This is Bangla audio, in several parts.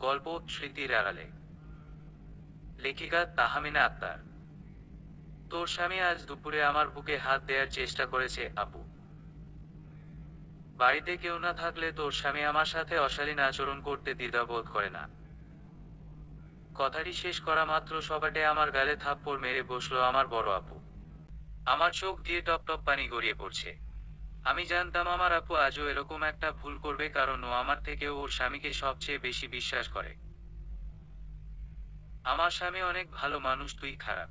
গল্প স্মৃতির আড়ালে। লেখিকা তাহমিনা আক্তার। তোর স্বামী আজ দুপুরে আমার বুকে হাত দেওয়ার চেষ্টা করেছে আপু। বাড়িতে কেউ না থাকলে তোর স্বামী আমার সাথে অশালীন আচরণ করতে দ্বিধাবোধ করে না। কথাটি শেষ করা মাত্র সপাটে আমার গালে থাপ্পড় মেরে বসলো আমার বড় আপু। আমার চোখ দিয়ে টপ টপ পানি গড়িয়ে পড়ছে। আমি জানতাম আমার আপু আজও এরকম একটা ভুল করবে, কারণ ও আমার থেকেও ওর স্বামীকে সবচেয়ে বেশি বিশ্বাস করে। আমার স্বামী অনেক ভালো মানুষ, তুই খারাপ।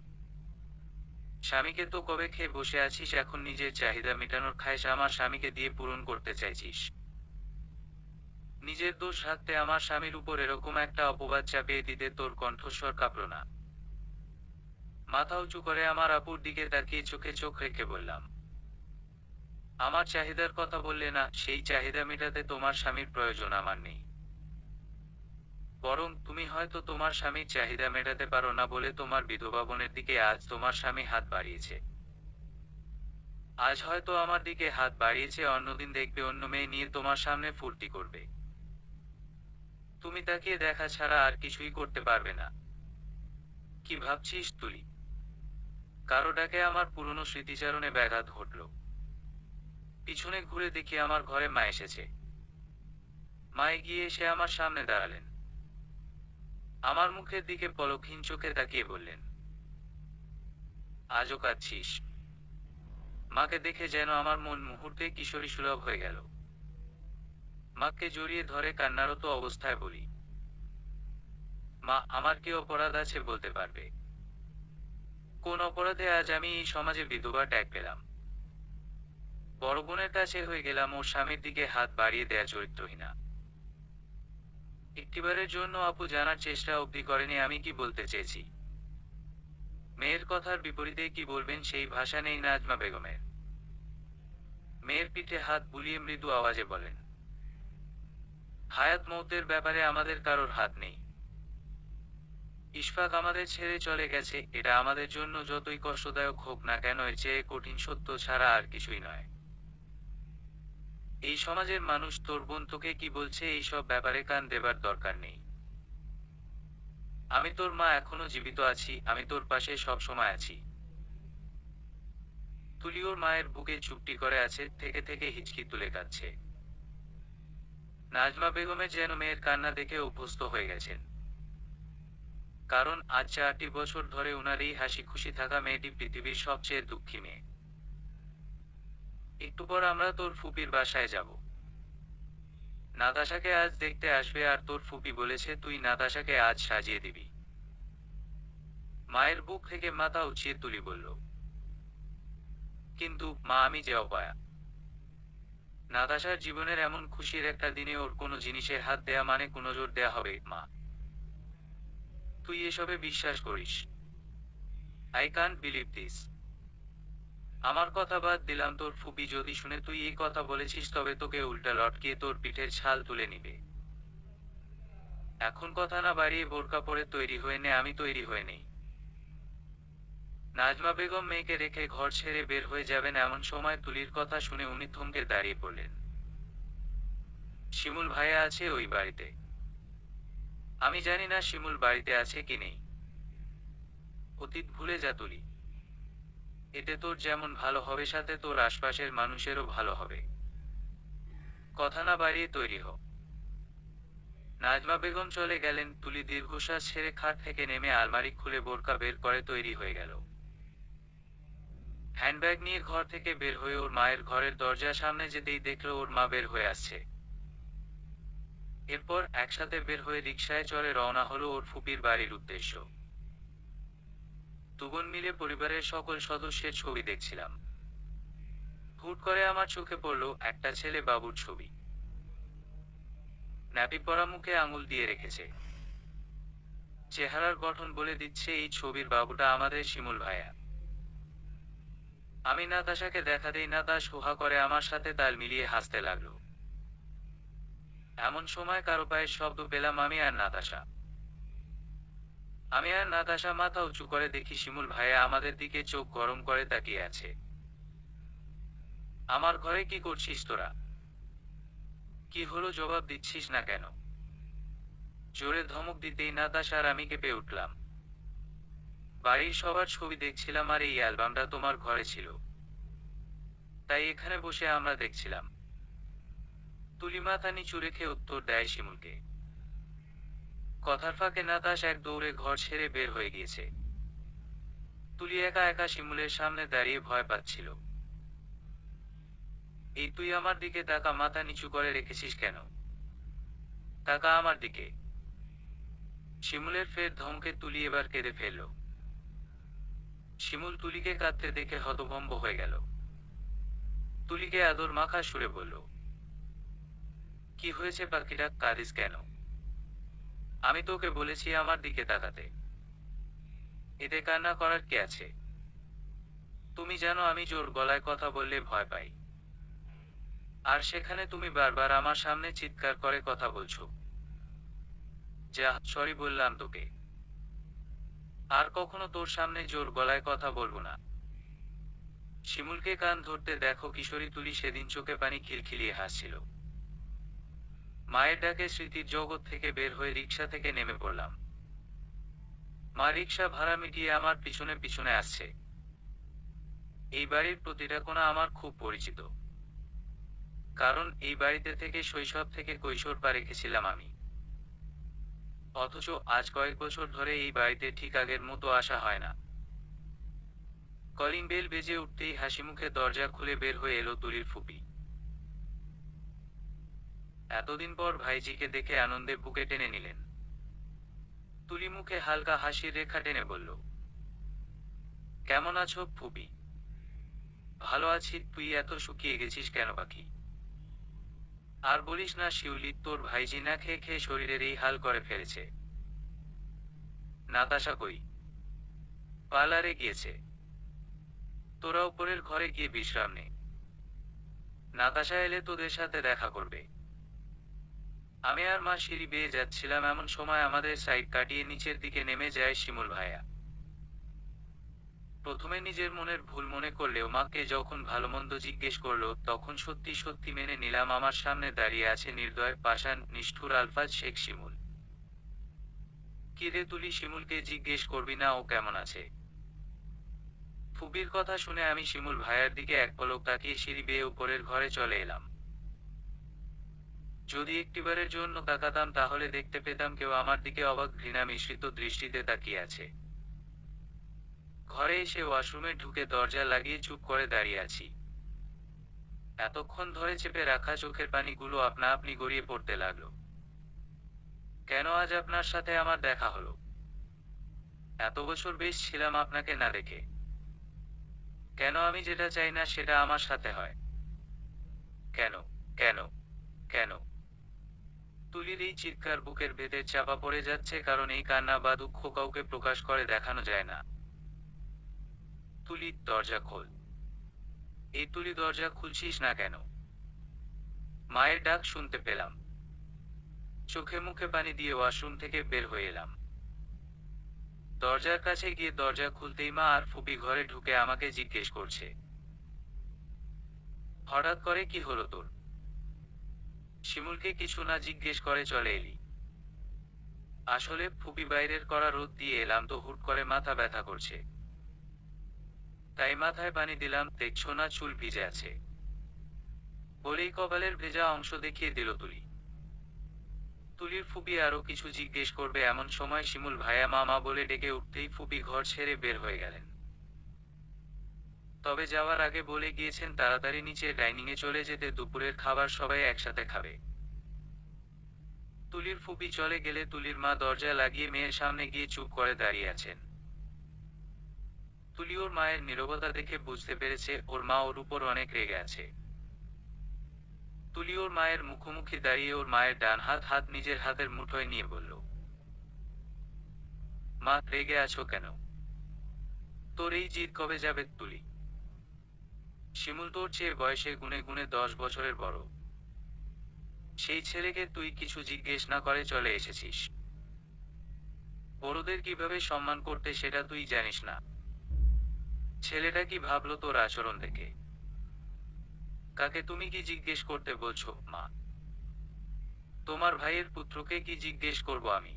স্বামীকে তো কবে খেয়ে বসে আছিস, এখন নিজের চাহিদা মেটানোর খায়েশ আমার স্বামীকে দিয়ে পূরণ করতে চাইছিস। নিজের দোষ ঢাকতে আমার স্বামীর উপর এরকম একটা অপবাদ চাপিয়ে দিতে তোর কণ্ঠস্বর কাঁপল না। মাথা উঁচু করে আমার আপুর দিকে তাকিয়ে চোখে চোখ রেখে বললাম, আমার চাহিদার কথা বললে না, সেই চাহিদা মেটাতে তোমার স্বামীর প্রয়োজন আমার নেই। বরং তুমি হয়তো তোমার স্বামীর চাহিদা মেটাতে পারো না বলে তোমার বিধবা বোনের দিকে আজ তোমার স্বামী হাত বাড়িয়েছে। আজ হয়তো আমার দিকে হাত বাড়িয়েছে, অন্যদিন দেখবে অন্য মেয়ে নিয়ে তোমার সামনে ফুর্তি করবে। তুমি তাকিয়ে দেখা ছাড়া আর কিছুই করতে পারবে না। কি ভাবছিস তুলি? কারো ডাকে আমার পুরনো স্মৃতিচারণে ব্যাঘাত ঘটল। পিছনে ঘুরে দেখি আমার ঘরে মা এসেছে। মা এগিয়ে এসে আমার সামনে দাঁড়ালেন। আমার মুখের দিকে পলকহীন চোখে তাকিয়ে বললেন, আজও কাঁদছিস? মাকে দেখে যেন আমার মন মুহূর্তে কিশোরী সুলভ হয়ে গেল। মাকে জড়িয়ে ধরে কান্নারত অবস্থায় বলি, মা, আমার কি অপরাধ আছে বলতে পারবে? কোন অপরাধে আজ আমি এই সমাজে বিধবা ট্যাগ পেলাম? বড় বোনের কাছে হয়ে গেলাম ওর স্বামীর দিকে হাত বাড়িয়ে দেয়া চরিত্রহীনা। একটিবারের জন্য আপু জানার চেষ্টা অবধি করেনি আমি কি বলতে চেয়েছি। মেয়ের কথার বিপরীতে কি বলবেন সেই ভাষা নেই নাজমা বেগমের। মেয়ের পিঠে হাত বুলিয়ে মৃদু আওয়াজে বলেন, হায়াত মৌতের ব্যাপারে আমাদের কারোর হাত নেই। ইশফাক আমাদের ছেড়ে চলে গেছে, এটা আমাদের জন্য যতই কষ্টদায়ক হোক না কেন এর চেয়ে কঠিন সত্য ছাড়া আর কিছুই নয়। এই সমাজের মানুষ তোর বোন তোকে কি বলছে এইসব ব্যাপারে কান দেবার দরকার নেই। আমি তোর মা, এখনো জীবিত আছি, আমি তোর পাশে সব সময় আছি। তুলি ওর মায়ের বুকে চুপটি করে আছে, থেকে থেকে হিচকি তুলে কাঁদছে। নাজমা বেগমের যেন মেয়ের কান্না দেখে অভ্যস্ত হয়ে গেছেন। কারণ আজ 4টি বছর ধরে উনার এই হাসি খুশি থাকা মেয়েটি পৃথিবীর সবচেয়ে দুঃখী মেয়ে। একটু পর আমরা তোর ফুপির বাসায় যাব। নাতাশাকে আজ দেখতে আসবে, আর তোর ফুপি বলেছে তুই নাতাশাকে আজ সাজিয়ে দিবি। মায়ের বুক থেকে মাথা উঁচিয়ে তুলি বলল, কিন্তু মা, আমি যে অপয়া। নাতাশার জীবনের এমন খুশির একটা দিনে ওর কোনো জিনিসে হাত দেয়া মানে কোনো জোর দেয়া হবে মা? তুই এসবে বিশ্বাস করিস? I can't believe this. আমার কথা বাদ দিলাম, তোর ফুপি যদি শুনে তুই এই কথা বলেছিস তবে তোকে উল্টা লটকিয়ে তোর পিঠের ছাল তুলে নিবে। এখন কথা না বাড়িয়ে বোরকা পরে তৈরি হয়ে নে, আমি তৈরি হয়ে নেই। নাজমা বেগম মেয়েকে রেখে ঘর ছেড়ে বের হয়ে যাবেন এমন সময় তুলির কথা শুনে উনি থমকে দাঁড়িয়ে পড়লেন। শিমুল ভাইয়া আছে ওই বাড়িতে? আমি জানি না শিমুল বাড়িতে আছে কি নেই। অতীত ভুলে যা তুলি। এতে তোর যেমন ভালো হবে, সাথে তোর আশপাশের মানুষেরও ভালো হবে। কথা না বাড়িয়ে তৈরি হ। নাজমা বেগম চলে গেলেন। তুলি দীর্ঘশ্বাস ছেড়ে খাট থেকে নেমে আলমারি খুলে বোরকা বের করে তৈরি হয়ে গেল। হ্যান্ডব্যাগ নিয়ে ঘর থেকে বের হয়ে ওর মায়ের ঘরের দরজার সামনে যেতেই দেখলো ওর মা বের হয়ে আসছে। এরপর একসাথে বের হয়ে রিকশায় চড়ে রওনা হলো ওর ফুপির বাড়ির উদ্দেশ্য। দুবোন মিলে পরিবারের সকল সদস্যের ছবি দেখছিলাম। হুট করে আমার চোখে পড়ল একটা ছেলে বাবুর ছবি। ন্যাপি পরা, মুখে আঙুল দিয়ে রেখেছে। চেহারার গঠন বলে দিচ্ছে এই ছবির বাবুটা আমাদের শিমুল ভাইয়া। আমি নাতাশাকে দেখাতেই নাতাশ হুহা করে আমার সাথে তাল মিলিয়ে হাসতে লাগলো। এমন সময় কারো পায়ের শব্দ পেলাম। আমি আর নাতাশা মাথা উঁচু করে দেখি শিমুল ভাইয়া আমাদের দিকে চোখ গরম করে তাকিয়ে আছে। আমার ঘরে কি করছিস তোরা? কি হলো, জবাব দিচ্ছিস না কেন? জোরে ধমক দিতেই নাতাশা আর আমি কেঁপে উঠলাম। বাড়ির সবার ছবি দেখছিলাম আর এই অ্যালবামটা তোমার ঘরে ছিল, তাই এখানে বসে আমরা দেখছিলাম। তুলি মাথা নিচু রেখে উত্তর দেয় শিমুলকে। কথার ফাঁকে নাতাশ এক দৌড়ে ঘর ছেড়ে বের হয়ে গিয়েছে। তুলি একা একা শিমুলের সামনে দাঁড়িয়ে ভয় পাচ্ছিল। এই তুই আমার দিকে তাকা, মাথা নিচু করে রেখেছিস কেন? তাকা আমার দিকে। শিমুলের ফের ধমকে তুলি এবার কেঁদে ফেলল। শিমুল তুলিকে কাঁদতে দেখে হতভম্ব হয়ে গেল। তুলিকে আদর মাখা সুরে বলল, কি হয়েছে পাখিটা, কাঁদিস কেন? আমি তোকে বলেছি আমার দিকে তাকাতে, এতে কান্না করার কি আছে? তুমি জানো আমি জোর গলায় কথা বললে ভয় পাই, আর সেখানে তুমি বারবার আমার সামনে চিৎকার করে কথা বলছো। যা, সরি বললাম তোকে। আর কখনো তোর সামনে জোর গলায় কথা বলবো না। শিমুলকে কান ধরতে দেখো কিশোরী তুলি সেদিন চোখে পানি খিলখিলিয়ে হাসছিল। মায়ের ডাকে স্মৃতির জগৎ থেকে বের হয়ে রিকশা থেকে নেমে পড়লাম। মা রিকশা ভাড়া মিটিয়ে আমার পিছনে পিছনে আসছে। এই বাড়ির প্রতিটা কোণা আমার খুব পরিচিত, কারণ এই বাড়িতে থেকে শৈশব থেকে কৈশোর পা রেখেছিলাম আমি। অথচ আজ কয়েক বছর ধরে এই বাড়িতে ঠিক আগের মতো আসা হয় না। কলিং বেল বেজে উঠতেই হাসিমুখে দরজা খুলে বের হয়ে এলো তুলির ফুপি। এতদিন পর ভাইজিকে দেখে আনন্দে বুকে টেনে নিলেন। তুলি মুখে হালকা হাসির রেখা টেনে বলল, কেমন আছো ফুপি? ভালো আছি, তুই এত শুকিয়ে গেছিস কেন পাখি? আর বলিস না শিউলি, তোর ভাইজি না খেয়ে খেয়ে শরীরের এই হাল করে ফেলেছে। নাতাশা কই? পার্লারে গিয়েছে। তোরা উপরের ঘরে গিয়ে বিশ্রাম নে, নাতাশা এলে তোদের সাথে দেখা করবে। আমি আর মা সিঁড়ি বেয়ে যাচ্ছিলাম, এমন সময় আমাদের সাইড কাটিয়ে নিচের দিকে নেমে যায় শিমুল ভাইয়া। প্রথমে নিজের মনের ভুল মনে করলেও মাকে যখন ভালো মন্দ জিজ্ঞেস করলো, তখন সত্যি সত্যি মেনে নিলাম আমার সামনে দাঁড়িয়ে আছে নির্দয়, পাষাণ, নিষ্ঠুর আলফাজ শেখ শিমুল। কি রে তুলি, শিমুলকে জিজ্ঞেস করবি না ও কেমন আছে? ফুপির কথা শুনে আমি শিমুল ভাইয়ার দিকে এক পলক তাকিয়ে সিঁড়ি বেয়ে উপরের ঘরে চলে এলাম। যদি একটিবারের জন্য তাকাতাম তাহলে দেখতে পেতাম কেউ আমার দিকে অবাক ঘৃণা মিশ্রিত দৃষ্টিতে তাকিয়ে আছে। ঘরে এসে ওয়াশরুমে ঢুকে দরজা লাগিয়ে চুপ করে দাঁড়িয়ে আছি। এতক্ষণ ধরে চেপে রাখা চোখের পানিগুলো আপনা আপনি গড়িয়ে পড়তে লাগলো। কেন আজ আপনার সাথে আমার দেখা হলো? এত বছর বেশ ছিলাম আপনাকে না দেখে। কেন আমি যেটা চাই না সেটা আমার সাথে হয়? কেন? কেন? কেন? তুলির এই চিৎকার বুকের ভেতর চাপা পড়ে যাচ্ছে, কারণ এই কান্না বা দুঃখ কাউকে প্রকাশ করে দেখানো যায় না। তুলি, দরজা খোল। এই তুলি, দরজা খুলছিস না কেন? মায়ের ডাক শুনতে পেলাম। চোখে মুখে পানি দিয়ে ওয়াশরুম থেকে বের হয়ে এলাম। দরজার কাছে গিয়ে দরজা খুলতেই মা আর ফুপি ঘরে ঢুকে আমাকে জিজ্ঞেস করছে, হঠাৎ করে কি হলো তোর? শিমুলকে কিছু না জিজ্ঞেস করে চলে এলি? আসলে ফুপি, বাইরের করা রোদ দিয়ে এলাম তো হুট করে মাথা ব্যথা করছে, তাই মাথায় পানি দিলাম, দেখছো না চুল ভিজে আছে। বলেই কপালের ভেজা অংশ দেখিয়ে দিল তুলি। তুলির ফুপি আরো কিছু জিজ্ঞেস করবে এমন সময় শিমুল ভাইয়া মামা বলে ডেকে উঠতেই ফুপি ঘর ছেড়ে বের হয়ে গেলেন। তবে যাওয়ার আগে বলে গিয়েছেন তাড়াতাড়ি নিচে ডাইনিংয়ে চলে যেতে, দুপুরের খাবার সবাই একসাথে খাবে। তুলির ফুপি চলে গেলে তুলির মা দরজা লাগিয়ে মেয়ের সামনে গিয়ে চুপ করে দাঁড়িয়ে আছেন। তুলি ওর মায়ের নীরবতা দেখে বুঝতে পেরেছে ওর মা ওর উপর অনেক রেগে আছে। তুলি ওর মায়ের মুখোমুখি দাঁড়িয়ে ওর মায়ের ডান হাত নিজের হাতের মুঠোয় নিয়ে বলল, মা, রেগে আছো কেন? তোর এই জিদ কবে যাবে তুলি? শিমুল তোর চেয়ে বয়সে গুনে গুনে 10 বছরের বড়। সেই ছেলেকে তুই কিছু জিজ্ঞেস না করে চলে এসেছিস। বড়দের কিভাবে সম্মান করতে সেটা তুই জানিস না। ছেলেটা কি ভাবলো তোর আচরণ দেখে? কাকে তুমি কি জিজ্ঞেস করতে বলছো মা? তোমার ভাইয়ের পুত্রকে কি জিজ্ঞেস করব আমি?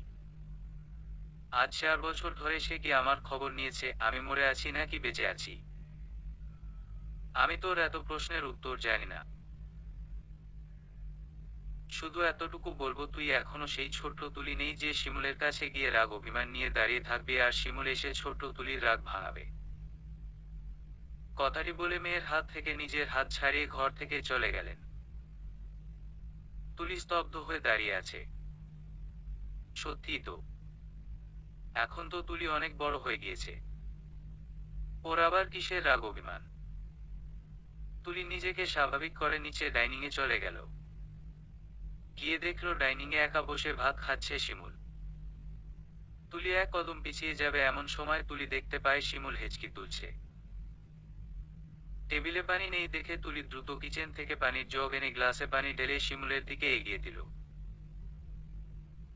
আজ 4 বছর ধরে সে কি আমার খবর নিয়েছে আমি মরে আছি নাকি বেঁচে আছি? আমি তোর এত প্রশ্নের উত্তর জানি না। শুধু এতটুকু বলবো, তুই এখনো সেই ছোট্ট তুলি নেই যে শিমুলের কাছে গিয়ে রাগ অভিমান নিয়ে দাঁড়িয়ে থাকবে আর শিমুল এসে ছোট্ট তুলির রাগ ভাঙাবে। কথাটি বলে মেয়ের হাত থেকে নিজের হাত ছাড়িয়ে ঘর থেকে চলে গেলেন। তুলি স্তব্ধ হয়ে দাঁড়িয়ে আছে। সত্যিই তো, এখন তো তুলি অনেক বড় হয়ে গিয়েছে। ওর আবার কিসের রাগ অভিমান? তুলি নিজেকে স্বাভাবিক করে নিচে ডাইনিং এ চলে গেল। গিয়ে দেখলো ডাইনিং এ একা বসে ভাত খাচ্ছে শিমুল। তুলি এক কদম পিছিয়ে যাবে এমন সময় তুলি দেখতে পায় শিমুল হেঁচকি তুলছে। টেবিলে পানি নেই দেখে তুলি দ্রুত কিচেন থেকে পানির জগ এনে গ্লাসে পানি ঢেলে শিমুলের দিকে এগিয়ে দিল।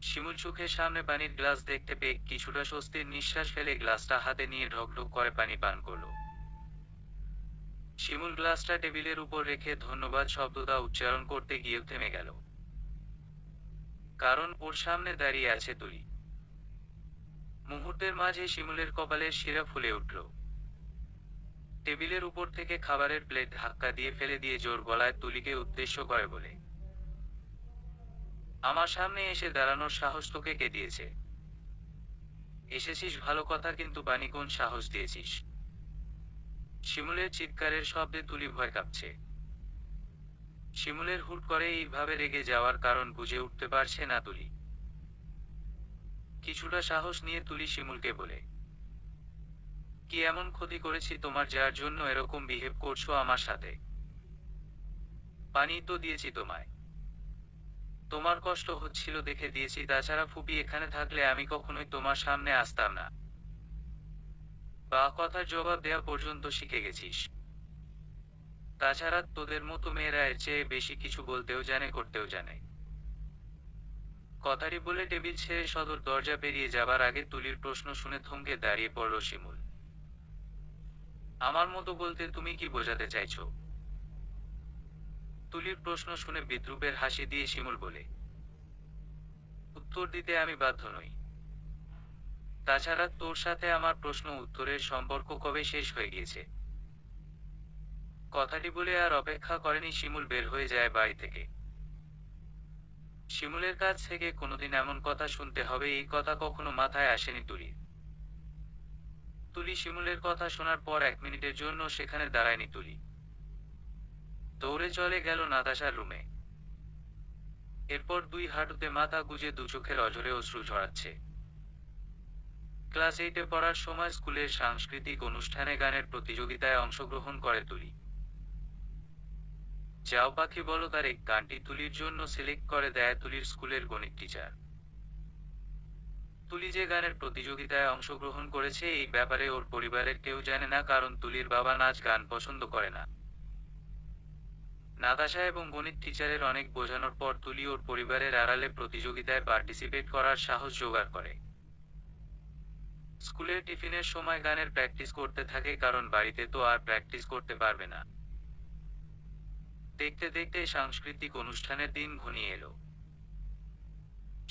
শিমুল চোখের সামনে পানির গ্লাস দেখতে পেয়ে কিছুটা স্বস্তির নিঃশ্বাস ফেলে গ্লাসটা হাতে নিয়ে ঢকঢক করে পানি পান করলো। শিমুল গ্লাসটা টেবিলের উপর রেখে ধন্যবাদ শব্দটা উচ্চারণ করতে গিয়ে থেমে গেল। কারণ ওর সামনে দাঁড়িয়ে আছে তুলি। মুহূর্তের মাঝে শিমুলের কপালের শিরা ফুলে উঠল। টেবিলের উপর থেকে খাবারের প্লেট ধাক্কা দিয়ে ফেলে দিয়ে জোর গলায় তুলিকে উদ্দেশ্য করে বলে, আমার সামনে এসে দাঁড়ানোর সাহস তোকে কে দিয়েছে? এসেছিস ভালো কথা, কিন্তু পানি কোন সাহস দিয়েছিস? শিমুলের চিৎকারের শব্দে তুলি ভয় কাঁপছে। শিমুলের হুট করে এইভাবে রেগে যাওয়ার কারণ বুঝে উঠতে পারছে না তুলি। কিছুটা সাহস নিয়ে তুলি শিমুলকে বলে, কি এমন ক্ষতি করেছি তোমার যার জন্য এরকম বিহেভ করছো আমার সাথে? পানি তো দিয়েছি তোমায়। তোমার কষ্ট হচ্ছিল দেখে দিয়েছি, তাছাড়া ফুপি এখানে থাকলে আমি কখনোই তোমার সামনে আসতাম না। বা কথার জবাব দেয়া পর্যন্ত শিখে গেছিস। তাছাড়া তোদের মতো মেয়েরা এর চেয়ে বেশি কিছু বলতেও জানে, করতেও জানে। কথাটি বলে টেবিল ছেড়ে সদর দরজা পেরিয়ে যাবার আগে তুলির প্রশ্ন শুনে থমকে দাঁড়িয়ে পড়ল শিমুল। আমার মতো বলতে তুমি কি বোঝাতে চাইছো? তুলির প্রশ্ন শুনে বিদ্রূপের হাসি দিয়ে শিমুল বলে, উত্তর দিতে আমি বাধ্য নই। তাছাড়া তোর সাথে আমার প্রশ্ন উত্তরের সম্পর্ক কবে শেষ হয়ে গিয়েছে? কথাটি বলে আর অপেক্ষা করেনি শিমুল বের হয়ে যায় বাড়ি থেকে। শিমুলের কাছ থেকে কোনোদিন এমন কথা শুনতে হবে এই কথা কখনো মাথায় আসেনি তুলির। তুলি শিমুলের কথা শোনার পর 1 মিনিটের জন্য সেখানে দাঁড়ায়নি তুলি। দৌড়ে চলে গেল নাতাশার রুমে। এরপর দুই হাঁটুতে মাথা গুজে দু চোখের অঝরে অশ্রু ঝরাচ্ছে। ক্লাস 8-এ পড়ার সময় স্কুলের সাংস্কৃতিক অনুষ্ঠানে গানের প্রতিযোগিতায় অংশগ্রহণ করে তুলি। যাও পাখি বলো তারে গানটি তুলির জন্য সিলেক্ট করে দেয় তুলির স্কুলের গণিত টিচার। তুলি যে গানের প্রতিযোগিতায় অংশগ্রহণ করেছে এই ব্যাপারে ওর পরিবারের কেউ জানে না, কারণ তুলির বাবা নাচ গান পছন্দ করে না। নাতাশা এবং গণিত টিচারের অনেক বোঝানোর পর তুলি ওর পরিবারের আড়ালে প্রতিযোগিতায় পার্টিসিপেট করার সাহস জোগাড় করে। স্কুলের টিফিনের সময় গানের প্র্যাকটিস করতে থাকে, কারণ বাড়িতে তো আর প্র্যাকটিস করতে পারবে না। দেখতে দেখতে সাংস্কৃতিক অনুষ্ঠানের দিন ঘনিয়ে এলো।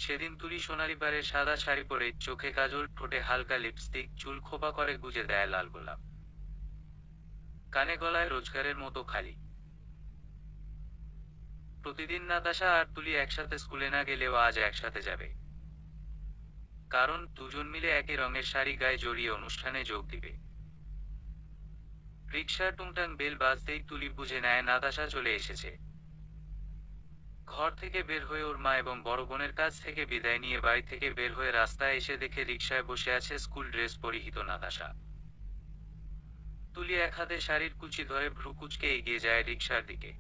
সেদিন তুলি সোনালি পাড়ের সাদা শাড়ি পরে, চোখে কাজল, ঠোঁটে হালকা লিপস্টিক, চুল খোপা করে গুজে দেয় লাল গোলাপ, কানে গলায় রোজগারের মতো খালি। প্রতিদিন নাতাশা আর তুলি একসাথে স্কুলে না গেলেও আজ একসাথে যাবে, কারণ দুজন মিলে একই রঙের শাড়ি গায়ে জড়িয়ে অনুষ্ঠানে যোগ দিবে। রিকশার টুংটাং বেল বাজতেই তুলি বুঝে নেয় নাতাশা চলে এসেছে। ঘর থেকে বের হয়ে ওর মা এবং বড় বোনের কাছ থেকে বিদায় নিয়ে বাড়ি থেকে বের হয়ে রাস্তায় এসে দেখে রিকশায় বসে আছে স্কুল ড্রেস পরিহিত নাতাশা। তুলি এক হাতে শাড়ির কুচি ধরে ভ্রু কুচকে এগিয়ে যায় রিকশার দিকে।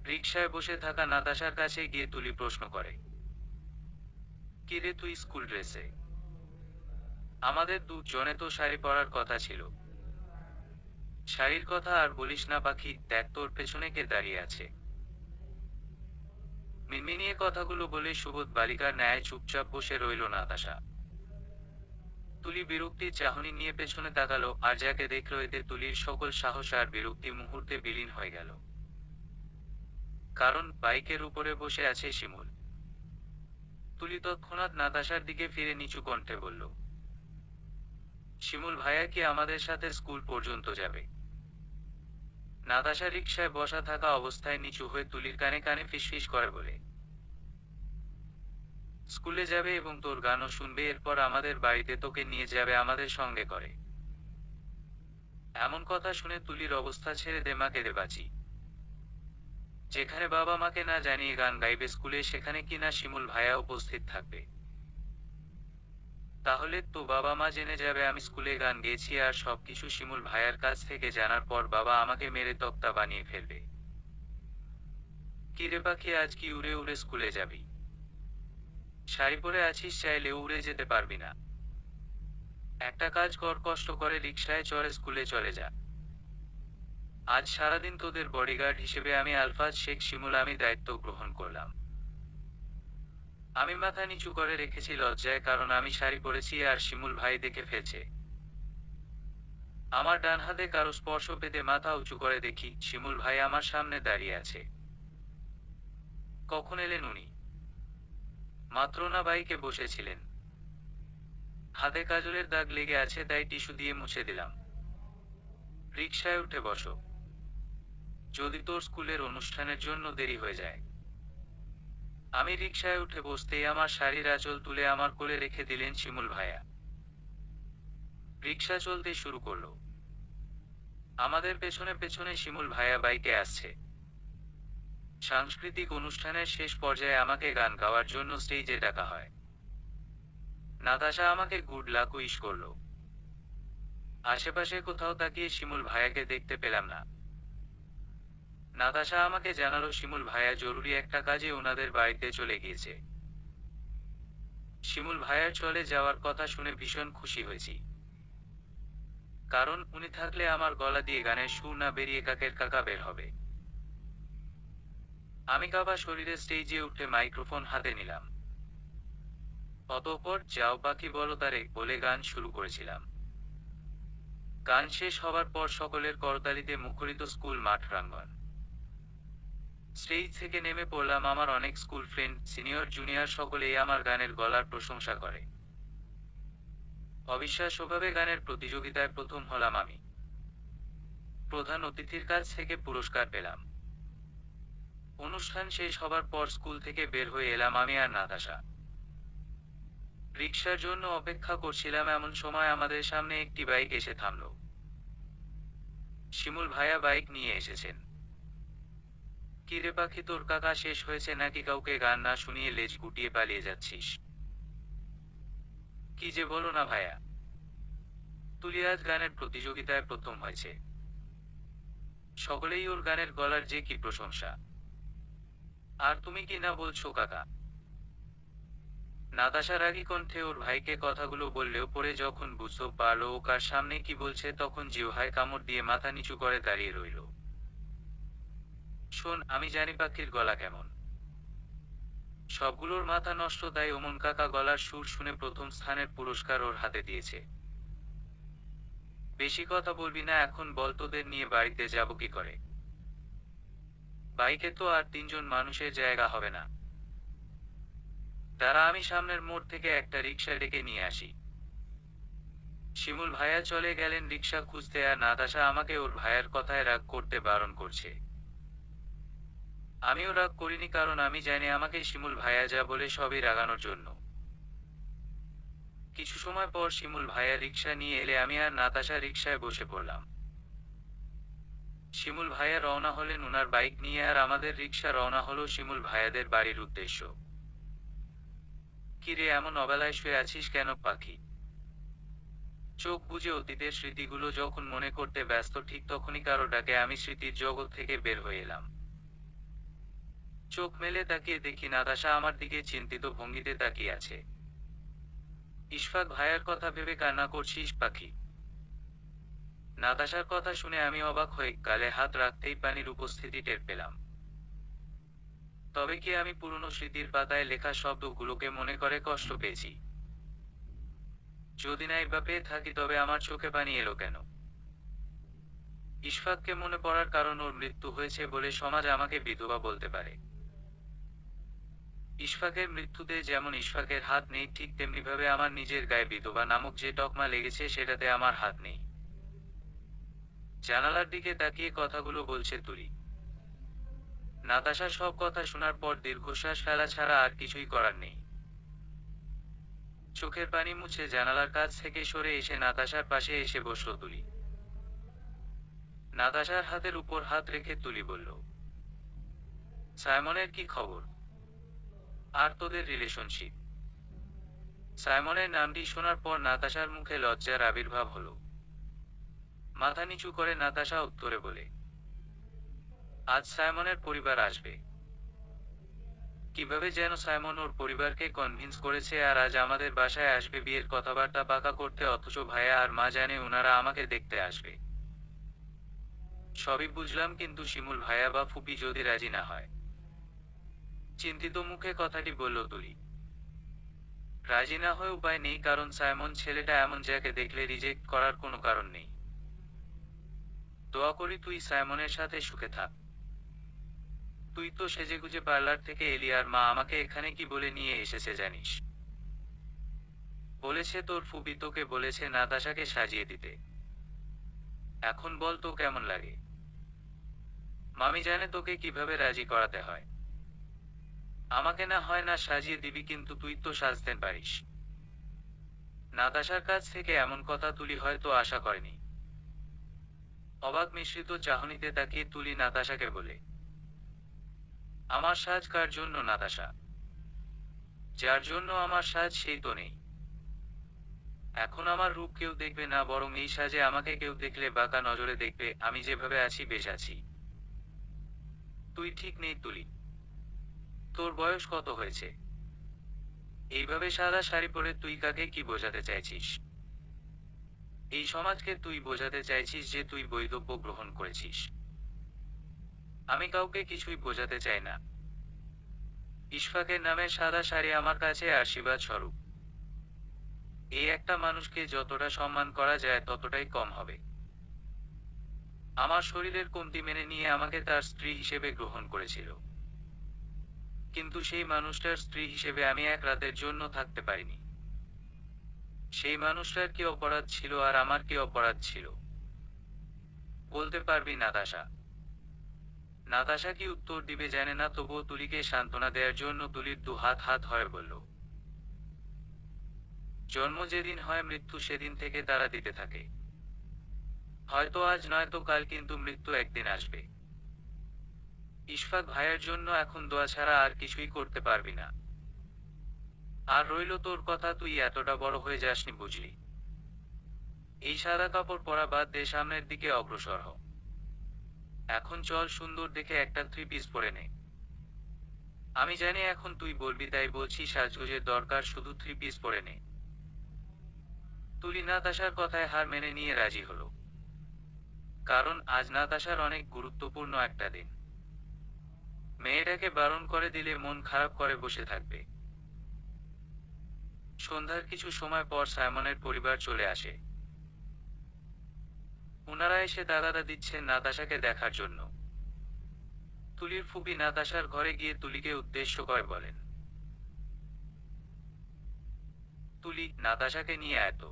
রিকশায় বসে থাকা নাতাশার কাছে গিয়ে তুলি প্রশ্ন করে, কিরে তুই স্কুল ড্রেসে? আমাদের দুজনে তো শাড়ি পরার কথা ছিল। শাড়ির কথা আর বলিস না পাখি, দেখ তোর পেছনে কে দাঁড়িয়ে আছে। মিনমিনিয়ে কথাগুলো বলে সুবোধ বালিকার ন্যায় চুপচাপ বসে রইল নাতাশা। তুলি বিরক্তির চাহনি নিয়ে পেছনে তাকালো, আর যাকে দেখলো এতে তুলির সকল সাহস আর বিরক্তি মুহূর্তে বিলীন হয়ে গেল। কারণ বাইকের উপরে বসে আছে শিমুল। তুলি তৎক্ষণাৎ নাতাশার দিকে ফিরে নিচু কণ্ঠে বলল, শিমুল ভাইয়া কি আমাদের সাথে স্কুল পর্যন্ত যাবে? নাতাশা রিকশায় বসা থাকা অবস্থায় নিচু হয়ে তুলির কানে কানে ফিসফিস করে বলে, স্কুলে যাবে এবং তোর গানও শুনবে, এরপর আমাদের বাড়িতে তোকে নিয়ে যাবে আমাদের সঙ্গে করে। এমন কথা শুনে তুলির অবস্থা ছেড়ে দেমা কেঁদে বাঁচি। যেখানে বাবা মাকে না জানিয়ে গান গাইবে স্কুলে, সেখানে কি না শিমুল ভাইয়া উপস্থিত থাকবে? তাহলে তো বাবা মা জেনে যাবে আমি স্কুলে গান গেয়েছি, আর সবকিছু শিমুল ভাইয়ার কাছ থেকে জানার পর বাবা আমাকে মেরে তক্তা বানিয়ে ফেলবে। কি রে পাখি, আজ কি উড়ে উড়ে স্কুলে যাবি? শাড়ি পরে আছিস, চাইলেও উড়ে যেতে পারবি না। একটা কাজ কর, কষ্ট করে রিকশায় চড়ে স্কুলে চলে যা। আজ সারাদিন তোদের বডিগার্ড হিসেবে আমি আলফাজ শেখ শিমুল আমি দায়িত্ব গ্রহণ করলাম। আমি মাথা নিচু করে রেখেছি লজ্জায়, কারণ আমি শাড়ি পরেছি আর শিমুল ভাই দেখে ফেলছে। আমার ডান হাতে কারো স্পর্শ পেতে মাথা উঁচু করে দেখি শিমুল ভাই আমার সামনে দাঁড়িয়ে আছে। কখন এলেন উনি? মাত্র না বাইকে বসেছিলেন। হাতে কাজলের দাগ লেগে আছে, তাই টিস্যু দিয়ে মুছে দিলাম। রিকশায় উঠে বসো, যদি তোর স্কুলের অনুষ্ঠানের জন্য দেরি হয়ে যায়। আমি রিকশায় উঠে বসতেই আমার শাড়ির আঁচল তুলে আমার কোলে রেখে দিলেন শিমুল ভাইয়া। রিকশা চলতে শুরু করলো। আমাদের পেছনে পেছনে শিমুল ভাইয়া বাইকে আসছে। সাংস্কৃতিক অনুষ্ঠানের শেষ পর্যায়ে আমাকে গান গাওয়ার জন্য স্টেজে ডাকা হয়। নাতাশা আমাকে গুড লাক উইশ করলো। আশেপাশে কোথাও তাকিয়ে শিমুল ভাইয়াকে দেখতে পেলাম না। নাতাশা আমাকে জানালো শিমুল ভাইয়া জরুরি একটা কাজে ওনাদের বাড়িতে চলে গিয়েছে। শিমুল ভাইয়ার চলে যাওয়ার কথা শুনে ভীষণ খুশি হয়েছি, কারণ উনি থাকলে আমার গলা দিয়ে গানের সুর না বেরিয়ে কাকের কাকা বের হবে। আমি কাবা শরীরে স্টেজে উঠে মাইক্রোফোন হাতে নিলাম। অতঃপর যাও পাখি বলো তারে বলে গান শুরু করেছিলাম। গান শেষ হবার পর সকলের করতালিতে মুখরিত স্কুল মাঠ প্রাঙ্গণ। স্টেজ থেকে নেমে পড়লাম। আমার অনেক স্কুল ফ্রেন্ড, সিনিয়র জুনিয়র সকলেই আমার গানের গলার প্রশংসা করে। অবিশ্বাস্যভাবে গানের প্রতিযোগিতায় প্রথম হলাম আমি। প্রধান অতিথির কাছ থেকে পুরস্কার পেলাম। অনুষ্ঠান শেষ হবার পর স্কুল থেকে বের হয়ে এলাম আমি আর নাতাশা। রিকশার জন্য অপেক্ষা করছিলাম, এমন সময় আমাদের সামনে একটি বাইক এসে থামল। শিমুল ভাইয়া বাইক নিয়ে এসেছেন। কি রে পাখি, তোর কাকা শেষ হয়েছে নাকি? কাউকে গান না শুনিয়ে লেজ গুটিয়ে পালিয়ে যাচ্ছিস? কি যে বলো না ভাইয়া, তুলি আজ গানের প্রতিযোগিতায় প্রথম হয়েছে। সকলেই ওর গানের গলার যে কি প্রশংসা। আর তুমি কি না বলছো কাকা? নাতাশা রাগী কণ্ঠে ওর ভাইকে কথাগুলো বললেও পরে যখন বুঝতে পারলো ও কার সামনে কি বলছে, তখন জিহ্বায় কামড় দিয়ে মাথা নিচু করে দাঁড়িয়ে রইল। শোন, আমি জানি পাখির গলা কেমন। সবগুলোর মাথা নষ্ট, তাই ওমন কাকা গলার সুর শুনে প্রথম স্থানের পুরস্কার ওর হাতে দিয়েছে। বেশি কথা বলবি না এখন, বল তোদের নিয়ে বাড়িতে যাব কি করে? বাইকে তো আর তিনজন মানুষের জায়গা হবে না। তারা আমি সামনের মোড় থেকে একটা রিকশা ডেকে নিয়ে আসি। শিমুল ভাইয়া চলে গেলেন রিকশা খুঁজতে, আর নাতাশা আমাকে ওর ভাইয়ের কথায় রাগ করতে বারণ করছে। আমিও রাগ করিনি, কারণ আমি জানি আমাকে শিমুল ভাইয়া যা বলে সবই রাগানোর জন্য। কিছু সময় পর শিমুল ভাইয়া রিকশা নিয়ে এলে আমি আর নাতাশা রিকশায় বসে পড়লাম। শিমুল ভাইয়া রওনা হলেন ওনার বাইক নিয়ে, আর আমাদের রিকশা রওনা হলো শিমুল ভাইয়াদের বাড়ির উদ্দেশ্য। কি রে, এমন অবেলায় শুয়ে আছিস কেন পাখি? চোখ বুজে অতীতের স্মৃতিগুলো যখন মনে করতে ব্যস্ত, ঠিক তখনই কারো ডাকে আমি স্মৃতির জগৎ থেকে বের হয়ে এলাম। চোখ মেলে তাকিয়ে দেখি নাতাশা আমার দিকে চিন্তিত ভঙ্গিতে তাকিয়ে আছে। ইশফাক ভাইয়ার কথা ভেবে কান্না করছিস পাখি? নাতাশার কথা শুনে আমি অবাক হয়ে গালে হাত রাখতেই পানির উপস্থিতি টের পেলাম। তবে কি আমি পুরনো স্মৃতির পাতায় লেখা শব্দগুলোকে মনে করে কষ্ট পেয়েছি? যদি নাই বা পেয়ে থাকি, তবে আমার চোখে পানি এলো কেন? ইশফাককে মনে পড়ার কারণ ওর মৃত্যু হয়েছে বলে সমাজ আমাকে বিধবা বলতে পারে। ইশফাকের মৃত্যুতে যেমন ইশফাকের হাত নেই, ঠিক তেমনিভাবে আমার নিজের গায়ে বিধবা নামক যে তকমা লেগেছে সেটাতে আমার হাত নেই। জানালার দিকে তাকিয়ে কথাগুলো বলছে তুলি। নাতাশা সব কথা শোনার পর দীর্ঘশ্বাস ফেলা ছাড়া আর কিছুই করার নেই। চোখের পানি মুছে জানালার কাছ থেকে সরে এসে নাতাশার পাশে এসে বসল তুলি। নাতাশার হাতের উপর হাত রেখে তুলি বলল, সাইমনের কি খবর? আর তোদের রিলেশনশিপ? সাইমনের নামটি শোনার পর নাতাশার মুখে লজ্জার আবির্ভাব হলো। মাথা নিচু করে নাতাশা উত্তরে বলে, আজ সাইমনের পরিবার আসবে। কিভাবে যেন সাইমন ওর পরিবারকে কনভিন্স করেছে আর আজ আমাদের বাসায় আসবে বিয়ের কথাবার্তা পাকা করতে, অথচ ভাইয়া আর মা জানে ওনারা আমাকে দেখতে আসবে। সবই বুঝলাম, কিন্তু শিমুল ভাইয়া বা ফুপি যদি রাজি না হয়? চিন্তিত মুখে কথাটি বলল তুলি। রাজি না হয়ে উপায় নেই, কারণ সাইমন ছেলেটা এমন, যাকে দেখলে রিজেক্ট করার কোনো কারণ নেই। দোয়া করি তুই সাইমনের সাথে সুখে থাক। তুই তো সেজেগুজে পার্লার থেকে এলি, আর মা আমাকে এখানে কি বলে নিয়ে এসেছে জানিস? বলেছে তোর ফুপি তোকে বলেছে নাতাশাকে সাজিয়ে দিতে। এখন বল তো কেমন লাগে? মামি জানে তোকে কিভাবে রাজি করাতে হয়। আমাকে না হয় না সাজিয়ে দিবি, কিন্তু তুই তো সাজতে পারিস। নাতাশার কাছ থেকে এমন কথা তুলি হয়তো আশা করেনি। অবাক মিশ্রিত চাহনিতে তাকিয়ে তুলি নাতাশাকে বলে, আমার সাজ কার জন্য নাতাশা? যার জন্য আমার সাজ সেই তো নেই। এখন আমার রূপ কেউ দেখবে না, বরং এই সাজে আমাকে কেউ দেখলে বাঁকা নজরে দেখবে। আমি যেভাবে আছি বেশ আছি। তুই ঠিক নেই তুলি। তোর বয়স কত হয়েছে? এইভাবে সাদা শাড়ি পরে তুই কাকে কি বোঝাতে চাইছিস? এই সমাজকে তুই বোঝাতে চাইছিস যে তুই বৈধব্য গ্রহণ করেছিস? আমি কাউকে কিছুই বোঝাতে চাই না। ইশফাকের নামে সাদা শাড়ি আমার কাছে আশীর্বাদ স্বরূপ। এই একটা মানুষকে যতটা সম্মান করা যায় ততটাই কম হবে। আমার শরীরের কমতি মেনে নিয়ে আমাকে তার স্ত্রী হিসেবে গ্রহণ করেছিল, কিন্তু সেই মানুষটার স্ত্রী হিসেবে আমি এক রাতের জন্য থাকতে পারিনি। সেই মানুষটার কি অপরাধ ছিল আর আমার কি অপরাধ ছিল? বলতে পারবি নাতাশা? নাতাশা কি উত্তর দিবে জানে না, তবুও তুলিকে সান্ত্বনা দেওয়ার জন্য তুলির দু হাত হাত হয়ে বলল, জন্ম যেদিন হয় মৃত্যু সেদিন থেকে তারা দিতে থাকে। হয়তো আজ নয়তো কাল, কিন্তু মৃত্যু একদিন আসবে। ইশফাক ভাইয়ের জন্য এখন দোয়া ছাড়া আর কিছুই করতে পারবি না। আর রইল তোর কথা, তুই এতটা বড় হয়ে যাসনি বুঝলি। এই সাদা কাপড় পরা বাদ দে, সামনের দিকে অগ্রসর হ। এখন চল, সুন্দর দেখে একটা থ্রি পিস পরে নে। আমি জানি এখন তুই বলবি, তাই বলছি সাজগোজের দরকার, শুধু থ্রি পিস পরে নে। তুলি নাতাশার কথায় হার মেনে নিয়ে রাজি হলো। কারণ আজ নাতাশার অনেক গুরুত্বপূর্ণ একটা দিন। মেয়েটাকে বারণ করে দিলে মন খারাপ করে বসে থাকবে। সন্ধ্যার কিছু সময় পর সাইমনের পরিবার চলে আসে। ওনারা এসে তাগাদা দিচ্ছেন নাতাশাকে দেখার জন্য। তুলির ফুপি নাতাশার ঘরে গিয়ে তুলিকে উদ্দেশ্য করে বলেন, তুলি, নাতাশাকে নিয়ে আয় তো।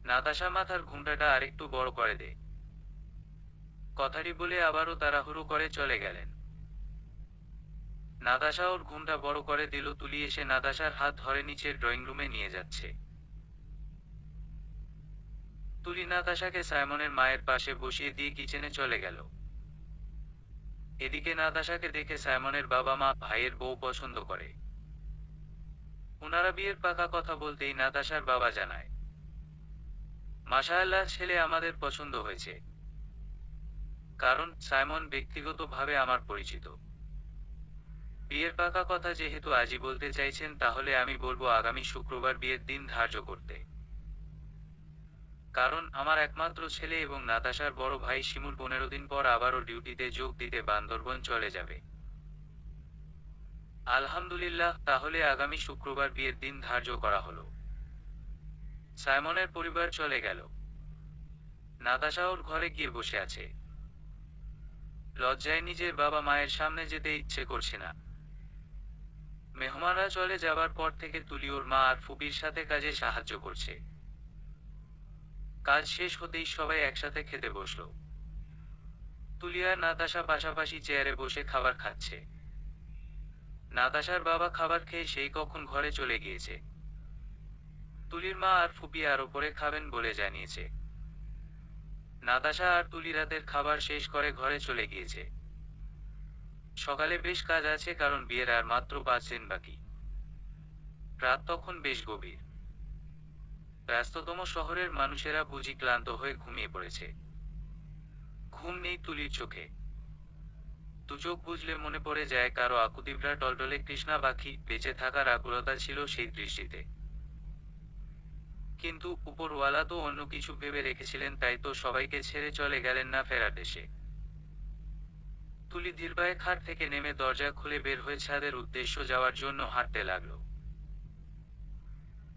নাতাশা মাথার ঘুমটাটা আরেকটু বড় করে দে। কথাটি বলে আবারও তাড়াহুড়ো করে চলে গেলেন। নাতাশা ওর ঘুমটা বড় করে দিল। তুলি এসে নাতাশার হাত ধরে নিচের ড্রয়িং রুমে নিয়ে যাচ্ছে। তুলি নাতাশাকে সাইমনের মায়ের পাশে বসিয়ে দিয়ে কিচেনে চলে গেল। এদিকে নাতাশাকে দেখে সাইমনের বাবা মা ভাইয়ের বউ পছন্দ করে। ওনারা বিয়ের পাকা কথা বলতেই নাতাশার বাবা জানায়, মাশাআল্লাহ, ছেলে আমাদের পছন্দ হয়েছে। কারণ সাইমন ব্যক্তিগতভাবে আমার পরিচিত। বিয়ের পাকা কথা যেহেতু আজই বলতে চাইছেন, তাহলে আমি বলবো আগামী শুক্রবার বিয়ের দিন ধার্য করতে। কারণ আমার একমাত্র ছেলে এবং নাতাশার বড় ভাই শিমুল 15 দিন পর আবারও ডিউটিতে যোগ দিতে বান্দরবন চলে যাবে। আলহামদুলিল্লাহ, তাহলে আগামী শুক্রবার বিয়ের দিন ধার্য করা হলো। সাইমনের পরিবার চলে গেল। নাতাশা ওর ঘরে গিয়ে বসে আছে। লজ্জায় নিজের বাবা মায়ের সামনে যেতে ইচ্ছে করছে না। মেহমানরা চলে যাবার পর থেকে তুলি ওর মা আর ফুপির সাথে কাজে সাহায্য করছে। কাজ শেষ হতেই সবাই একসাথে খেতে বসলো। তুলি আর নাতাশা পাশাপাশি চেয়ারে বসে খাবার খাচ্ছে। নাতাশার বাবা খাবার খেয়ে সেই কখন ঘরে চলে গিয়েছে। তুলির মা আর ফুপি আরো পরে খাবেন বলে জানিয়েছে। নাতাশা আর তুলি রাতের খাবার শেষ করে ঘরে চলে গিয়েছে। সকালে বেশ কাজ আছে, কারণ বিয়ের আর মাত্র 5 দিন বাকি। রাত তখন বেশ গভীর। ব্যস্ততম শহরের মানুষেরা বুঝি ক্লান্ত হয়ে ঘুমিয়ে পড়েছে। ঘুম নেই তুলির চোখে। দু চোখ বুঝলে মনে পড়ে যায় কারো আকুতিব্রা টলটলে কৃষ্ণা পাখি, বেঁচে থাকার আকুলতা ছিল সেই দৃষ্টিতে। কিন্তু উপরওয়ালা তো অন্য কিছু ভেবে রেখেছিলেন, তাই তো সবাইকে ছেড়ে চলে গেলেন না ফেরার দেশে। তুলি ধীর পায়ে খাট থেকে নেমে দরজা খুলে বের হয়ে ছাদের উদ্দেশ্য যাওয়ার জন্য হাঁটতে লাগলো।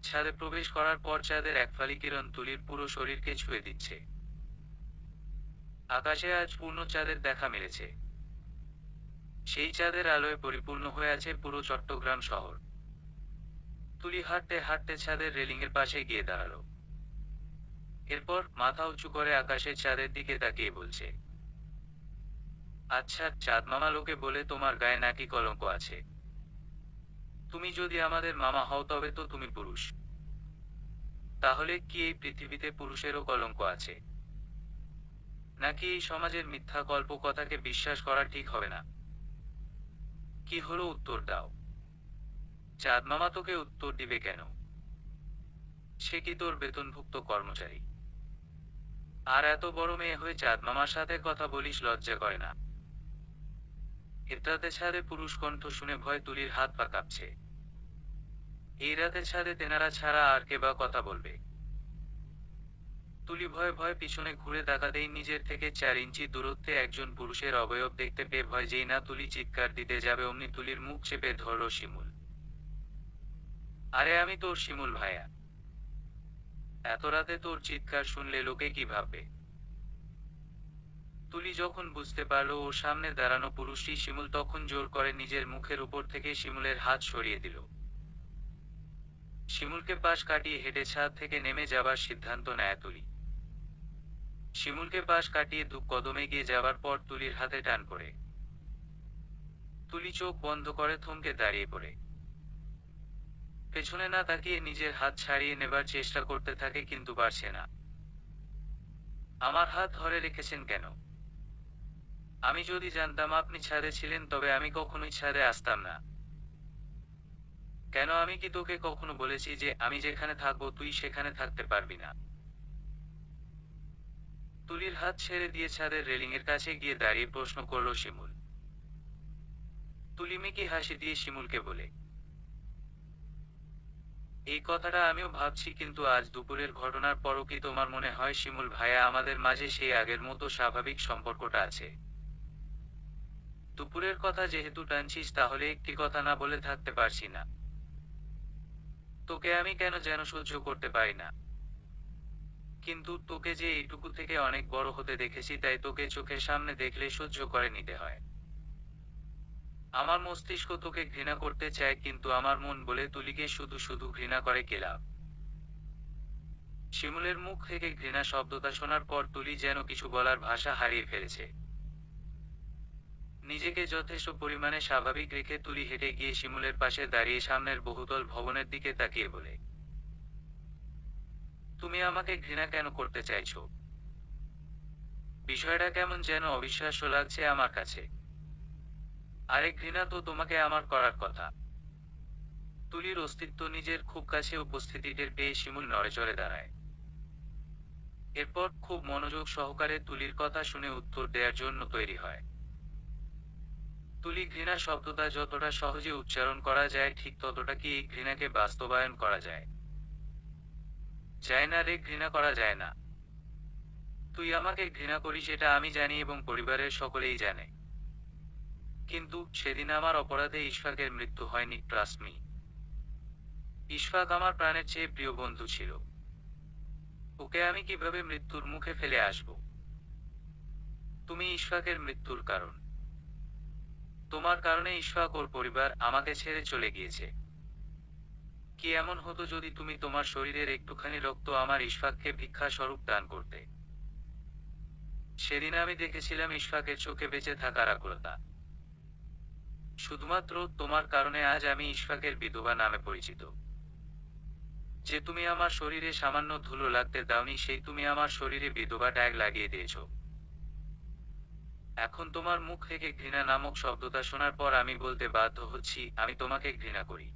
ছাদে প্রবেশ করার পর চাঁদের এক ফালি কিরণ তুলির পুরো শরীরকে ছুঁয়ে দিচ্ছে। আকাশে আজ পূর্ণ চাঁদের দেখা মিলেছে। সেই চাঁদের আলোয় পরিপূর্ণ হয়ে আছে পুরো চট্টগ্রাম শহর। তুলি হাঁটতে হাঁটতে ছাদের রেলিংয়ের পাশে গিয়ে দাঁড়ালো। এরপর মাথা উঁচু করে আকাশের চাঁদের দিকে তাকিয়ে বলছে, আচ্ছা চাঁদ মামা, লোকে বলে তোমার গায়ে নাকি কলঙ্ক আছে। তুমি যদি আমাদের মামা হও তবে তো তুমি পুরুষ। তাহলে কি এই পৃথিবীতে পুরুষেরও কলঙ্ক আছে? নাকি এই সমাজের মিথ্যা কল্প কথাকে বিশ্বাস করা ঠিক হবে না? কি হলো, উত্তর দাও। চাঁদ মামা তোকে উত্তর দিবে কেন? সে কি তোর বেতনভুক্ত কর্মচারী? আর এত বড় মেয়ে হয়ে চাঁদ মামার সাথে কথা বলিস, লজ্জা করে না? এতরাতে ছাদে পুরুষ কণ্ঠ শুনে ভয় তুলির হাত পা কাঁপছে। এই রাতে ছাদে তেনারা ছাড়া আর কে বা কথা বলবে? তুলি ভয়ে ভয়ে পিছনে ঘুরে তাকাতেই নিজের থেকে 4 ইঞ্চি দূরত্বে একজন পুরুষের অবয়ব দেখতে পেয়ে ভয় যেই না তুলি চিৎকার দিতে যাবে অমনি তুলির মুখ চেপে ধরল শিমুল। আরে আমি তোর শিমুল ভাইয়া। এত রাতে তোর চিৎকার শুনলে লোকে কি ভাববে? তুলি যখন বুঝতে পারলো ওর সামনে দাঁড়ানো পুরুষটি শিমুল, তখন জোর করে নিজের মুখের উপর থেকে শিমুলের হাত সরিয়ে দিল। শিমুলকে পাশ কাটিয়ে হেঁটে ছাদ থেকে নেমে যাবার সিদ্ধান্ত নেয় তুলি। শিমুলকে পাশ কাটিয়ে 2 কদম এগিয়ে যাবার পর তুলির হাতে টান পড়ে। তুলি চোখ বন্ধ করে থমকে দাঁড়িয়ে পড়ে। পেছনে না তাকিয়ে নিজের হাত ছাড়িয়ে নেবার চেষ্টা করতে থাকে, কিন্তু পারছে না। আমার হাত ধরে রেখেছেন কেন? আমি যদি জানতাম আপনি ছাদে ছিলেন তবে আমি কখনোই ছাদে আসতাম না। কেন, আমি কি তোকে কখনো বলেছি যে আমি যেখানে থাকবো তুই সেখানে থাকতে পারবি না? তুলির হাত ছেড়ে দিয়ে ছাদের রেলিংয়ের কাছে গিয়ে দাঁড়িয়ে প্রশ্ন করল শিমুল। তুলি মেকি হাসি দিয়ে শিমুলকে বলে, এই কথাটা আমিও ভাবছি, কিন্তু আজ দুপুরের ঘটনার পরও কি তোমার মনে হয় শিমুল ভাইয়া আমাদের মাঝে সেই আগের মতো স্বাভাবিক সম্পর্কটা আছে? দুপুরের কথা যেহেতু টানছিস, তাহলে একটি কথা না বলে থাকতে পারছি না। তোকে আমি কেন যেন সহ্য করতে পারি না। কিন্তু তোকে যে এইটুকু থেকে অনেক বড় হতে দেখেছি, তাই তোকে চোখের সামনে দেখলে সহ্য করে নিতে হয়। আমার মস্তিষ্ক তোকে ঘৃণা করতে চায়, কিন্তু আমার মন বলে তুলিকে শুধু শুধু ঘৃণা করে কে লাভ? শিমুলের মুখ থেকে ঘৃণা শব্দটা শোনার পর তুলি যেন কিছু বলার ভাষা হারিয়ে ফেলেছে। নিজেকে যথেষ্ট পরিমাণে স্বাভাবিক রেখে তুলি হেঁটে গিয়ে শিমুলের পাশে দাঁড়িয়ে সামনের বহুতল ভবনের দিকে তাকিয়ে বলে, তুমি আমাকে ঘৃণা কেন করতে চাইছো? বিষয়টা কেমন যেন অবিশ্বাস্য লাগছে আমার কাছে। আরে ঘৃণা তো তোমাকে আমার করার কথা। তুলির অস্তিত্ব নিজের খুব কাছে উপস্থিতি টের পেয়ে শিমুল নড়েচড়ে দাঁড়ায়। এরপর খুব মনোযোগ সহকারে তুলির কথা শুনে উত্তর দেওয়ার জন্য তৈরি হয়। তুলি, ঘৃণা শব্দটা যতটা সহজে উচ্চারণ করা যায় ঠিক ততটা কি এই ঘৃণাকে বাস্তবায়ন করা যায়? যায় না রে, ঘৃণা করা যায় না। তুই আমাকে ঘৃণা করিস এটা আমি জানি এবং পরিবারের সকলেই জানে। কিন্তু সেদিন আমার অপরাধে ইশফাকের মৃত্যু হয়নি, ট্রাস্ট মি। ইশফাক আমার প্রাণের চেয়ে প্রিয় বন্ধু ছিল। ওকে আমি কিভাবে মৃত্যুর মুখে ফেলে আসব? তুমি ইশফাকের মৃত্যুর কারণ। তোমার কারণে ইশফাক ওর পরিবার আমাকে ছেড়ে চলে গিয়েছে। কি এমন হতো যদি তুমি তোমার শরীরের একটুখানি রক্ত আমার ইশফাককে ভিক্ষা স্বরূপ দান করতে? সেদিন আমি দেখেছিলাম ইশফাকের চোখে বেঁচে থাকার আকুলতা। শুধুমাত্র তোমার কারণে আজ আমি ইশফাকের বিধবা নামে পরিচিত। যে তুমি আমার শরীরে সামান্য ধুলো লাগতে দাওনি, সেই তুমি আমার শরীরে বিধবা ট্যাগ লাগিয়ে দিয়েছ। এখন তোমার মুখ থেকে ঘৃণা নামক শব্দটা শোনার পর আমি বলতে বাধ্য হচ্ছি, আমি তোমাকে ঘৃণা করি।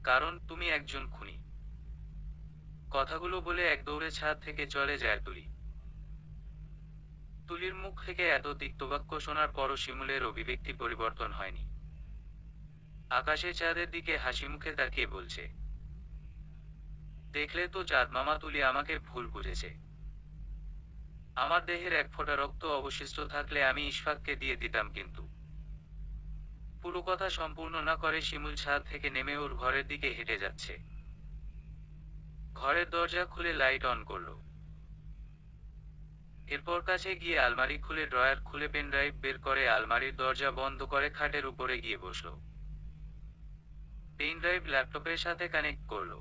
কারণ তুমি একজন খুনি। কথাগুলো বলে এক দৌড়ে ছাদ থেকে চলে যায় তুলি। তুলির মুখ থেকে এত তিক্তবাক্য শোনার পরও শিমুলের অভিব্যক্তি পরিবর্তন হয়নি। আকাশে চাঁদের দিকে হাসি মুখে তাকিয়ে বলছে, দেখলে তো চাঁদ মামা, তুলি আমাকে ভুল বুঝেছে। আমার দেহের এক ফোঁটা রক্ত অবশিষ্ট থাকলে আমি ইশফাককে দিয়ে দিতাম, কিন্তু। পুরো কথা সম্পূর্ণ না করে শিমুল ছাদ থেকে নেমে ওর ঘরের দিকে হেঁটে যাচ্ছে। ঘরের দরজা খুলে লাইট অন করলো। এরপর কাছে গিয়ে আলমারি খুলে ড্রয়ার খুলে পেনড্রাইভ বের করে আলমারির দরজা বন্ধ করে খাটের উপরে গিয়ে বসলো। পেনড্রাইভ ল্যাপটপের সাথে কানেক্ট করলো।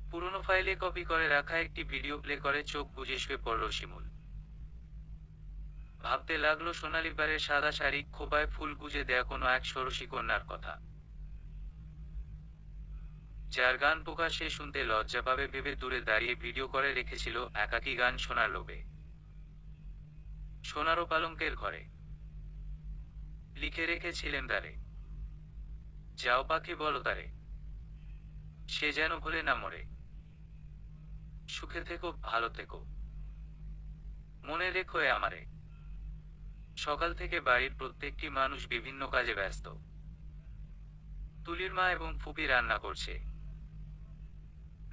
পুরনো ফাইলে কপি করে রাখা একটি ভিডিও প্লে করে চোখ বুজে শুয়ে পড়ল শিমুল। ভাবতে লাগলো সোনালি পাড়ের সাদা শাড়ি, খোপায় ফুল গুজে দেয়া কোনো এক ষোড়শী কন্যার কথা, যার গান প্রকাশ্যে শুনতে লজ্জা পাবে ভেবে দূরে দাঁড়িয়ে ভিডিও করে রেখেছিল একাকী গান শোনার লোভে। সোনারো পালঙ্কের ঘরে লিখে রেখেছিলেন তারে, যাও পাখি বলো তারে, সে যেন ভুলে না মরে। সুখে থেকো, ভালো থেকো, মনে রেখো এ আমারে। সকাল থেকে বাড়ির প্রত্যেকটি মানুষ বিভিন্ন কাজে ব্যস্ত। তুলির মা এবং ফুপি রান্না করছে।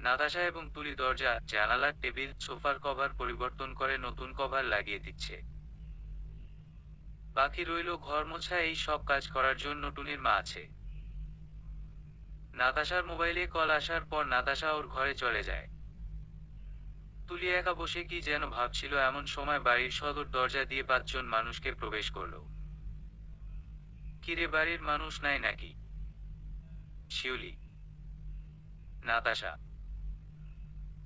নাতাশা এবং তুলি দরজা, জানালার টেবিল, সোফার কভার পরিবর্তন করে নতুন কভার লাগিয়ে দিচ্ছে। বাকি রইল ঘর মোছা। এই সব কাজ করার জন্য টুনির মা আছে। নাতাশার মোবাইলে কল আসার পর নাতাশা ওর ঘরে চলে যায়। তুলি একা বসে কি যেন ভাবছিল, এমন সময় বাড়ির সদর দরজা দিয়ে 5 জন মানুষকে প্রবেশ করলো। কিরে, বাড়ির মানুষ নাই নাকি? শিউলি, নাতাশা।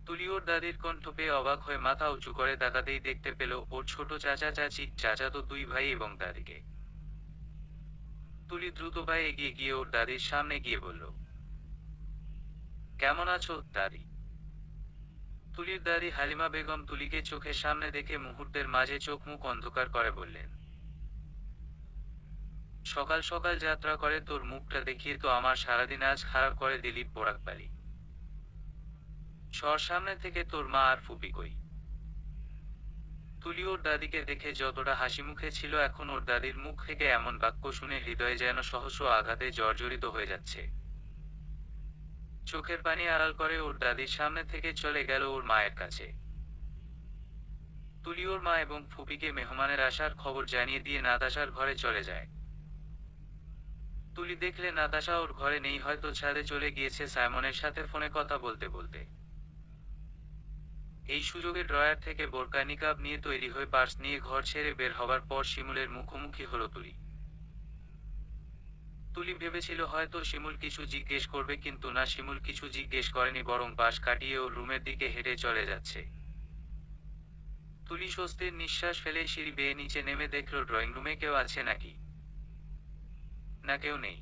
তুলি ওর দাদির কণ্ঠ পেয়ে অবাক হয়ে মাথা উঁচু করে তাকাতেই দেখতে পেল ওর ছোট চাচা চাচি, চাচাতো 2 ভাই এবং দাদিকে। তুলি দ্রুত পায়ে এগিয়ে গিয়ে ওর দাদির সামনে গিয়ে বলল, কেমন আছো দাদি? তুলির দাদি হালিমা বেগম তুলিকে চোখের সামনে দেখে মুহূর্তের মাঝে চোখ মুখ অন্ধকার করে বললেন, সকাল সকাল যাত্রা করে তোর মুখটা দেখিয়ে তো আমার সারাদিন আজ খারাপ করে দিলি পোড়াকবালি। সর সামনে থেকে, তোর মা আর ফুপি কই? তুলি ওর দাদিকে দেখে যতটা হাসি মুখে ছিল, এখন ওর দাদির মুখ থেকে এমন বাক্য শুনে হৃদয়ে যেন সহস্র আঘাতে জর্জরিত হয়ে যাচ্ছে। চোখের পানি আড়াল করে ওর দাদির সামনে থেকে চলে গেল ওর মায়ের কাছে। তুলি ওর মা এবং ফুপিকে মেহমানের আসার খবর জানিয়ে দিয়ে নাতাশার ঘরে চলে যায়। তুলি দেখলে নাতাশা ওর ঘরে নেই, হয়তো ছাদে চলে গিয়েছে সাইমনের সাথে ফোনে কথা বলতে বলতে। এই সুযোগে ড্রয়ার থেকে বোরকা নিকাব নিয়ে তৈরি হয়ে পার্স নিয়ে ঘর ছেড়ে বের হবার পর শিমুলের মুখোমুখি হলো তুলি। তুলি ভেবেছিল হয়তো শিমুল কিছু জিজ্ঞেস করবে, কিন্তু না, শিমুল কিছু জিজ্ঞেস করেনি, বরং পাশ কাটিয়ে ওর রুমের দিকে হেঁটে চলে যাচ্ছে। তুলি স্বস্তির নিঃশ্বাস ফেলে সিঁড়ি বেয়ে নিচে নেমে দেখল ড্রয়িং রুমে কেউ আছে নাকি। না, কেউ নেই।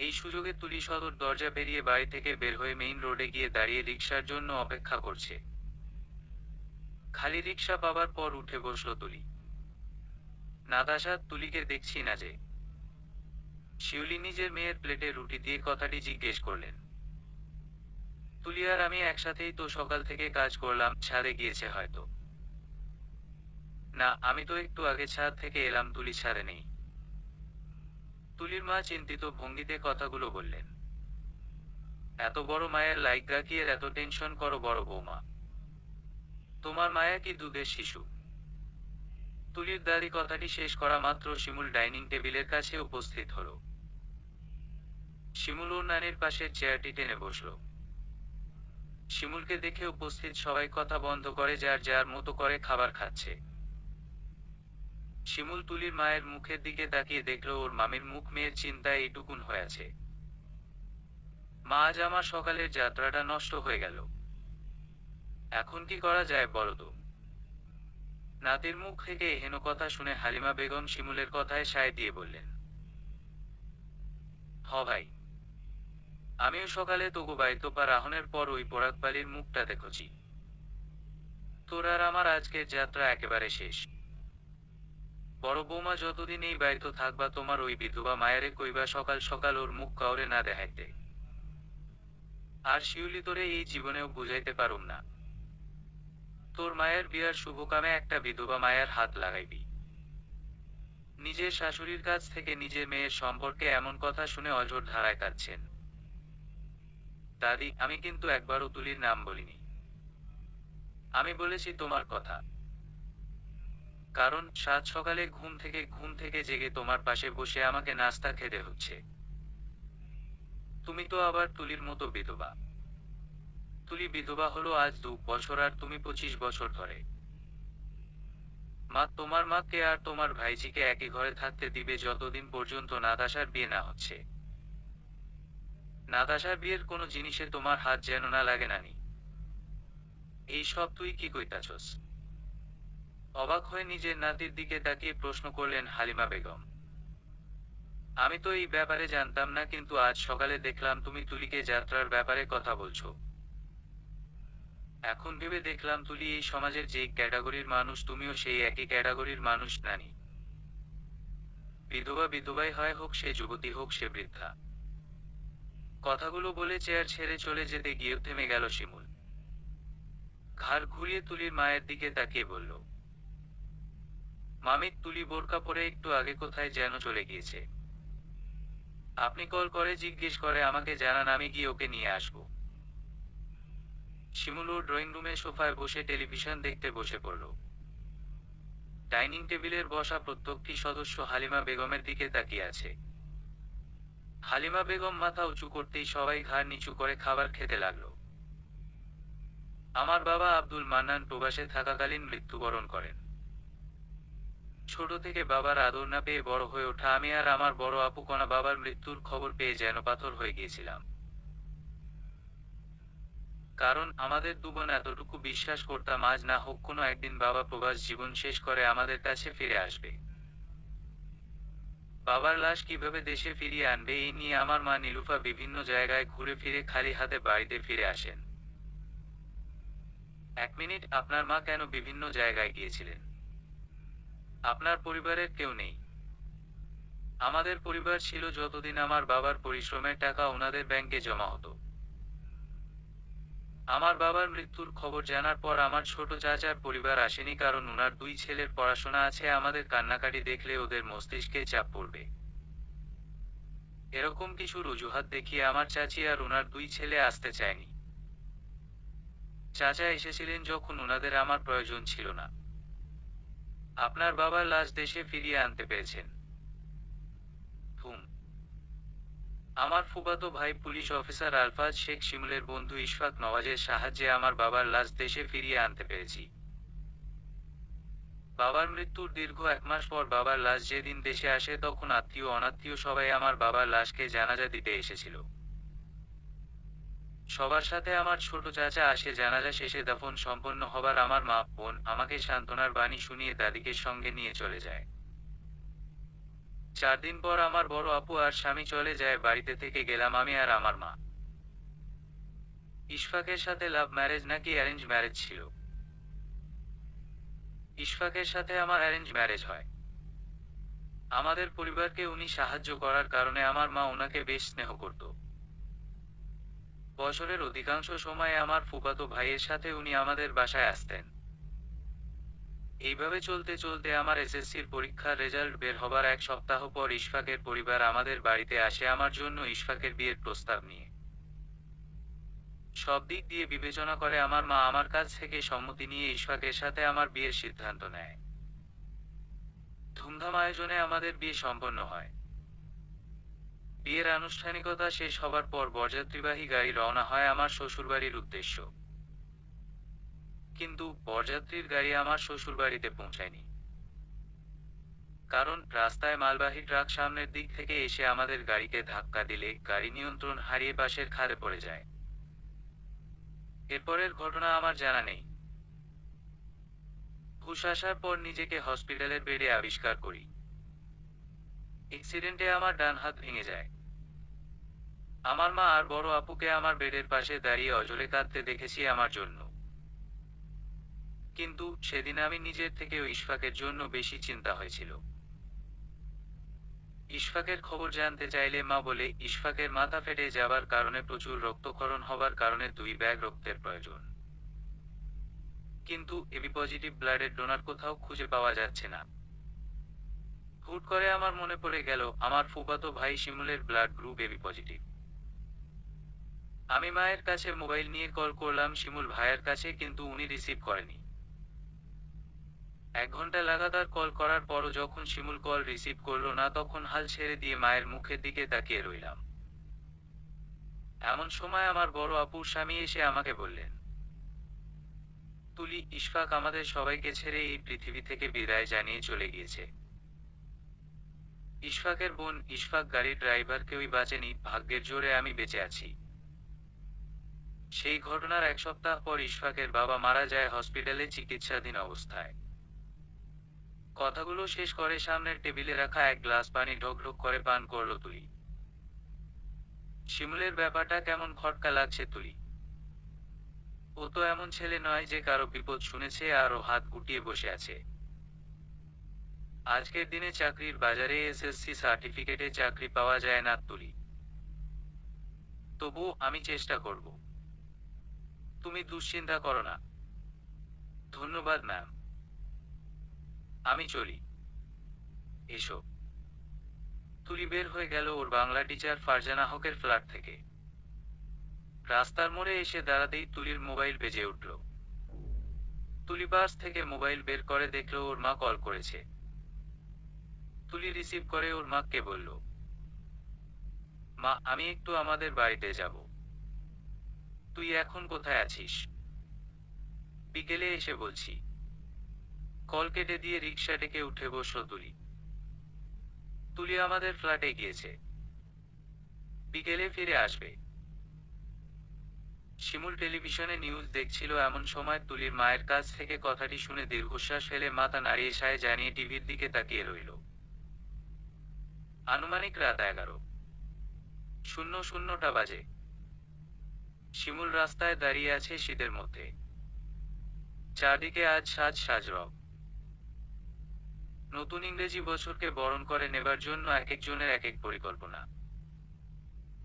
এই সুযোগে তুলি সদর দরজা পেরিয়ে বাড়ি থেকে বের হয়ে মেইন রোডে গিয়ে দাঁড়িয়ে রিকশার জন্য অপেক্ষা করছে। খালি রিকশা পাবার পর উঠে বসল তুলি। নাতাশা, তুলিকে দেখছি না যে? শিউলি নিজের মেয়ের প্লেটে রুটি দিয়ে কথাটি জিজ্ঞেস করলেন। তুলি আর আমি একসাথেই তো সকাল থেকে কাজ করলাম, ছাদে গিয়েছে হয়তো। না, আমি তো একটু আগে ছাদ থেকে এলাম, তুলি ছাদে নেই। তুলির মা চিন্তিত ভঙ্গিতে কথাগুলো বললেন। এত বড় মায়ের লাইগা কি এর এত টেনশন করো বড় বৌমা? তোমার মায়া কি দুধের শিশু? তুলির দাদি কথাটি শেষ করা মাত্র শিমুল ডাইনিং টেবিলের কাছে উপস্থিত হলো। শিমুল ওর নানির পাশের চেয়ারটি টেনে বসল। শিমুলকে দেখে উপস্থিত সবাই কথা বন্ধ করে যার যার মতো করে খাবার খাচ্ছে। শিমুল তুলির মায়ের মুখের দিকে তাকিয়ে দেখল ওর মামির মুখ মেয়ের চিন্তায় এইটুকুন হয়েছে। মা, আজ আমার সকালের যাত্রাটা নষ্ট হয়ে গেল। এখন কি করা যায় বলো তো? নাতির মুখ থেকে এহেন কথা শুনে হালিমা বেগম শিমুলের কথায় সায় দিয়ে বললেন, হ ভাই, আমিও সকালে তবু বাইতোপা রাহনের পর ওই পোড়াকপালির মুখটা দেখছি। তোর আর আমার আজকের যাত্রা একেবারে শেষ। বড় বৌমা যতদিন এই বাড়িতে থাকবা তোমার ওই বিধবা মায়েরে কইবা সকাল সকাল ওর মুখ কাউরে না দেখাইতে। আর শিউলি তোরে এই জীবনেও বুঝাইতে পারুম না। তোর মায়ের বিয়ার শুভকামে একটা বিধবা মায়ের হাত লাগাইবি। নিজের শাশুড়ির কাছ থেকে নিজের মেয়ের সম্পর্কে এমন কথা শুনে অঝোর ধারায় কাঁদছেন। দাদি, আমি কিন্তু একবারও তুলির নাম বলিনি। আমি বলেছি তোমার কথা। কারণ সাত সকালে ঘুম থেকে জেগে তোমার পাশে বসে আমাকে নাস্তা খেতে হচ্ছে। তুমি তো আবার তুলির মতো বিধবা। তুলি বিধবা হলো আজ 2 বছর আর তুমি 25 বছর ধরে। মা, তোমার মাকে আর তোমার ভাইজিকে একই ঘরে থাকতে দিবে যতদিন পর্যন্ত নাতাশার বিয়ে না হচ্ছে। নাতাশার বিয়ের কোনো জিনিসে তোমার হাত যেন না লাগে নানি। এই সব তুই কি কইতাছস? অবাক হয়ে নিজের নাতির দিকে তাকিয়ে প্রশ্ন করলেন হালিমা বেগম। আমি তো এই ব্যাপারে জানতাম না, কিন্তু আজ সকালে দেখলাম তুমি তুলিকে যাত্রার ব্যাপারে কথা বলছো। এখন ভেবে দেখলাম তুলি এই সমাজের যেই ক্যাটাগরির মানুষ তুমিও সেই একই ক্যাটাগরির মানুষ নানি। বিধবা বিধবাই হয়, হোক সে যুবতী হোক সে বৃদ্ধা। কথাগুলো বলে চেয়ার ছেড়ে চলে যেতে গিয়েও থেমে গেল শিমুল। ঘাড় ঘুরিয়ে তুলির মায়ের দিকে তাকিয়ে বলল, মামি, তুলি বোরকা পরে একটু আগে কোথায় যেন চলে গিয়েছে। আপনি কল করে জিজ্ঞেস করে আমাকে জানান, আমি গিয়ে ওকে নিয়ে আসবো। শিমুল ওর ড্রয়িং রুমে সোফায় বসে টেলিভিশন দেখতে বসে পড়ল। ডাইনিং টেবিলের বসা প্রত্যেকটি সদস্য হালিমা বেগমের দিকে তাকিয়ে আছে। হালিমা বেগম মাথা উঁচু করতেই সবাই ঘাড় নিচু করে খাবার খেতে লাগলো। আমার বাবা আব্দুল মান্নান প্রবাসে থাকাকালীন মৃত্যুবরণ করেন। ছোট থেকে বাবার আদর না পেয়ে বড় হয়ে ওঠা আমি আর আমার বড় আপু কণা বাবার মৃত্যুর খবর পেয়ে যেন পাথর হয়ে গিয়েছিলাম। কারণ আমাদের দুবোন এতটুকু বিশ্বাস করতাম আজ না হোক কোনো একদিন বাবা প্রবাস জীবন শেষ করে আমাদের কাছে ফিরে আসবে। বাবার লাশ কিভাবে দেশে ফিরিয়ে আনবে এই নিয়ে আমার মা নীলুফা বিভিন্ন জায়গায় ঘুরে ফিরে খালি হাতে বাড়িতে ফিরে আসেন। 1 মিনিট, আপনার মা কেন বিভিন্ন জায়গায় গিয়েছিলেন? আপনার পরিবারের কেউ নেই? আমাদের পরিবার ছিল যতদিন আমার বাবার পরিশ্রমের টাকা ওনাদের ব্যাংকে জমা হতো। আমার বাবার মৃত্যুর খবর জানার পর আমার ছোট চাচার পরিবার আসেনি, কারণ ওনার 2 ছেলের পড়াশোনা আছে, আমাদের কান্নাকাটি দেখলে ওদের মস্তিষ্কে চাপ পড়বে। এরকম কিছু অজুহাত দেখিয়ে আমার চাচি আর ওনার 2 ছেলে আসতে চায়নি। চাচা এসেছিলেন যখন ওনাদের আমার প্রয়োজন ছিল না। আপনার বাবার লাশ দেশে ফিরিয়ে আনতে পেরেছেন। হুম। আমার ফুফাতো ভাই পুলিশ অফিসার আলফাজ শেখ শিমুলের বন্ধু ইশফাক নওয়াজের সাহায্যে আমার বাবার লাশ দেশে ফিরিয়ে আনতে পেরেছি। বাবার মৃত্যুর দীর্ঘ 1 মাস পর বাবার লাশ যেদিন দেশে আসে তখন আত্মীয় অনাত্মীয় সবাই আমার বাবার লাশকে জানাজা দিতে এসেছিল। সবার সাথে আমার ছোট চাচা আসে। জানাজা শেষে দাফন সম্পন্ন হবার আমার মা বোন আমাকে সান্ত্বনার বাণী শুনিয়ে দাদিকে সঙ্গে নিয়ে চলে যায়। 4 দিন পর আমার বড় আপু আর স্বামী চলে যায় বাড়িতে, থেকে গেলাম আমি আর আমার মা। ইশফাকের সাথে লাভ ম্যারেজ নাকি অ্যারেঞ্জ ম্যারেজ ছিল? ইশফাকের সাথে আমার অ্যারেঞ্জ ম্যারেজ হয়। আমাদের পরিবারকে উনি সাহায্য করার কারণে আমার মা ওনাকে বেশ স্নেহ করত। বছরের অধিকাংশ সময়ে আমার ফুফাতো ভাইয়ের সাথে উনি আমাদের বাসায় আসতেন। এইভাবে চলতে চলতে আমার এসএসসির পরীক্ষার রেজাল্ট বের হবার 1 সপ্তাহ পর ইশফাকের পরিবার আমাদের বাড়িতে আসে আমার জন্য ইশফাকের বিয়ের প্রস্তাব নিয়ে। সব দিক দিয়ে বিবেচনা করে আমার মা আমার কাছ থেকে সম্মতি নিয়ে ইশফাকের সাথে আমার বিয়ের সিদ্ধান্ত নেয়। ধুমধাম আয়োজনে আমাদের বিয়ে সম্পন্ন হয়। বিয়ের আনুষ্ঠানিকতা শেষ হবার পর বরযাত্রীবাহী গাড়ি রওনা হয় আমার শ্বশুরবাড়ির উদ্দেশ্য। কিন্তু বরযাত্রীর গাড়ি আমার শ্বশুরবাড়িতে পৌঁছায়নি। কারণ রাস্তায় মালবাহী ট্রাক সামনের দিক থেকে এসে আমাদের গাড়িকে ধাক্কা দিলে গাড়ি নিয়ন্ত্রণ হারিয়ে পাশের খাদে পড়ে যায়। এরপরের ঘটনা আমার জানা নেই। হুঁশ আসার পর নিজেকে হসপিটালের বেডে আবিষ্কার করি। অ্যাক্সিডেন্টে আমার ডান হাত ভেঙে যায়। আমার মা আর বড় আপুকে আমার বেডের পাশে দাঁড়িয়ে অঝরে কাঁদতে দেখেছি আমার জন্য। কিন্তু সেদিন আমি নিজের থেকেও ইশফাকের জন্য বেশি চিন্তা হয়েছিল। ইশফাকের খবর জানতে চাইলে মা বলে ইশফাকের মাথা ফেটে যাবার কারণে প্রচুর রক্তক্ষরণ হবার কারণে 2 ব্যাগ রক্তের প্রয়োজন। কিন্তু এবি পজিটিভ ব্লাডের ডোনার কোথাও খুঁজে পাওয়া যাচ্ছে না। হুট করে আমার মনে পড়ে গেল আমার ফুফাতো ভাই শিমুলের ব্লাড গ্রুপ এবি পজিটিভ। আমি মায়ের কাছে মোবাইল নিয়ে কল করলাম শিমুল ভাইয়ের কাছে, কিন্তু উনি রিসিভ করেনি। 1 ঘন্টা লাগাতার কল করার পরও যখন শিমুল কল রিসিভ করলো না, তখন হাল ছেড়ে দিয়ে মায়ের মুখের দিকে তাকিয়ে রইলাম। এমন সময় আমার বড় আপুর স্বামী এসে আমাকে বললেন, তুলি, ইশফাক আমাদের সবাইকে ছেড়ে এই পৃথিবী থেকে বিদায় জানিয়ে চলে গিয়েছে। ইশফাকের বোন ইশফাক গাড়ির ড্রাইভার কেউই বাঁচেনি, ভাগ্যের জোরে আমি বেঁচে আছি। সেই ঘটনার 1 সপ্তাহ পর ইশফাকের বাবা মারা যায় হসপিটালে চিকিৎসাধীন অবস্থায়। কথাগুলো শেষ করে সামনের টেবিলে রাখা 1 গ্লাস পানি ঢোক ঢোক করে পান করলো তুলি। শিমুলের ব্যাপারটা কেমন খটকা লাগছে তুলি। ও তো এমন ছেলে নয় যে কারো বিপদ শুনেছে আর ও হাত গুটিয়ে বসে আছে। আজকের দিনে চাকরির বাজারে এসএসসি সার্টিফিকেটে চাকরি পাওয়া যায় না তুলি। তবুও আমি চেষ্টা করব। তুমি দুশ্চিন্তা করো না। ধন্যবাদ ম্যাম। আমি চলি। এসো। তুলি বের হয়ে গেল ওর বাংলা টিচার ফারজানা হকের ফ্ল্যাট থেকে। রাস্তার মোড়ে এসে দাঁড়াতেই তুলির মোবাইল বেজে উঠল। তুলি পার্স থেকে মোবাইল বের করে দেখলো ওর মা কল করেছে। তুলি রিসিভ করে ওর মাকে বলল, মা, আমি একটু আমাদের বাড়িতে যাব। তুই এখন কোথায় আছিস? বিকেলে এসে বলছি। কল কেটে দিয়ে রিকশা ডেকে উঠে বসল তুলি। তুলি আমাদের ফ্ল্যাটে গিয়েছে, বিকেলে ফিরে আসবে। শিমুল টেলিভিশনে নিউজ দেখছিল। এমন সময় তুলির মায়ের কাছ থেকে কথাটি শুনে দীর্ঘশ্বাস ফেলে মাথা নাড়িয়ে সায় জানিয়ে টিভির দিকে তাকিয়ে রইল। আনুমানিক রাত 11:00টা বাজে। শিমুল রাস্তায় দাঁড়িয়ে আছে শীতের মধ্যে। চারদিকে আজ সাজ সাজ রব। নতুন ইংরেজি বছরকে বরণ করে নেবার জন্য এক একজনের এক এক পরিকল্পনা।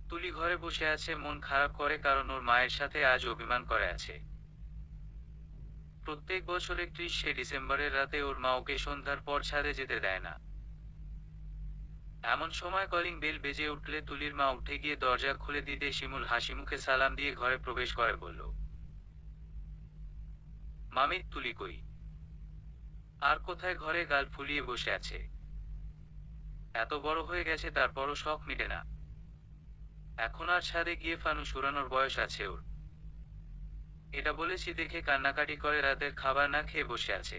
তুলি ঘরে বসে আছে, মন খারাপ করে, কারণ ওর মায়ের সাথে আজ অভিমান করে আছে। প্রত্যেক বছর 31শে ডিসেম্বরের রাতে ওর মা ওকে সন্ধ্যার পর ছাদে যেতে দেয় না। এমন সময় কলিং বেল বেজে উঠলে তুলির মা উঠে গিয়ে দরজা খুলে দিতে শিমুল হাসি মুখে সালাম দিয়ে ঘরে প্রবেশ করে বলল, মামি, তুলি কই? আর কোথায়? ঘরে গাল ফুলিয়ে বসে আছে। এত বড় হয়ে গেছে তারপরও শখ মিটে না। এখন আর ছাদে গিয়ে ফানুস উড়ানোর বয়স আছে ওর? এটা বলেছি দেখে কান্নাকাটি করে রাতের খাবার না খেয়ে বসে আছে।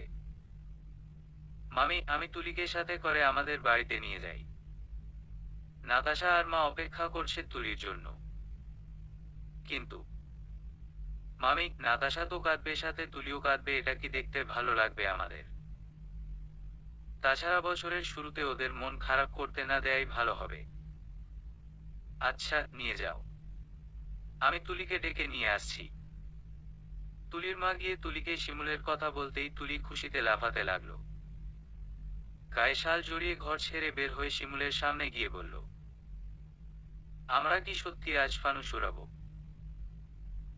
মামি, আমি তুলিকে সাথে করে আমাদের বাড়িতে নিয়ে যাই। নাতাশা আর মা অপেক্ষা করছে তুলির জন্য। কিন্তু মামি, নাতাশা তো কাঁদবে, সাথে তুলিও কাঁদবে, এটা কি দেখতে ভালো লাগবে আমাদের? তাছাড়া বছরের শুরুতে ওদের মন খারাপ করতে না দেয়াই ভালো হবে। আচ্ছা, নিয়ে যাও। আমি তুলিকে ডেকে নিয়ে আসছি। তুলির মা গিয়ে তুলিকে শিমুলের কথা বলতেই তুলি খুশিতে লাফাতে লাগলো। গায়ে শাল জড়িয়ে ঘর ছেড়ে বের হয়ে শিমুলের সামনে গিয়ে বলল, আমরা কি সত্যি আজ ফানুস উড়াবো?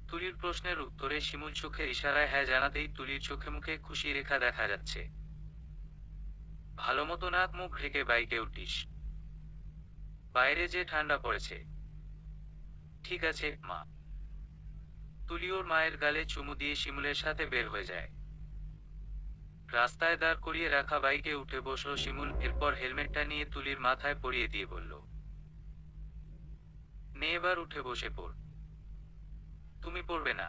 তুলির প্রশ্নের উত্তরে শিমুল চোখের ইশারায় হ্যাঁ জানাতেই তুলির চোখে মুখে খুশি রেখা দেখা যাচ্ছে। ভালোমতো নাক মুখ ঢেকে বাইকে উঠিস, বাইরে যে ঠান্ডা পড়েছে। ঠিক আছে মা। তুলি ওর মায়ের গালে চুমু দিয়ে শিমুলের সাথে বের হয়ে যায়। রাস্তায় দাঁড় করিয়ে রাখা বাইকে উঠে বসল শিমুল। এরপর হেলমেটটা নিয়ে তুলির মাথায় পরিয়ে দিয়ে বলল, নে এবার উঠে বসে পড়। তুমি পড়বে না?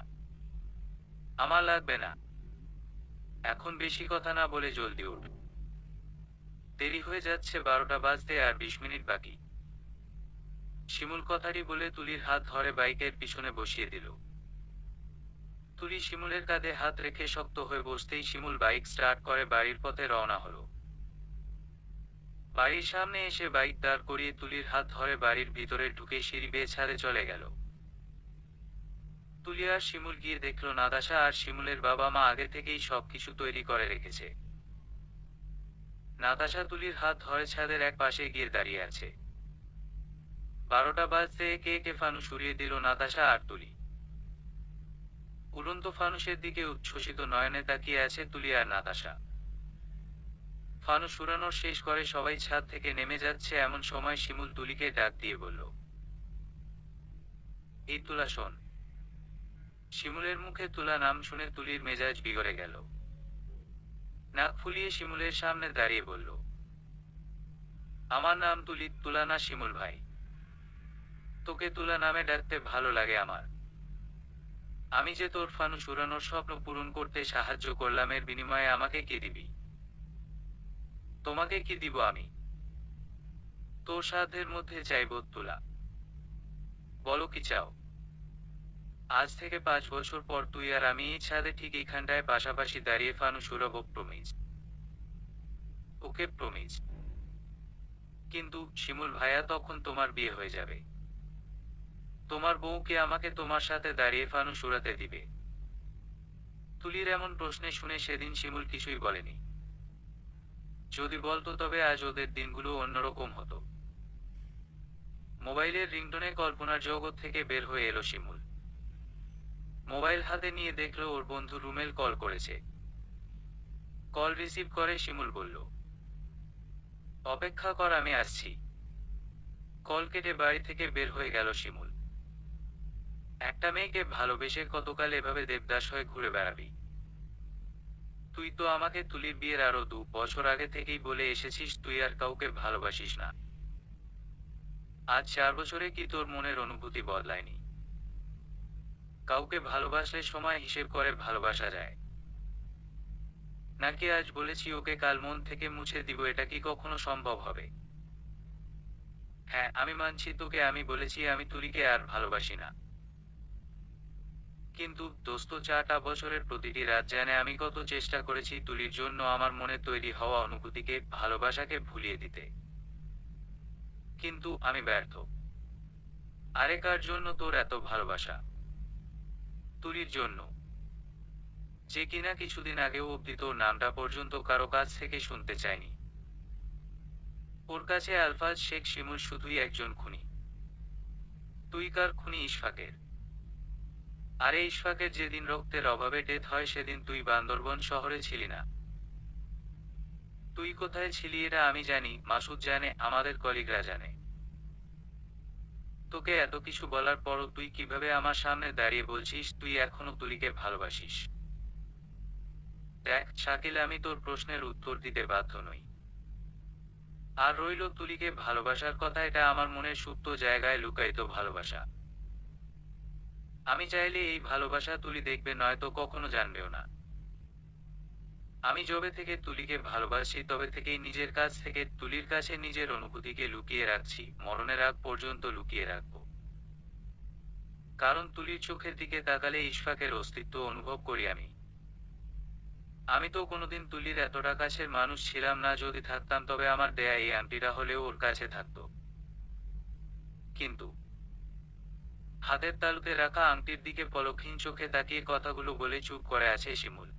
আমার লাগবে না। এখন বেশি কথা না বলে জলদি উঠ। দেরি হয়ে যাচ্ছে, 12টা বাজতে আর 20 মিনিট বাকি। শিমুল কথাটি বলে তুলির হাত ধরে বাইকের পিছনে বসিয়ে দিল। তুলি শিমুলের কাঁধে হাত রেখে শক্ত হয়ে বসতেই শিমুল বাইক স্টার্ট করে বাড়ির পথে রওনা হলো। বাড়ির সামনে এসে বাইক দাঁড় করিয়ে তুলির হাত ধরে বাড়ির ভিতরে ঢুকে সিঁড়ি বেয়ে ছাদে চলে গেল। তুলি আর শিমুল গিয়ে দেখলো নাতাশা আর শিমুলের বাবা মা আগে থেকেই সবকিছু তৈরি করে রেখেছে। নাতাশা তুলির হাত ধরে ছাদের এক পাশে গিয়ে দাঁড়িয়ে আছে। 12টা বাজতে একে একে ফানুস উড়িয়ে দিল নাতাশা আর তুলি। উড়ন্ত ফানুসের দিকে উচ্ছ্বসিত নয়নে তাকিয়ে আছে তুলি আর নাতাশা। ফানুস উড়ানোর শেষ করে সবাই ছাদ থেকে নেমে যাচ্ছে, এমন সময় শিমুল তুলিকে ডাক দিয়ে বলল, এই তুলা শোন। শিমুলের মুখে তুলা নাম শুনে তুলির মেজাজ বিগড়ে গেল। নাক ফুলিয়ে শিমুলের সামনে দাঁড়িয়ে বলল, আমার নাম তুলি, তুলা না শিমুল ভাই। তোকে তুলা নামে ডাকতে ভালো লাগে আমার। আমি যে তোর ফানুস উড়ানোর স্বপ্ন পূরণ করতে সাহায্য করলাম, এর বিনিময়ে আমাকে কি দিবি? তোমাকে কি দিব আমি? তোর সাধ্যের মধ্যে চাইব তুলা। বলো কি চাও? আজ থেকে 5 বছর পর তুই আর আমি এই ছাদে ঠিক এইখানটায় পাশাপাশি দাঁড়িয়ে ফানুস উড়াবো, প্রমিজ। ওকে প্রমিজ। কিন্তু শিমুল ভাইয়া, তখন তোমার বিয়ে হয়ে যাবে। তোমার বউকে আমাকে তোমার সাথে দাঁড়িয়ে ফানুস উড়াতে দিবে? তুলির এমন প্রশ্নে শুনে সেদিন শিমুল কিছুই বলেনি। যদি বলতো তবে আজ ওদের দিনগুলো অন্যরকম হতো। মোবাইলের রিংটোনে কল্পনার জগৎ থেকে বের হয়ে এলো শিমুল। মোবাইল হাতে নিয়ে দেখলো ওর বন্ধু রুমেল কল করেছে। কল রিসিভ করে শিমুল বলল, অপেক্ষা কর, আমি আসছি। কল কেটে বাড়ি থেকে বের হয়ে গেল শিমুল। একটা মেয়েকে ভালোবেসে কতকাল এভাবে দেবদাস হয়ে ঘুরে বেড়াবি? তুই তো আমাকে তুলির বিয়ের আরো 2 বছর আগে থেকেই বলে এসেছিস তুই আর কাউকে ভালোবাসিস না। আজ 4 বছরে কি তোর মনের অনুভূতি বদলায়নি? কাউকে ভালোবাসলে সময় হিসেব করে ভালোবাসা যায় নাকি? আজ বলেছি ওকে, কাল মন থেকে মুছে দিব, এটা কি কখনো সম্ভব হবে? হ্যাঁ, আমি মানছি তোকে, আমি বলেছি আমি তুলিকে আর ভালোবাসি না। কিন্তু দোস্ত, 4টা বছরের প্রতিটি রাত জানে আমি কত চেষ্টা করেছি তুলির জন্য আমার মনে তৈরি হওয়া অনুভূতিকে, ভালোবাসাকে ভুলিয়ে দিতে। কিন্তু আমি ব্যর্থ। আরে কার জন্য তোর এত ভালোবাসা? তুলির জন্য, যে কিনা কিছুদিন আগেও অব্দি তোর নামটা পর্যন্ত কারো কাছ থেকে শুনতে চায়নি। ওর কাছে আলফাজ শেখ শিমুল শুধুই একজন খুনি। তুই কার খুনি? ইশফাকের। আরে ইশফাকের যেদিন রক্তের অভাবে ডেথ হয় সেদিন তুই বান্দরবন শহরে ছিলি না। তুই কোথায় ছিলি এটা আমি জানি, মাসুদ জানে, আমাদের কলিগরা জানে। তোকে এত কিছু বলার পরও তুই কিভাবে আমার সামনে দাঁড়িয়ে বলছিস তুই এখনো তুলিকে ভালোবাসিস? দেখ শাকিল, আমি তোর প্রশ্নের উত্তর দিতে বাধ্য নই। আর রইল তুলিকে ভালোবাসার কথা, এটা আমার মনের সুপ্ত জায়গায় লুকায়িত ভালোবাসা। আমি চাইলে এই ভালোবাসা তুলি দেখবে, নয়তো কখনো জানবেও না। আমি যবে থেকে তুলিকে ভালোবাসি তবে থেকেই নিজের কাছ থেকে তুলির কাছে নিজের অনুভূতিকে লুকিয়ে রাখছি, মরণের আগ পর্যন্ত লুকিয়ে রাখবো। কারণ তুলির চোখের দিকে তাকালে ইশফাকের অস্তিত্ব অনুভব করি আমি। আমি তো কোনোদিন তুলির এতটা কাছের মানুষ ছিলাম না, যদি থাকতাম তবে আমার দেয়া এই আংটিটা হলেও ওর কাছে থাকতো। কিন্তু হাতের তালুতে রাখা আংটির দিকে পলকহীন চোখে তাকিয়ে কথাগুলো বলে চুপ করে আছে শিমুল।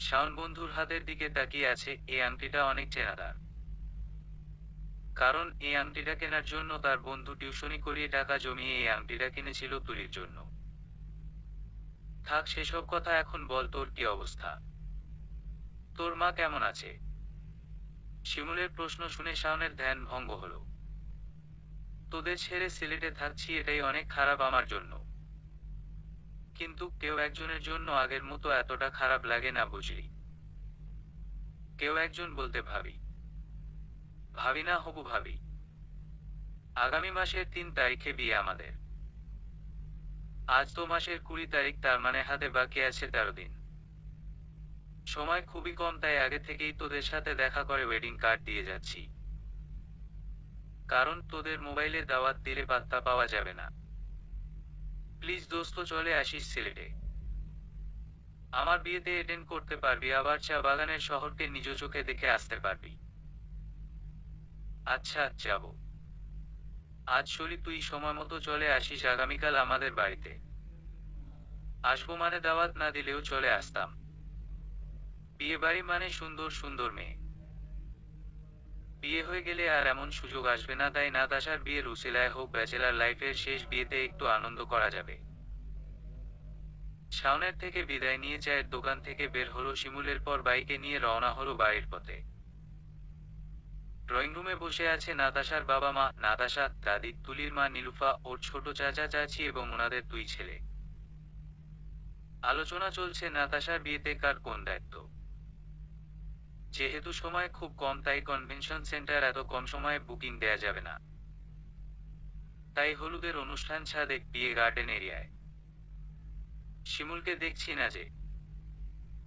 শাওন বন্ধুর হাতের দিকে তাকিয়ে আছে, এই আংটিটা অনেক চেনা তার। কারণ এই আংটিটা কেনার জন্য তার বন্ধু টিউশনি করিয়ে টাকা জমিয়ে এই আংটিটা কিনেছিল তুলির জন্য। থাক সেসব কথা, এখন বল তোর কি অবস্থা? তোর মা কেমন আছে? শিমুলের প্রশ্ন শুনে শাওনের ধ্যান ভঙ্গ হলো। তোদের ছেড়ে সিলেটে থাকছি, এটাই অনেক খারাপ আমার জন্য। কিন্তু কেউ একজনের জন্য আগের মতো এতটা খারাপ লাগে না, বুঝলি? কেউ একজন বলতে ভাবি। ভাবি না হবু ভাবি। আগামী মাসের 3 তারিখে বিয়ে আমাদের। আজ তো মাসের 20 তারিখ, তার মানে হাতে বাকি আছে 13 দিন। সময় খুবই কম, তাই আগে থেকেই তোদের সাথে দেখা করে ওয়েডিং কার্ড দিয়ে যাচ্ছি। কারণ তোদের মোবাইলে দাওয়াত দিলে পাত্তা পাওয়া যাবে না। প্লিজ দোস্ত, চলে আসিস সিলেটে। আমার বিয়েতে অ্যাটেন্ড করতে পারবি, আবার চা বাগানের শহরকে নিজ চোখে দেখে আসতে পারবি। আচ্ছা, যাব। আজ শলি, তুই সময় মতো চলে আসিস আগামীকাল আমাদের বাড়িতে। আসবো মানে দাওয়াত না দিলেও চলে আসতাম। বিয়ে বাড়ি মানে সুন্দর সুন্দর মেয়ে। বিয়ে হয়ে গেলে আর এমন সুযোগ আসবে না, তাই নাতাশার বিয়ের উসিলায় হোক ব্যাচেলার লাইফের শেষ বিয়েতে একটু আনন্দ করা যাবে। শাওনের থেকে বিদায় নিয়ে চায়ের দোকান থেকে বের হলো শিমুলের পর বাইকে নিয়ে রওনা হলো বাড়ির পথে। ড্রয়িং রুমে বসে আছে নাতাশার বাবা মা, নাতাশা, দাদি, তুলির মা নীলুফা, ওর ছোট চাচা চাচি এবং ওনাদের 2 ছেলে। আলোচনা চলছে নাতাশার বিয়েতে কার কোন দায়িত্ব। যেহেতু সময় খুব কম, তাই কনভেনশন সেন্টার এত কম সময়ে বুকিং দেয়া যাবে না। তাই হলুদের অনুষ্ঠান ছাদে, বিয়ে গার্ডেন এরিয়ায়। শিমুলকে দেখছি না যে?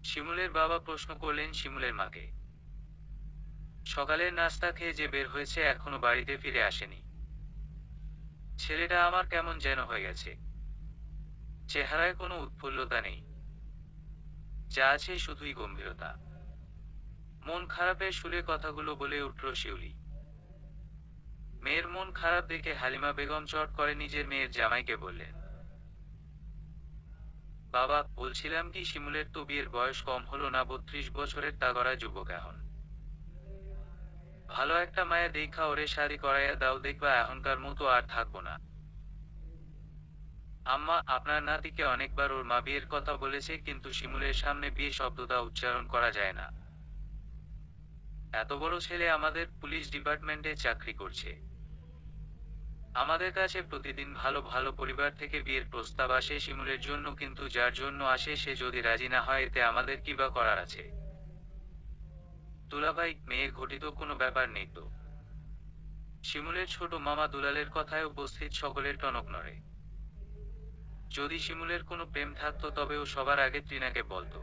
শিমুলের বাবা প্রশ্ন করলেন শিমুলের মাকে। সকালের নাস্তা খেয়ে যে বের হয়েছে, এখনো বাড়িতে ফিরে আসেনি। ছেলেটা আমার কেমন যেন হয়ে গেছে। চেহারায় কোনো উৎফুল্লতা নেই, যা আছে শুধুই গম্ভীরতা। মন খারাপের সুরে কথাগুলো বলে উঠল শিউলি। মেয়ের মন খারাপ দেখে হালিমা বেগম চট করে নিজের মেয়ের জামাইকে বললেন, বাবা, বলছিলাম কি, শিমুলের তো বিয়ের বয়স কম হলো না, 32 বছরের তাগড়া যুবক এখন। ভালো একটা মায়া দেখা ওরে শাদি করাইয়া দাও, দেখবা এখনকার মতো আর থাকবো না। আম্মা, আপনার নাতিকে অনেকবার ওর মা বিয়ের কথা বলেছে, কিন্তু শিমুলের সামনে বিয়ে শব্দটা উচ্চারণ করা যায় না। এত বড় ছেলে আমাদের পুলিশ ডিপার্টমেন্টে চাকরি করছে। আমাদের কাছে প্রতিদিন ভালো ভালো পরিবার থেকে বিয়ের প্রস্তাব আসে শিমুলের জন্য, কিন্তু যার জন্য আসে সে যদি রাজি না হয়, এতে আমাদের কি বা করার আছে? দুলাভাই, মেয়ে ঘটিত কোনো ব্যাপার নেই তো? শিমুলের ছোট মামা দুলালের কথায় উপস্থিত সকলের টনক নড়ে। যদি শিমুলের কোনো প্রেম থাকতো তবে ও সবার আগে তৃণাকে বলতো।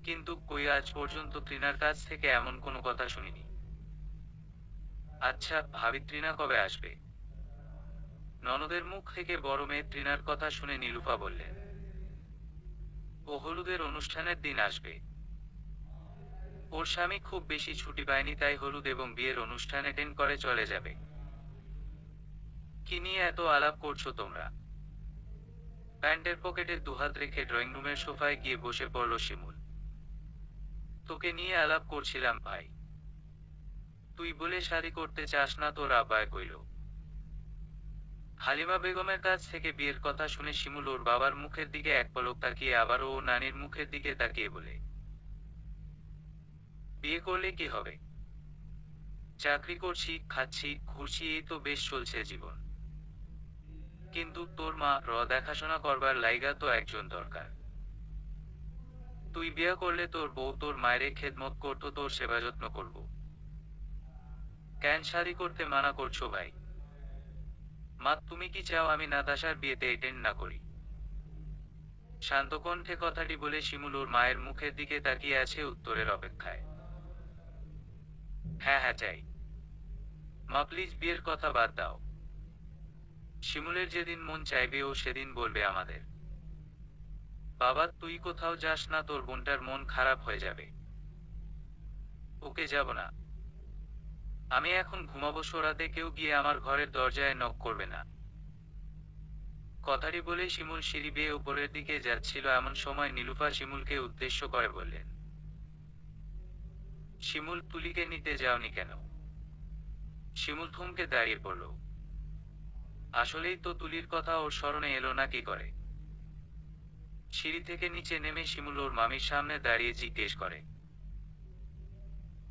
কিন্তু কই, আজ পর্যন্ত তৃণার কাছ থেকে এমন কোনো কথা শুনিনি। আচ্ছা ভাবি, তৃণা কবে আসবে? ননদের মুখ থেকে বড় মেয়ে তৃণার কথা শুনে নীলুফা বললেন, ও হলুদের অনুষ্ঠানের দিন আসবে। ওর স্বামী খুব বেশি ছুটি পায়নি, তাই হলুদ এবং বিয়ের অনুষ্ঠান অ্যাটেন্ড করে চলে যাবে। কি নিয়ে এত আলাপ করছো তোমরা? প্যান্টের পকেটে দুহাত রেখে ড্রয়িং রুমের সোফায় গিয়ে বসে পড়ল শিমুল। তোকে নিয়ে আলাপ করছিলাম ভাই। তুই বলে শাদি করতে চাস না, তোর আব্বায় কইল। হালিমা বেগমের কাছ থেকে বিয়ের কথা শুনে শিমুল ওর বাবার মুখের দিকে এক পলক তাকিয়ে আবার ও নানির মুখের দিকে তাকিয়ে বলে, বিয়ে করলে কি হবে? চাকরি করছি, খাচ্ছি, ঘুরছি, এই তো বেশ চলছে জীবন। কিন্তু তোর মা দেখাশোনা করবার লাইগা তো একজন দরকার। তুই বিয়ে করলে তোর বউ তোর মায়েরে খেদমত করতো, তোর সেবা যত্ন করবো। কেন শাদি করতে মানা করছো ভাই? মা, তুমি কি চাও আমি নাতাশার বিয়েতে অ্যাটেন্ড না করি? শান্ত কণ্ঠে কথাটি বলে শিমুল ওর মায়ের মুখের দিকে তাকিয়ে আছে উত্তরের অপেক্ষায়। হ্যাঁ হ্যাঁ, চাই। মা প্লিজ, বিয়ের কথা বাদ দাও। শিমুলের যেদিন মন চাইবে ও সেদিন বলবে আমাদের। বাবা, তুই কোথাও যাস না, তোর বোনটার মন খারাপ হয়ে যাবে। ওকে, যাব না। আমি এখন ঘুমাবো, সোরাতে কেউ গিয়ে আমার ঘরের দরজায় নক করবে না। কথাটি বলে শিমুল সিঁড়ি বেয়ে উপরের দিকে যাচ্ছিল, এমন সময় নীলুফা শিমুলকে উদ্দেশ্য করে বললেন, শিমুল, তুলিকে নিতে যাওনি কেন? শিমুল থমকে দাঁড়িয়ে পড়ল। আসলেই তো তুলির কথা ওর স্মরণে এলো না কি করে। সিঁড়ি থেকে নিচে নেমে শিমুল ওর মামির সামনে দাঁড়িয়ে জিজ্ঞেস করে,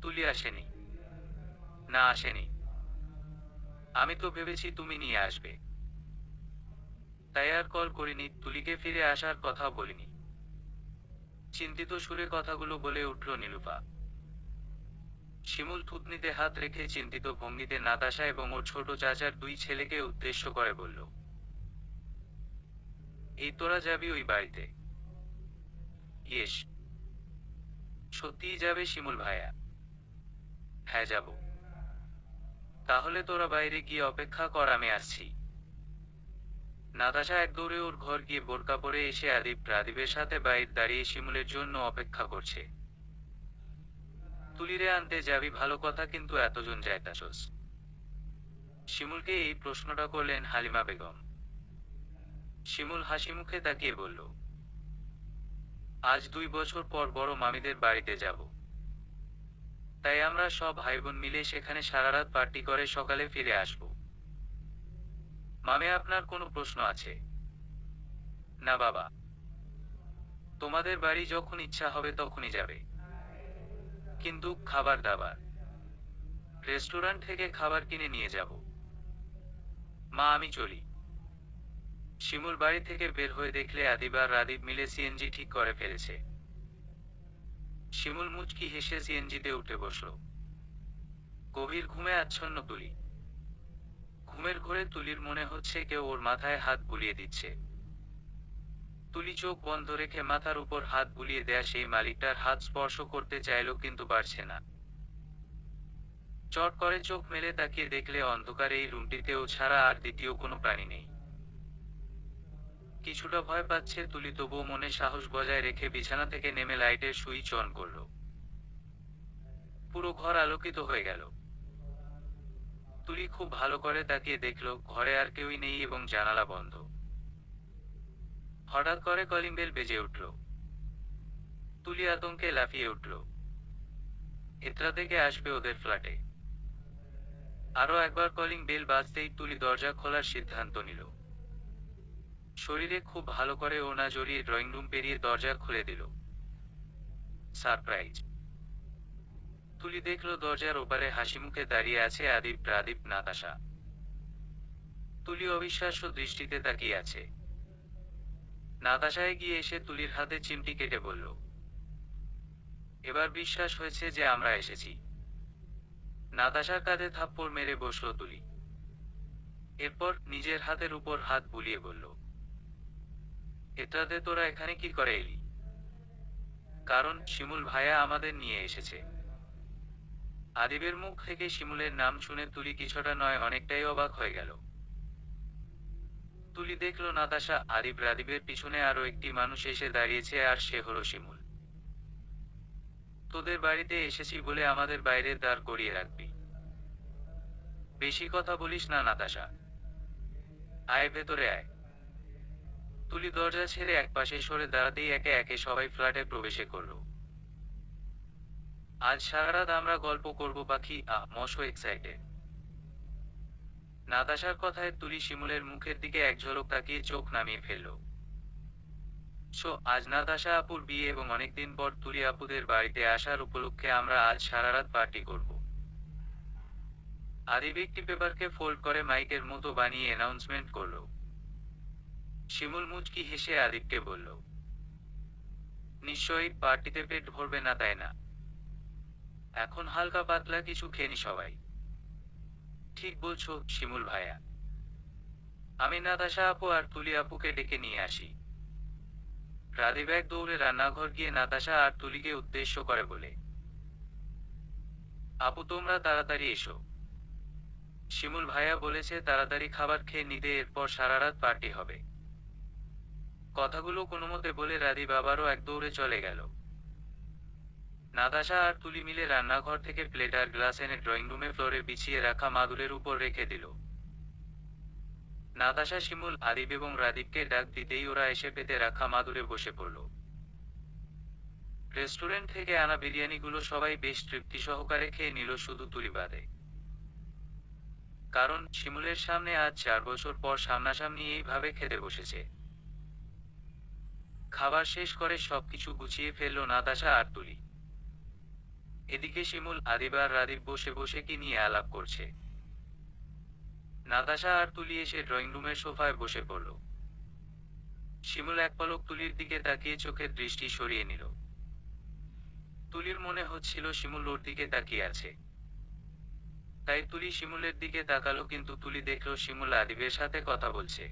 তুলি আসেনি? না, আসেনি। আমি তো ভেবেছি তুমি নিয়ে আসবে, তাই আর কল করিনি, তুলিকে ফিরে আসার কথা বলিনি। চিন্তিত সুরে কথাগুলো বলে উঠল নীলুফা। শিমুল থুতনিতে হাত রেখে চিন্তিত ভঙ্গিতে নাতাশা এবং ওর ছোট চাচার দুই ছেলেকে উদ্দেশ্য করে বলল, এই তোরা যাবি ওই বাড়িতে? ইয়েস। সত্যিই যাবে শিমুল ভাইয়া? হ্যাঁ যাব। তাহলে তোরা বাইরে গিয়ে অপেক্ষা কর, আমি আসছি। নাতাশা এক দৌড়ে ওর ঘর গিয়ে বোরকা পরে এসে রাদীপের সাথে বাইরে দাঁড়িয়ে শিমুলের জন্য অপেক্ষা করছে। তুলিরে আনতে যাবি ভালো কথা, কিন্তু এতজন যাইতাছস? শিমুলকে এই প্রশ্নটা করলেন হালিমা বেগম। শিমুল হাসি মুখে তাকিয়ে বলল, আজ 2 বছর পর বড় মামিদের বাড়িতে যাব, তাই আমরা সব ভাই বোন মিলে সেখানে সারারাত পার্টি করে সকালে ফিরে আসব। মামে, আপনার কোনো প্রশ্ন আছে? না বাবা, তোমাদের বাড়ি যখন ইচ্ছা হবে তখনই যাবে, কিন্তু খাবার দাবার রেস্টুরেন্ট থেকে খাবার কিনে নিয়ে যাব। মা, আমি চলি। শিমুল বাড়ি থেকে বের হয়ে দেখলে আদিব আর রাদীপ মিলে সিএনজি ঠিক করে ফেলেছে। শিমুল মুচকি হেসে সিএনজিতে উঠে বসল। গভীর ঘুমে আচ্ছন্ন তুলি। ঘুমের ঘোরে তুলির মনে হচ্ছে কেউ ওর মাথায় হাত বুলিয়ে দিচ্ছে। তুলি চোখ বন্ধ রেখে মাথার উপর হাত বুলিয়ে দেয়া সেই মালিকটার হাত স্পর্শ করতে চাইল, কিন্তু পারছে না। চট করে চোখ মেলে তাকিয়ে দেখলে অন্ধকার এই রুমটিতেও ছাড়া আর দ্বিতীয় কোনো প্রাণী নেই। কিছুটা ভয় পাচ্ছে তুলি, তবুও মনে সাহস বজায় রেখে বিছানা থেকে নেমে লাইটের সুইচ অন করল। পুরো ঘর আলোকিত হয়ে গেল। তুলি খুব ভালো করে তাকিয়ে দেখল ঘরে আর কেউই নেই এবং জানালা বন্ধ। হঠাৎ করে কলিং বেল বেজে উঠল। তুলি আতঙ্কে লাফিয়ে উঠল। এত্রা থেকে আসবে ওদের ফ্ল্যাটে। আরো একবার কলিং বেল বাজতেই তুলি দরজা খোলার সিদ্ধান্ত নিল। শরীরে খুব ভালো করে ওড়না জড়িয়ে ড্রয়িং রুম পেরিয়ে দরজা খুলে দিল। সারপ্রাইজ! তুলি দেখল দরজার ওপারে হাসি মুখে দাঁড়িয়ে আছে রাদীপ, নাতাশা। তুলি অবিশ্বাস্য দৃষ্টিতে তাকিয়ে আছে। নাতাশা এগিয়ে এসে তুলির হাতে চিমটি কেটে বলল, এবার বিশ্বাস হয়েছে যে আমরা এসেছি। নাতাশার কাঁধে থাপ্পড় মেরে বসল তুলি। এরপর নিজের হাতের উপর হাত বুলিয়ে বলল, এটাতে তোরা এখানে কি করে এলি? কারণ শিমুল ভাইয়া আমাদের নিয়ে এসেছে। আদিবের মুখ থেকে শিমুলের নাম শুনে তুলি কিছুটা নয় অনেকটাই অবাক হয়ে গেল। তুলি দেখল নাতাশা, রাদীপের পিছনে আরো একটি মানুষ এসে দাঁড়িয়েছে, আর সে হলো শিমুল। তোদের বাড়িতে এসেছি বলে আমাদের বাইরে দাঁড় করিয়ে রাখবি? বেশি কথা বলিস না নাতাশা, আয় ভেতরে আয়। তুলি দরজা ছেড়ে একপাশে সরে দাঁড়াতেই একে একে সবাই ফ্ল্যাটে প্রবেশে করলো। আজ সারারাত আমরা গল্প করব পাখি, মশো এক্সাইটেড। নাতাশার কথায় তুলি শিমুলের মুখের দিকে এক ঝলক তাকিয়ে চোখ নামিয়ে ফেলল। আজ নাতাশা আপুর বিয়ে এবং অনেকদিন পর তুলি আপুদের বাড়িতে আসার উপলক্ষে আমরা আজ সারারাত পার্টি করব। আদিব একটি পেপারকে ফোল্ড করে মাইকের মতো বানিয়ে অ্যানাউন্সমেন্ট করল। শিমুল মুচকি হেসে আদিবকে বলল, নিশ্চয়ই পার্টিতে পেট ভরবে না, তাই না? এখন হালকা পাতলা কিছু খেনি সবাই। ঠিক বলছো শিমুল ভাইয়া। আমি নাতাশা আপু আর তুলি আপুকে ডেকে নিয়ে আসি। রাদীপ এক দৌড়ে রান্নাঘর গিয়ে নাতাশা আর তুলিকে উদ্দেশ্য করে বলে, আপু তোমরা তাড়াতাড়ি এসো। শিমুল ভাইয়া বলেছে তাড়াতাড়ি খাবার খেয়ে নিতে, এরপর সারারাত পার্টি হবে। কথাগুলো কোনোমতে বলে রাদীপ আবারও এক দৌড়ে চলে গেল। নাতাশা আর তুলি মিলে রান্নাঘর থেকে প্লেট আর গ্লাস এনে ড্রয়িং রুমে ফ্লোরে বিছিয়ে রাখা মাদুরের উপর রেখে দিল। নাতাশা শিমুল, আদিব এবং রাদীপকে ডাক দিতেই ওরা এসে পেতে রাখা মাদুরে বসে পড়ল। রেস্টুরেন্ট থেকে আনা বিরিয়ানিগুলো সবাই বেশ তৃপ্তি সহকারে খেয়ে নিল, শুধু তুলি বাদে। কারণ শিমুলের সামনে আজ 4 বছর পর সামনাসামনি এইভাবে খেতে বসেছে। খাবার শেষ করে সবকিছু গুছিয়ে ফেলল নাতাশা আর তুলি। এদিকে শিমুল, আদিব আর রাদীপ বসে বসে কি নিয়ে আলাপ করছে। নাতাশা আর তুলি এসে ড্রয়িং রুমের সোফায় বসে পড়ল। শিমুল এক পলক তুলির দিকে তাকিয়ে চোখের দৃষ্টি সরিয়ে নিল। তুলির মনে হচ্ছিল শিমুল ওর দিকে তাকিয়ে আছে। তাই তুলি শিমুলের দিকে তাকালো, কিন্তু তুলি দেখলো শিমুল আদিবের সাথে কথা বলছে।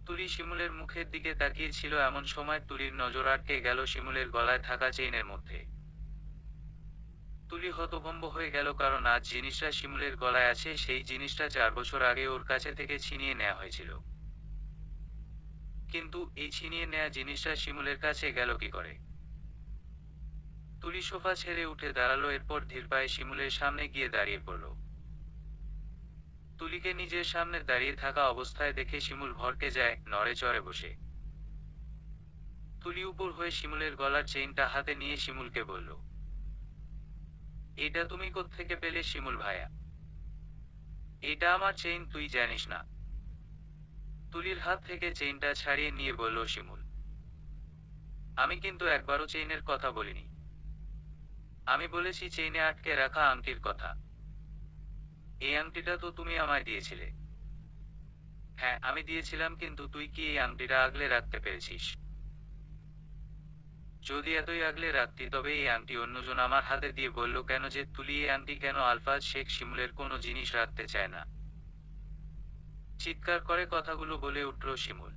তুলি শিমুলের মুখের দিকে তাকিয়েছিল, এমন সময় তুলির নজর আটকে গেল শিমুলের গলায় থাকা চেইনের মধ্যে। তুলি হতভম্ব হয়ে গেল, কারণ আজ জিনিসটা শিমুলের গলায় আছে, সেই জিনিসটা 4 বছর আগে ওর কাছে থেকে ছিনিয়ে নেওয়া হয়েছিল। কিন্তু এই ছিনিয়ে নেয়া জিনিসটা শিমুলের কাছে গেল কি করে? তুলি সোফা ছেড়ে উঠে দাঁড়ালো, এরপর ধীর পায়ে শিমুলের সামনে গিয়ে দাঁড়িয়ে পড়ল। তুলিকে নিজের সামনে দাঁড়িয়ে থাকা অবস্থায় দেখে শিমুল ভড়কে যায়, নড়ে চড়ে বসে। তুলি উপর হয়ে শিমুলের গলার চেইনটা হাতে নিয়ে শিমুলকে বলল, এটা তুমি কোত্থেকে পেলে শিমুল ভাইয়া? এটা আমার চেইন, তুই জানিস না? তুলির হাত থেকে চেইনটা ছাড়িয়ে নিয়ে বলল শিমুল, আমি কিন্তু একবারও চেইনের কথা বলিনি। আমি বলেছি চেইনে আটকে রাখা আংটির কথা। এই আংটিটা তো তুমি আমায় দিয়েছিলে। হ্যাঁ, আমি দিয়েছিলাম, কিন্তু তুই কি এই আংটিটা আগলে রাখতে পেরেছিস? যদি এতই আগলে রাখতি, তবে এই আংটি অন্যজন আমার হাতে দিয়ে বলল কেন যে তুলি এই আংটি কেন? আলফাজ শেখ শিমুলের কোনো জিনিস রাখতে চায় না, চিৎকার করে কথাগুলো বলে উঠল শিমুল।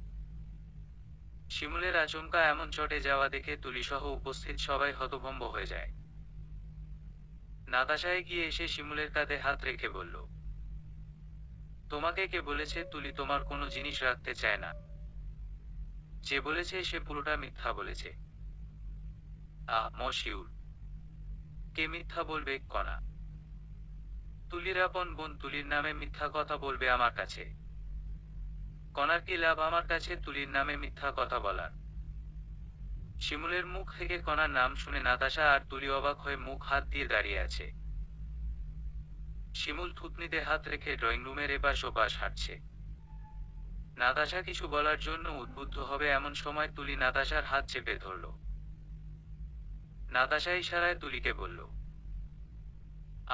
শিমুলের আচমকা এমন চটে যাওয়া দেখে তুলি সহ উপস্থিত সবাই হতভম্ব হয়ে যায়। নাতাশা এগিয়ে এসে শিমুলের কাঁধে হাত রেখে বলল, তোমাকে কে বলেছে তুলি তোমার কোনো জিনিস রাখতে চায় না? যে বলেছে সে পুরোটা মিথ্যা বলেছে। মশিউর। কে মিথ্যা বলবে? কণা। তুলির আপন বোন তুলির নামে মিথ্যা কথা বলবে আমার কাছে? কণার কি লাভ আমার কাছে তুলির নামে মিথ্যা কথা বলার? শিমুলের মুখ থেকে কণার নাম শুনে নাতাশা আর তুলি অবাক হয়ে মুখ হাত দিয়ে দাঁড়িয়ে আছে। শিমুল থুতনিতে হাত রেখে ড্রয়িং রুমের এপাশ ওপাশ হাঁটছে। নাতাশা কিছু বলার জন্য উদ্বুদ্ধ হবে, এমন সময় তুলি নাতাশার হাত চেপে ধরল। নাতাশা ইশারায় তুলিকে বলল,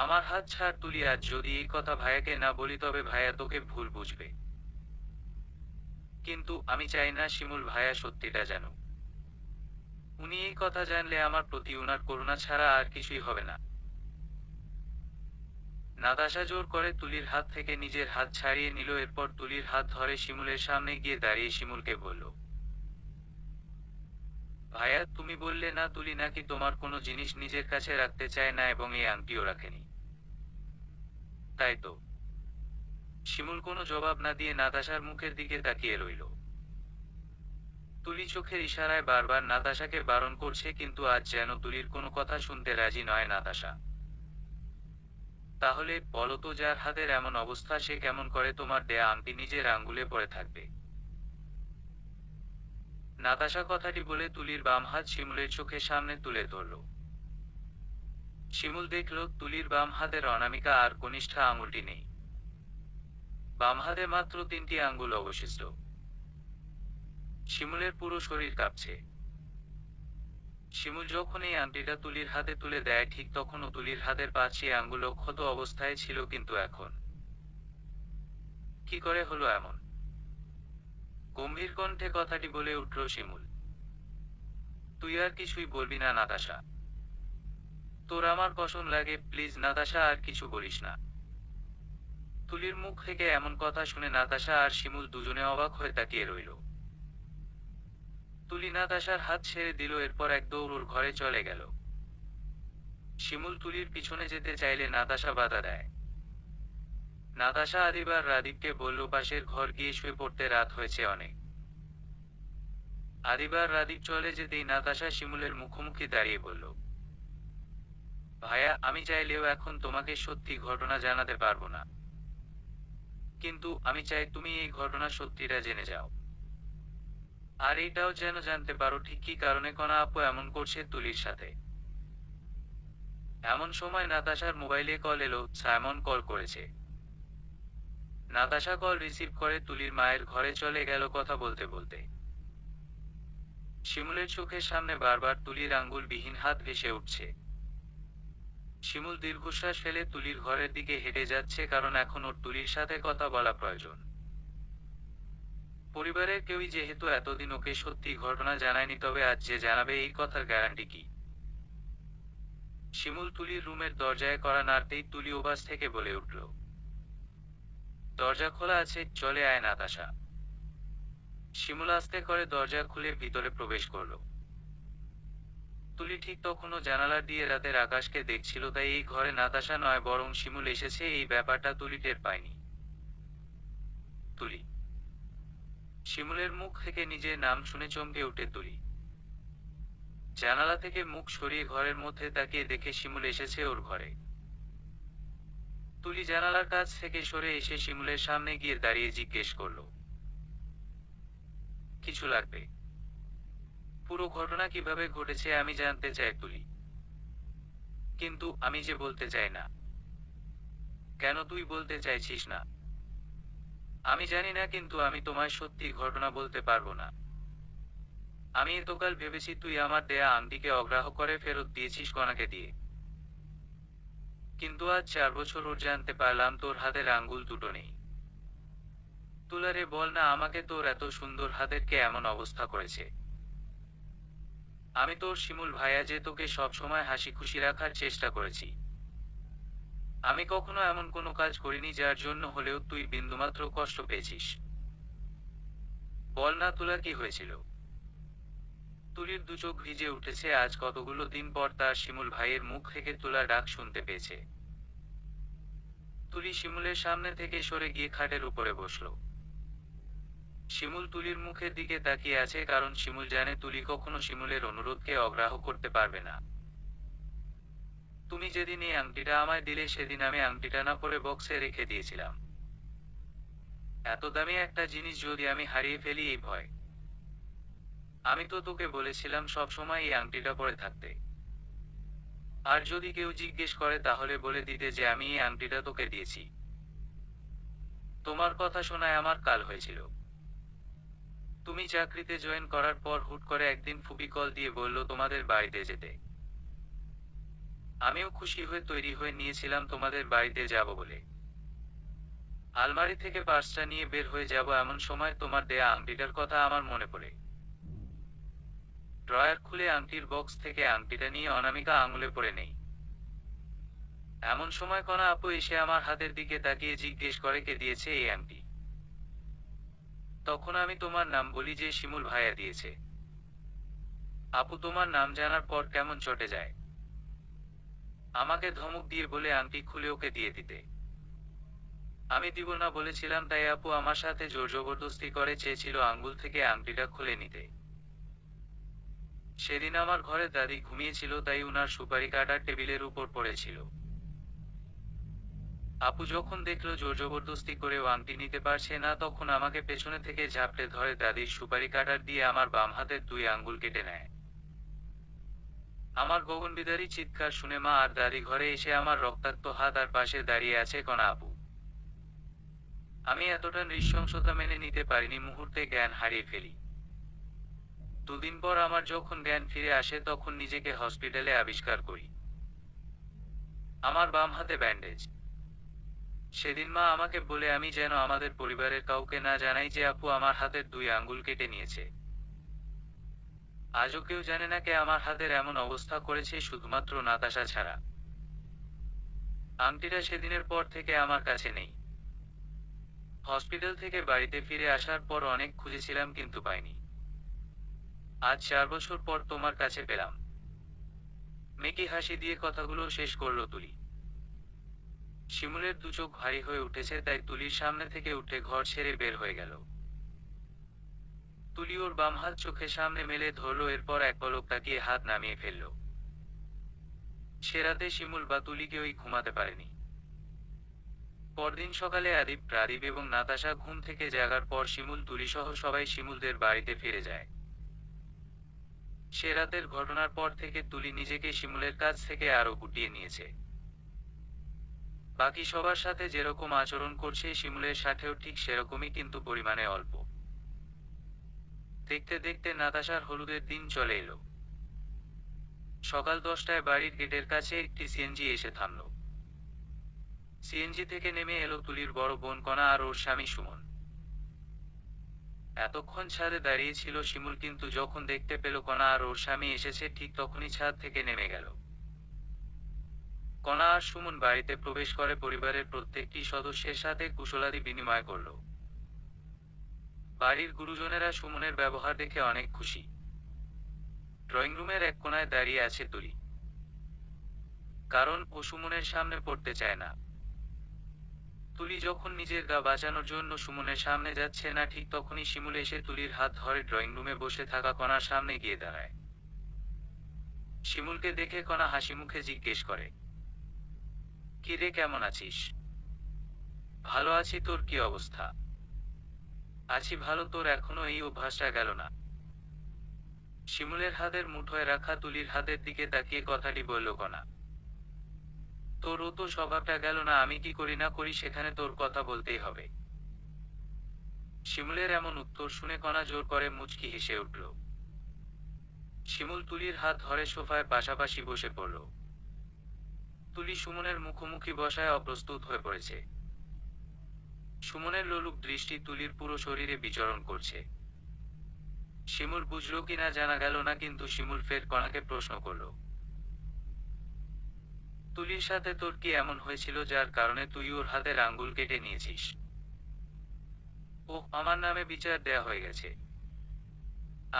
আমার হাত ছাড় তুলি, আজ যদি এই কথা ভাইয়াকে না বলি তবে ভাইয়া তোকে ভুল বুঝবে। কিন্তু আমি চাই না শিমুল ভাইয়া সত্যিটা জানুক। উনি এই কথা জানলে আমার প্রতি উনার করুণা ছাড়া আর কিছুই হবে না। নাতাশা জোর করে তুলির হাত থেকে নিজের হাত ছাড়িয়ে নিল, এরপর তুলির হাত ধরে শিমুলের সামনে গিয়ে দাঁড়িয়ে শিমুলকে বলল, ভাইয়া তুমি বললে না তুলি নাকি তোমার কোনো জিনিস নিজের কাছে রাখতে চায় না, এবং এই আংটিও রাখেনি, তাই তো? শিমুল কোনো জবাব না দিয়ে নাতাশার মুখের দিকে তাকিয়ে রইল। তুলি চোখের ইশারায় বারবার নাতাশাকে বারণ করছে, কিন্তু আজ যেন তুলির কোনো কথা শুনতে রাজি নয় নাতাশা। তাহলে বলো তো, যার হাতের এমন অবস্থা সে কেমন করে তোমার দেয়া আংটি নিজের আঙ্গুলে পড়ে থাকবে? নাতাশা কথাটি বলে তুলির বাম হাত শিমুলের চোখের সামনে তুলে ধরল। শিমুল দেখল তুলির বাম হাতের অনামিকা আর কনিষ্ঠা আঙুলটি নেই। বাম হাতে মাত্র 3টি আঙ্গুল অবশিষ্ট। শিমুলের পুরো শরীর কাঁপছে। শিমুল যখন এই আংটিটা তুলির হাতে তুলে দেয়, ঠিক তখনও তুলির হাতের 5টি আঙ্গুল ক্ষত অবস্থায় ছিল, কিন্তু এখন কি করে হলো এমন? গম্ভীর কণ্ঠে কথাটি বলে উঠল শিমুল, তুই আর কিছুই বলবি না নাতাশা? তোর আমার কসম লাগে, প্লিজ নাতাশা আর কিছু বলিস না। তুলির মুখ থেকে এমন কথা শুনে নাতাশা আর শিমুল দুজনে অবাক হয়ে তাকিয়ে রইল। তুলি নাতাশার হাত ছেড়ে দিল, এরপর এক দৌড় ওর ঘরে চলে গেল। শিমুল তুলির পিছনে যেতে চাইলে নাতাশা বাধা দেয়। নাতাশা আদিবার রাদীপকে বলল পাশের ঘর গিয়ে শুয়ে পড়তে, রাত হয়েছে অনেক। আদিবার রাদীপ চলে যেতেই নাতাশা শিমুলের মুখোমুখি দাঁড়িয়ে বলল, ভাইয়া আমি চাইলেও এখন তোমাকে সত্যি ঘটনা জানাতে পারবো না, কিন্তু আমি চাই তুমি এই ঘটনা সত্যিটা জেনে যাও। আর এটাও যেন জানতে পারো ঠিক কি কারণে কণা আপু এমন করছে তুলির সাথে। এমন সময় নাতাশার মোবাইলে কল এলো, সাইমন কল করেছে। নাতাশা কল রিসিভ করে তুলির মায়ের ঘরে চলে গেল কথা বলতে বলতে। শিমুলের চোখের সামনে বারবার তুলির আঙ্গুলবিহীন হাত ভেসে উঠছে। শিমুল দীর্ঘশ্বাস ফেলে তুলির ঘরের দিকে হেঁটে যাচ্ছে, কারণ এখন ওর তুলির সাথে কথা বলা প্রয়োজন। পরিবারের কেউই যেহেতু এতদিন ওকে সত্যি ঘটনা জানায়নি, তবে আজ যে জানাবে এই কথার গ্যারান্টি কি? শিমুল তুলির রুমের দরজায় কড়া নাড়তেই তুলি ওপাশ থেকে বলে উঠল, দরজা খোলা আছে, চলে আয় নাতাশা। শিমুল আস্তে করে দরজা খুলে ভিতরে প্রবেশ করল। তুলি ঠিক তখনও জানালা দিয়ে রাতের আকাশকে দেখছিল, তাই এই ঘরে নাতাশা নয় বরং শিমুল এসেছে এই ব্যাপারটা তুলি টের পায়নি। তুলি। শিমুলের মুখ থেকে নিজের নাম শুনে চমকে উঠে তুলি। জানালা থেকে মুখ সরিয়ে ঘরের মধ্যে তাকিয়ে দেখে শিমুল এসেছে ওর ঘরে। তুলি জানালার কাছ থেকে সরে এসে শিমুলের সামনে গিয়ে দাঁড়িয়ে জিজ্ঞেস করল, কিছু লাগবে? পুরো ঘটনা কিভাবে ঘটেছে আমি জানতে চাই তুলি। কিন্তু আমি যে বলতে চাই না। কেন তুই বলতে চাইছিস না? আমি জানি না, কিন্তু আমি তোমায় সত্যি ঘটনা বলতে পারবো না। আমি এতকাল ভেবেছি তুই আমার দেয়া আংটিকে অগ্রাহ্য করে ফেরত দিয়েছিস কণাকে দিয়ে। কিন্তু আজ 4 বছর ওর জানতে পারলাম তোর হাতের আঙ্গুল দুটো নেই। তুলারে বল না আমাকে, তোর এত সুন্দর হাতের কে এমন অবস্থা করেছে? আমি তোর শিমুল ভাইয়া যে তোকে সব সময় হাসি খুশি রাখার চেষ্টা করেছি। আমি কখনো এমন কোনো কাজ করিনি যার জন্য হলেও তুই বিন্দুমাত্র কষ্ট পেয়েছিস। বল না তুলা, কি হয়েছিল? তুলির দুচোখ ভিজে উঠেছে, আজ কতগুলো দিন পর তার শিমুল ভাইয়ের মুখ থেকে তুলা ডাক শুনতে পেয়েছে। তুলি শিমুলের সামনে থেকে সরে গিয়ে খাটের উপরে বসল। শিমুল তুলির মুখের দিকে তাকিয়ে আছে, কারণ শিমুল জানে তুলি কখনো শিমুলের অনুরোধকে অগ্রাহ্য করতে পারবে না। তুমি যেদিন এই আংটিটা আমায় দিলে সেদিন আমি আংটিটা না পরে বক্সে রেখে দিয়েছিলাম। এত দামি একটা জিনিস যদি আমি হারিয়ে ফেলি এই ভয়। আমি তো তোকে বলেছিলাম সব সময় এই আংটিটা পরে থাকতে। আর যদি কেউ জিজ্ঞেস করে তাহলে বলে দিতে যে আমি এই আংটিটা তোকে দিয়েছি। তোমার কথা শোনায় আমার কাল হয়েছিল। তুমি চাকরিতে জয়েন করার পর হুট করে একদিন ফুপি কল দিয়ে বলল তোমাদের বাড়িতে যেতে। আমিও খুশি হয়ে তৈরি হয়ে নিয়েছিলাম তোমাদের বাড়িতে যাব বলে। আলমারি থেকে পার্সটা নিয়ে বের হয়ে যাব এমন সময় তোমার দেয়া আংটিটার কথা আমার মনে পড়ে। ড্রয়ার খুলে আংটির বক্স থেকে আংটিটা নিয়ে অনামিকা আঙুলে পড়ে নেই। এমন সময় কণা আপু এসে আমার হাতের দিকে তাকিয়ে জিজ্ঞেস করে কে দিয়েছে এই আংটি। তখন আমি তোমার নাম বলি যে শিমুল ভাইয়া দিয়েছে। আপু তোমার নাম জানার পর কেমন চটে যায়। আমাকে ধমক দিয়ে বলে আংটি খুলে ওকে দিয়ে দিতে। আমি দিব না বলেছিলাম, তাই আপু আমার সাথে জোর জবরদস্তি করে চেয়েছিল আঙ্গুল থেকে আংটিটা খুলে নিতে। সেদিন আমার ঘরে দাদি ঘুমিয়েছিল, তাই উনার সুপারি কাটা টেবিলের উপর পড়েছিল। আপু যখন দেখলো জোর জবরদস্তি করেও আংটি নিতে পারছে না, তখন আমাকে পেছনে থেকে ঝাপটে ধরে দাদির সুপারি কাটার দিয়ে আমার বাম হাতের 2 আঙ্গুল কেটে নেয়। আমার গগনবিদারী চিৎকার শুনে মা আর দাদি ঘরে এসে আমার রক্তাক্ত হাত আর পাশে দাঁড়িয়ে আছে কণা আপু। আমি এতটা নৃশংসতা মেনে নিতে পারিনি, মুহূর্তে জ্ঞান হারিয়ে ফেলি। 2 দিন পর আমার যখন জ্ঞান ফিরে আসে তখন নিজেকে হসপিটালে আবিষ্কার করি। আমার বাম হাতে ব্যান্ডেজ। সেদিন মা আমাকে বলে আমি যেন আমাদের পরিবারের কাউকে না জানাই যে আপু আমার হাতের 2 আঙ্গুল কেটে নিয়েছে। আজও কেউ জানে না কে আমার হাতের এমন অবস্থা করেছে, শুধুমাত্র নাতাশা ছাড়া। আংটিটা সেদিনের পর থেকে আমার কাছে নেই। হসপিটাল থেকে বাড়িতে ফিরে আসার পর অনেক খুঁজেছিলাম কিন্তু পাইনি। আজ 4 বছর পর তোমার কাছে পেলাম। মেকি হাসি দিয়ে কথাগুলো শেষ করলো তুলি। শিমুলের দুচোখ ভারী হয়ে উঠেছে, তাই তুলির সামনে থেকে উঠে ঘর ছেড়ে বের হয়ে গেল। তুলি ওর বাম হাত চোখের সামনে মেলে ধরল, এরপর এক পলক তাকিয়ে হাত নামিয়ে ফেলল। সে রাতে শিমুল বা তুলি কেউই ঘুমাতে পারেনি। পরদিন সকালে আদিব, প্রাদীপ এবং নাতাশা ঘুম থেকে জাগার পর শিমুল তুলি সহ সবাই শিমুলদের বাড়িতে ফিরে যায়। শিমুলের দুচোখ ভারী হয়ে উঠেছে, তাই তুলির সামনে থেকে উঠে ঘর ছেড়ে বের হয়ে গেল। তুলি ওর বাম হাত চোখের সামনে মেলে ধরল, এরপর এক পলক তাকিয়ে হাত নামিয়ে ফেলল। সে রাতে শিমুল বা তুলি কেউই ঘুমাতে পারেনি। পরদিন সকালে আদিব, প্রাদীপ এবং নাতাশা ঘুম থেকে জাগার পর শিমুল তুলি সহ সবাই শিমুলদের বাড়িতে ফিরে যায়। সে রাতের ঘটনার পর থেকে তুলি নিজেকে শিমুলের কাছ থেকে আরো গুটিয়ে নিয়েছে। বাকি সবার সাথে যেরকম আচরণ করছে শিমুলের সাথেও ঠিক সেরকমই, কিন্তু পরিমাণে অল্প। দেখতে দেখতে নাতাশার হলুদের দিন চলে এলো। সকাল 10টায় বাড়ির গেটের কাছে একটি সিএনজি এসে থামল। সিএনজি থেকে নেমে এলো তুলির বড় বোন কণা আর ওর স্বামী সুমন। এতক্ষণ ছাদে দাঁড়িয়ে ছিল শিমুল, কিন্তু যখন দেখতে পেল কণা আর ওর স্বামী এসেছে ঠিক তখনই ছাদ থেকে নেমে গেল। কণা আর সুমন বাড়িতে প্রবেশ করে পরিবারের প্রত্যেকটি সদস্যের সাথে কুশলাদি বিনিময় করল। বাড়ির গুরুজনেরা সুমনের ব্যবহার দেখে অনেক খুশি। ড্রয়িং রুমের এক কোণায় দাঁড়িয়ে আছে তুলি, কারণ ও সুমনের সামনে পড়তে চায় না। তুলি যখন নিজের গা বাঁচানোর জন্য সুমনের সামনে যাচ্ছে না, ঠিক তখনই শিমুল এসে তুলির হাত ধরে ড্রয়িং রুমে বসে থাকা কণার সামনে গিয়ে দাঁড়ায়। শিমুলকে দেখে কণা হাসি মুখে জিজ্ঞেস করে, কি রে, কেমন আছিস? ভালো আছি, তোর কি অবস্থা? আছি ভালো, তোর এখনো এই অভ্যাসটা গেল না? শিমুলের হাতের মুঠোয় রাখা তুলির হাতের দিকে তাকিয়ে কথাটি বলল কণা। তোর ও তো স্বভাবটা গেল না, আমি কি করি না করি সেখানে তোর কথা বলতেই হবে। শিমুলের এমন উত্তর শুনে কণা জোর করে মুচকি হেসে উঠল। শিমুল তুলির হাত ধরে সোফায় পাশাপাশি বসে পড়ল। তুলি সুমনের মুখোমুখি বসায় অপ্রস্তুত হয়ে পড়েছে। সুমনের লোলুপ দৃষ্টি তুলির পুরো শরীরে বিচরণ করছে। শিমুল বুঝল কিনা জানা গেল না, কিন্তু শিমুল ফের কণাকে প্রশ্ন করল, তুলির সাথে তোর কি এমন হয়েছিল যার কারণে তুই ওর হাতের আঙ্গুল কেটে নিয়েছিস? ও আমার নামে বিচার দেয়া হয়ে গেছে।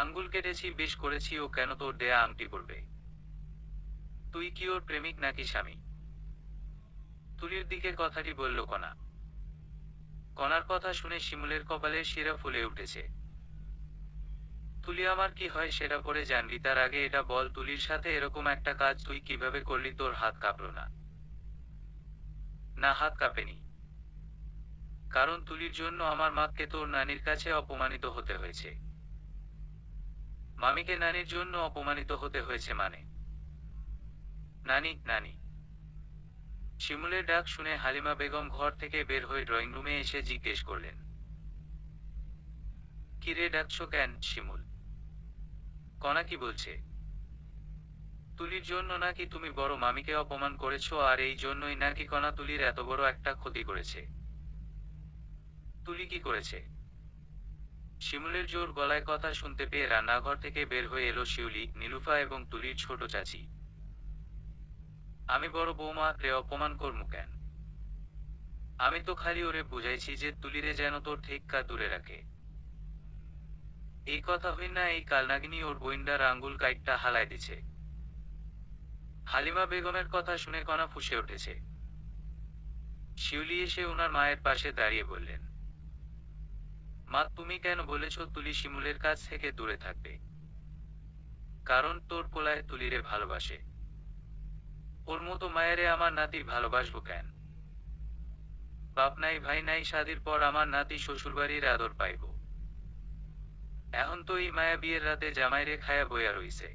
আঙ্গুল কেটেছি বেশ করেছি, ও কেন তোর দেয়া আংটি পরবে? তুই কি ওর প্রেমিক নাকি স্বামী? তুলির দিকে কথাটি বলল কণা। কণার কথা শুনে শিমুলের কপালের শিরা ফুলে উঠেছে। তুলি আমার কি হয় সেটা পরে জানবি, তার আগে এটা বল, তুলির সাথে এরকম একটা কাজ তুই কিভাবে করলি? তোর হাত কাঁপলো না? না, হাত কাঁপেনি। কারণ তুলির জন্য আমার মাকে তোর নানির কাছে অপমানিত হতে হয়েছে। মামিকে নানির জন্য অপমানিত হতে হয়েছে মানে? নানি, নানি। শিমুলের ডাক শুনে হালিমা বেগম ঘর থেকে বের হয়ে ড্রয়িং রুমে এসে জিজ্ঞেস করলেন, কি রে, ডাকছো কেন শিমুল? কণা কি বলছে? তুলির জন্য নাকি তুমি বড় মামিকে অপমান করেছো, আর এই জন্যই নাকি কণা তুলির এত বড় একটা ক্ষতি করেছে? তুলি কি করেছে? শিমুলের জোর গলায় কথা শুনতে পেয়ে রান্নাঘর থেকে বের হয়ে এলো শিউলি, নীলুফা এবং তুলির ছোট চাচি। আমি বড় বৌমা রে অপমান করমু কেন? আমি তো খালি ওরে বুঝাইছি যে তুলিরে যেন তোর ঠেক্কা দূরে রাখে। এই কথা হই না, এই কালনাগিনী ওর বইন্ডার আঙ্গুল কাইটটা হালায় দিছে। হালিমা বেগমের কথা শুনে কণা ফুঁসে উঠেছে। শিউলি এসে ওনার মায়ের পাশে দাঁড়িয়ে বললেন, মা, তুমি কেন বলেছ তুলি শিমুলের কাছ থেকে দূরে থাকবে? কারণ তোর পোলায় তুলিরে ভালোবাসে। ওর মতো মায়েরে আমার নাতি ভালোবাসবো কেন? বাপ নাই ভাই নাই, শাদির পর আমার নাতি শ্বশুরবাড়ির আদর পাইব। এখন তো এই মায়া বিয়ের রাতে জামাইরে খায়া বইয়া রইছে।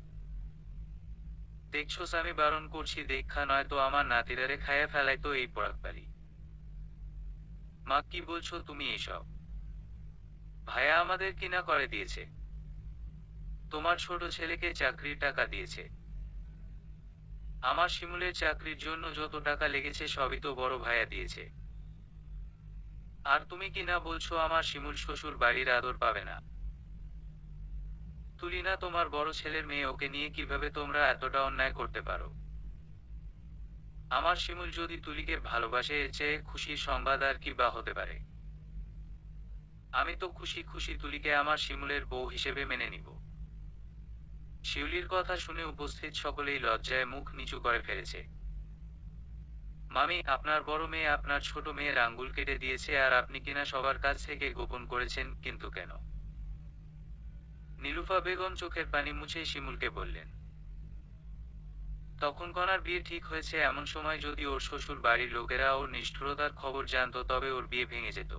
দেখছোস আমি বারণ করছি দেখা, নয় তো আমার নাতিরারে খায়া ফেলাইতো এই পরাকবাড়ি। মা, কি বলছো তুমি এইসব? ভাইয়া আমাদের কিনা করে দিয়েছে। তোমার ছোট ছেলেকে চাকরির টাকা দিয়েছে। আমার শিমুলের চাকরির জন্য যত টাকা লেগেছে সবই তো বড় ভাইয়া দিয়েছে। আর তুমি কিনা বলছো আমার শিমুল শ্বশুর বাড়ির আদর পাবে না? তুলি না তোমার বড় ছেলের মেয়ে, ওকে নিয়ে কিভাবে তোমরা এতটা অন্যায় করতে পারো? আমার শিমুল যদি তুলিকে ভালোবাসে, এর চেয়ে খুশির সংবাদ আর কি বা হতে পারে? আমি তো খুশি খুশি তুলিকে আমার শিমুলের বউ হিসেবে মেনে নিব। শিউলির কথা শুনে উপস্থিত সকলেই লজ্জায় মুখ নিচু করে ফেলেছে। মামি, আপনার বড় মেয়ে আপনার ছোট মেয়ের আঙ্গুল কেটে দিয়েছে, আর আপনি কিনা সবার কাছ থেকে গোপন করেছেন, কিন্তু কেন? নীলুফা বেগম চোখের পানি মুছে শিমুলকে বললেন, তখন কণার বিয়ে ঠিক হয়েছে, এমন সময় যদি ওর শ্বশুর বাড়ির লোকেরা ওর নিষ্ঠুরতার খবর জানতো তবে ওর বিয়ে ভেঙে যেত।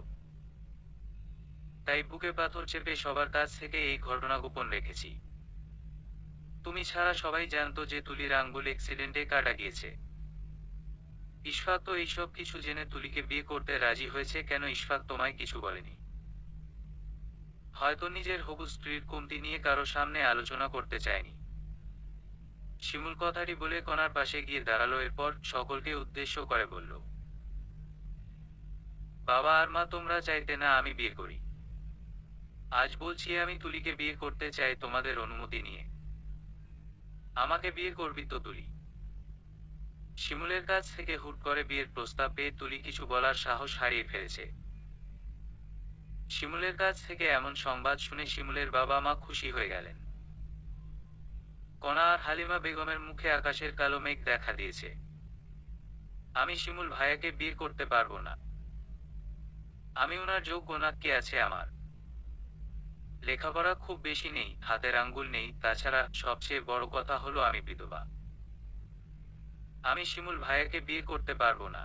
তাই বুকে পাথর চেপে সবার কাছ থেকে এই ঘটনা গোপন রেখেছি। তুমি ছাড়া সবাই জানতো যে তুলির আঙ্গুল অ্যাক্সিডেন্টে কাটা গিয়েছে। ইশফাক তো এইসব কিছু জেনে তুলিকে বিয়ে করতে রাজি হয়েছে কেন? ইশফাক তোমায় কিছু বলেনি? হয়তো নিজের হবু স্ত্রীর কমতি নিয়ে কারো সামনে আলোচনা করতে চায়নি। শিমুল কথাটি বলে কণার পাশে গিয়ে দাঁড়ালো, এরপর সকলকে উদ্দেশ্য করে বলল, বাবা আর মা, তোমরা চাইতে না আমি বিয়ে করি। আজ বলছি আমি তুলিকে বিয়ে করতে চাই তোমাদের অনুমতি নিয়ে। আমাকে বিয়ে করবি তো তুলি? শিমুলের কাছ থেকে হুট করে বিয়ের প্রস্তাব পেয়ে তুলি কিছু বলার সাহস হারিয়ে ফেলেছে। শিমুলের কাছ থেকে এমন সংবাদ শুনে শিমুলের বাবা মা খুশি হয়ে গেলেন। কণা আর হালিমা বেগমের মুখে আকাশের কালো মেঘ দেখা দিয়েছে। আমি শিমুল ভাইয়াকে বিয়ে করতে পারবো না। আমি ওনার যোগ্য না, কে আছে আমার? লেখাপড়া খুব বেশি নেই, হাতের আঙ্গুল নেই, তাছাড়া সবচেয়ে বড় কথা হলো আমি বিধবা। আমি শিমুল ভাইয়াকে বিয়ে করতে পারবো না।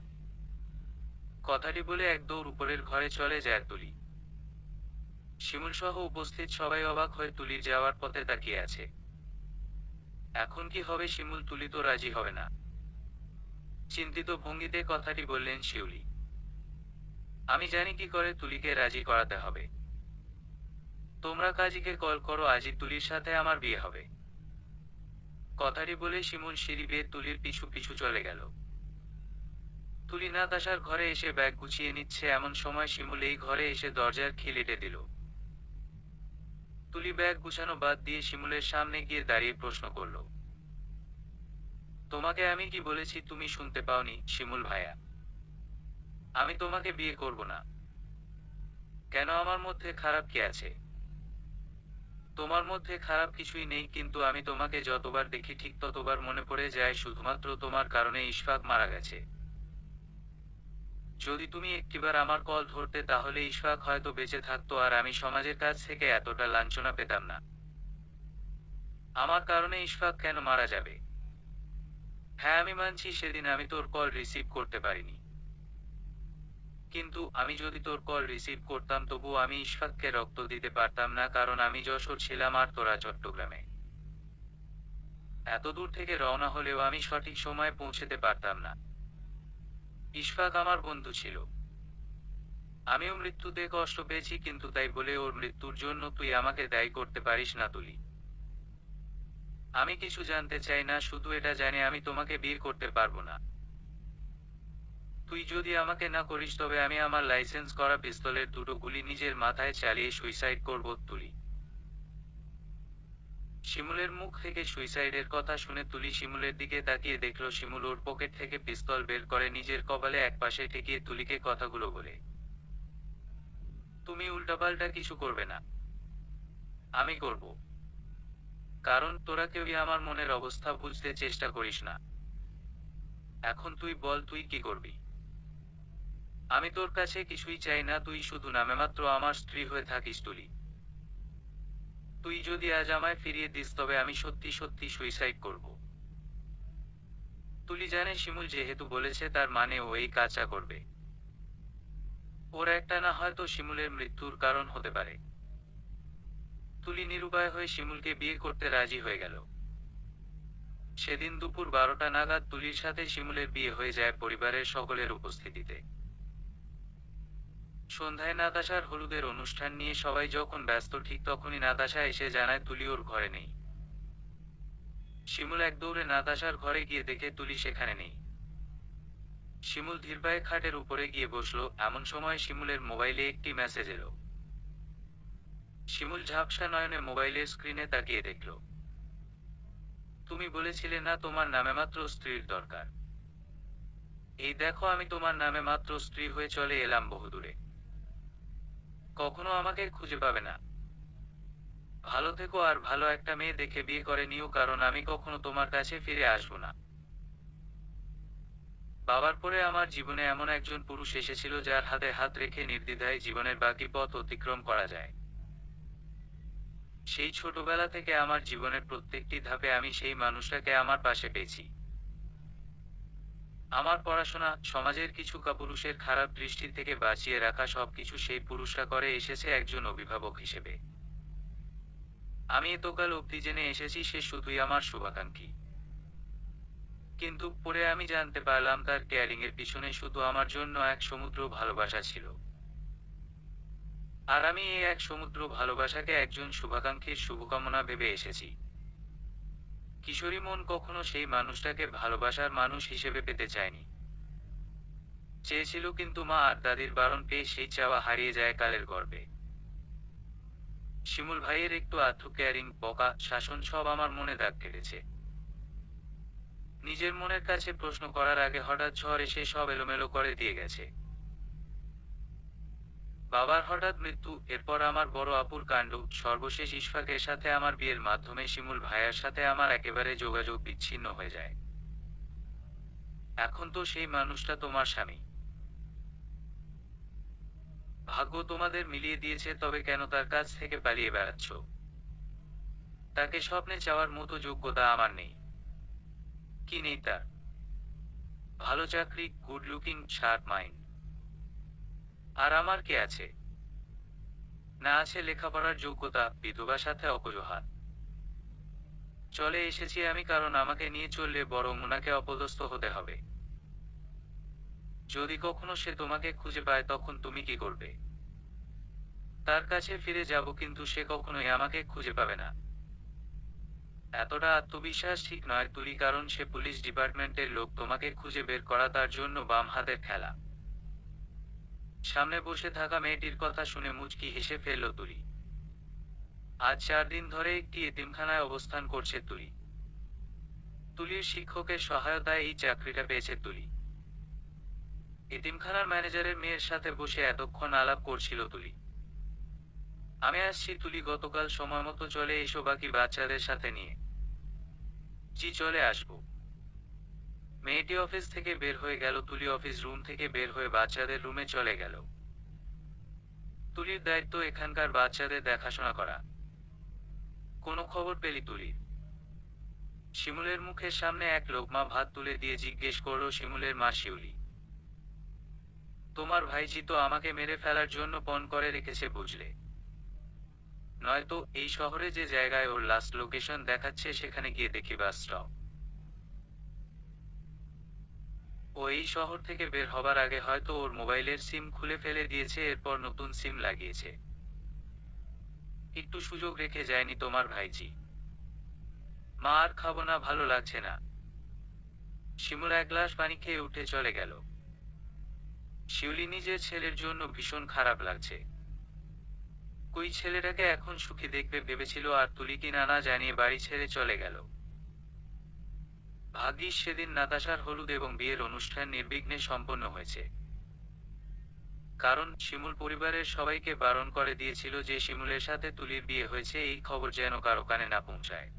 কথাটি বলে এক দৌড় উপরের ঘরে চলে যায় তুলি। শিমুল সহ উপস্থিত সবাই অবাক হয়ে তুলির যাওয়ার পথে তাকিয়ে আছে। এখন কি হবে? শিমুল তুলি তো রাজি হবে না। চিন্তিত ভঙ্গিতে কথাটি বললেন শিউলি। আমি জানি কি করে তুলিকে রাজি করাতে হবে। তোমরা কাজীকে কল করো, আজই তুলির সাথে আমার বিয়ে হবে। কথাটি বলে শিমুল সিঁড়ি বেয়ে তুলির পিছু পিছু চলে গেল। তুলি নাতাশার ঘরে এসে ব্যাগ গুছিয়ে নিচ্ছে, এমন সময় শিমুল এই ঘরে এসে দরজার খিল এঁটে দিল। তুলি ব্যাগ গুছানো বাদ দিয়ে শিমুলের সামনে গিয়ে দাঁড়িয়ে প্রশ্ন করল, তোমাকে আমি কি বলেছি তুমি শুনতে পাওনি শিমুল ভাইয়া? আমি তোমাকে বিয়ে করব না। কেন? আমার মধ্যে খারাপ কি আছে? তোমার মধ্যে খারাপ কিছুই নেই, কিন্তু আমি তোমাকে যতবার দেখি ঠিক ততবার মনে পড়ে যায় শুধুমাত্র তোমার কারণে ইশফাক মারা গেছে। যদি তুমি একটিবার আমার কল ধরতে তাহলে ইশফাক হয়তো বেঁচে থাকতো আর আমি সমাজের কাছ থেকে এতটা লাঞ্ছনা পেতাম না। আমার কারণে ইশফাক কেন মারা যাবে? হ্যাঁ আমি মানছি সেদিন আমি তোর কল রিসিভ করতে পারিনি, কিন্তু আমি যদি তোর কল রিসিভ করতাম তবুও আমি ইশফাককে রক্ত দিতে পারতাম না, কারণ আমি যশোর ছিলাম আর তোরা চট্টগ্রামে। এত দূর থেকে রওনা হলেও আমি সঠিক সময়ে পৌঁছতে পারতাম না। ইশফাক আমার বন্ধু ছিল। আমিও মৃত্যুতে কষ্ট পেয়েছি, কিন্তু তাই বলে ওর মৃত্যুর জন্য তুই আমাকে দায়ী করতে পারিস না তুলি। আমি কিছু জানতে চাই না, শুধু এটা জানি আমি তোমাকে বিয়ে করতে পারবো না। তুই যদি আমাকে না করিস তবে আমি আমার লাইসেন্স করা পিস্তলের দুটো গুলি নিজের মাথায় চালিয়ে সুইসাইড করব তুলি। শিমুলের মুখ থেকে সুইসাইডের কথা শুনে তুলি শিমুলের দিকে তাকিয়ে দেখল শিমুল ওর পকেট থেকে পিস্তল বের করে নিজের কপালে একপাশে ঠেকিয়ে তুলিকে কথাগুলো বলে, তুমি উল্টাপাল্টা কিছু করবে না। আমি করব। কারণ তোরা কেউই আমার মনের অবস্থা বুঝতে চেষ্টা করিস না। এখন তুই বল তুই কি করবি? আমি তোর কাছে কিছুই চাই না, তুই শুধু নামেমাত্র আমার স্ত্রী হয়ে থাকিস তুলি। তুই যদি আজ আমায় ফিরিয়ে দিস তবে আমি সত্যি সত্যি সুইসাইড করব। তুলি জানে শিমুল যেহেতু বলেছে তার মানে ও এই কাজটা করবে। ওর একটা না হয়তো শিমুলের মৃত্যুর কারণ হতে পারে। তুলি নিরুপায় হয়ে শিমুলকে বিয়ে করতে রাজি হয়ে গেল। সেদিন দুপুর 12টা নাগাদ তুলির সাথে শিমুলের বিয়ে হয়ে যায় পরিবারের সকলের উপস্থিতিতে। সন্ধ্যায় নাতাশার হলুদের অনুষ্ঠান নিয়ে সবাই যখন ব্যস্ত ঠিক তখনই নাতাশা এসে জানায় তুলি ওর ঘরে নেই। শিমুল এক দৌড়ে নাতাশার ঘরে গিয়ে দেখে তুলি সেখানে নেই। শিমুল ধীরপায়ে খাটের উপরে গিয়ে বসলো, এমন সময় শিমুলের মোবাইলে একটি মেসেজ এলো। শিমুল ঝাপসা নয়নে মোবাইলের স্ক্রিনে তাকিয়ে দেখল, তুমি বলেছিলে না তোমার নামে মাত্র স্ত্রীর দরকার। এই দেখো আমি তোমার নামে মাত্র স্ত্রী হয়ে চলে এলাম বহুদূরে। কখনো আমাকে খুঁজে পাবে না। ভালো থেকো আর ভালো একটা মেয়ে দেখে বিয়ে করে নিও, কারণ আমি কখনো তোমার কাছে ফিরে আসবো না। বাবার পরে আমার জীবনে এমন একজন পুরুষ এসেছিল যার হাতে হাত রেখে নির্দ্বিধায় জীবনের বাকি পথ অতিক্রম করা যায়। সেই ছোটবেলা থেকে আমার জীবনের প্রত্যেকটি ধাপে আমি সেই মানুষটাকে আমার পাশে পেয়েছি। আমার পড়াশোনা, সমাজের কিছু কাপুরুষের খারাপ দৃষ্টি থেকে বাঁচিয়ে রাখা সবকিছু সেই পুরুষরা করে এসেছে একজন অভিভাবক হিসেবে। আমি এতকাল অবধি জেনে এসেছি সে শুধুই আমার শুভাকাঙ্ক্ষী। কিন্তু পরে আমি জানতে পারলাম তার কেয়ারিং এর পিছনে শুধু আমার জন্য এক সমুদ্র ভালোবাসা ছিল। আর আমি এই এক সমুদ্র ভালোবাসাকে একজন শুভাকাঙ্ক্ষীর শুভকামনা ভেবে এসেছি। কিশোরী মন কখনো সেই মানুষটাকে ভালোবাসার মানুষ হিসেবে পেতে চায়নি। চেয়েছিল, কিন্তু মা আর দাদির বারণ পেয়ে সেই চাওয়া হারিয়ে যায় কালের গর্ভে। শিমুল ভাইয়ের একটু আধটু কেয়ারিং, বকা, শাসন সব আমার মনে দাগ কেটেছে। নিজের মনের কাছে প্রশ্ন করার আগে হঠাৎ ঝড় এসে সব এলোমেলো করে দিয়ে গেছে। বাবার হঠাৎ মৃত্যু, এরপর আমার বড় আপুর কাণ্ড, সর্বশেষ ইশফাকের সাথে আমার বিয়ের মাধ্যমে শিমুল ভাইয়ার সাথে আমার একেবারে যোগাযোগ বিচ্ছিন্ন হয়ে যায়। এখন তো সেই মানুষটা তোমার স্বামী। ভাগ্য তোমাদের মিলিয়ে দিয়েছে, তবে কেন তার কাছ থেকে পালিয়ে বেড়াচ্ছ? তাকে স্বপ্নে চাওয়ার মতো যোগ্যতা আমার নেই। কি নেই তার? ভালো চাকরি, গুড লুকিং, শার্প মাইন্ড। আর আমার কি আছে? না আছে লেখাপড়ার যোগ্যতা, বিধবা সাথে অকুজহাত। চলে এসেছি আমি কারণ আমাকে নিয়ে চললে বরং ওনাকে অপদস্থ হতে হবে। যদি কখনো সে তোমাকে খুঁজে পায় তখন তুমি কি করবে? তার কাছে ফিরে যাব, কিন্তু সে কখনোই আমাকে খুঁজে পাবে না। এতটা আত্মবিশ্বাস ঠিক নয় তুলি, কারণ সে পুলিশ ডিপার্টমেন্টের লোক, তোমাকে খুঁজে বের করা তার জন্য বাম হাতের খেলা। সামনে বসে থাকা মেয়েটির কথা শুনে মুচকি হেসে ফেলল তুলি। আজ 4 দিন ধরে একটি এতিমখানায় অবস্থান করছে তুলি। তুলির শিক্ষকের সহায়তায় এই চাকরিটা পেয়েছে তুলি। এতিমখানার ম্যানেজারের মেয়ের সাথে বসে এতক্ষণ আলাপ করছিল তুলি। আমি আসছি তুলি, গতকাল সময় মতো চলে এসো বাকি বাচ্চাদের সাথে নিয়ে। জি চলে আসবো। মেয়েটি অফিস থেকে বের হয়ে গেল, তুলি অফিস রুম থেকে বের হয়ে বাচ্চাদের রুমে চলে গেল। তুলির দায়িত্ব এখানকার বাচ্চাদের দেখাশোনা করা। কোনো খবর পেলি তুলি? শিমুলের মুখের সামনে এক লোকমা ভাত তুলে দিয়ে জিজ্ঞেস করলো শিমুলের মা শিউলি। তোমার ভাইজি তো আমাকে মেরে ফেলার জন্য পণ করে রেখেছে বুঝলে। নয়তো এই শহরে যে জায়গায় ওর লাস্ট লোকেশন দেখাচ্ছে সেখানে গিয়ে দেখি বাস স্টপ। ও এই শহর থেকে বের হবার আগে হয়তো ওর মোবাইলের সিম খুলে ফেলে দিয়েছে, এরপর নতুন সিম লাগিয়েছে। একটু সুযোগ রেখে যায়নি তোমার ভাইজি। মা আর খাবো না, ভালো লাগছে না। শিমুল এক গ্লাস পানি খেয়ে উঠে চলে গেল। শিউলি নিজের ছেলের জন্য ভীষণ খারাপ লাগছে। কই ছেলেটাকে এখন সুখী দেখবে ভেবেছিল, আর তুলি কি না জানিয়ে বাড়ি ছেড়ে চলে গেল। ভাগ্যিস সেদিন নাতাশার হলুদ এবং বিয়ের অনুষ্ঠান নির্বিঘ্নে সম্পন্ন হয়েছে। কারণ শিমুল পরিবারের সবাইকে বারণ করে দিয়েছিল যে শিমুলের সাথে তুলির বিয়ে হয়েছে এই খবর যেন কারো কানে না পৌঁছায়।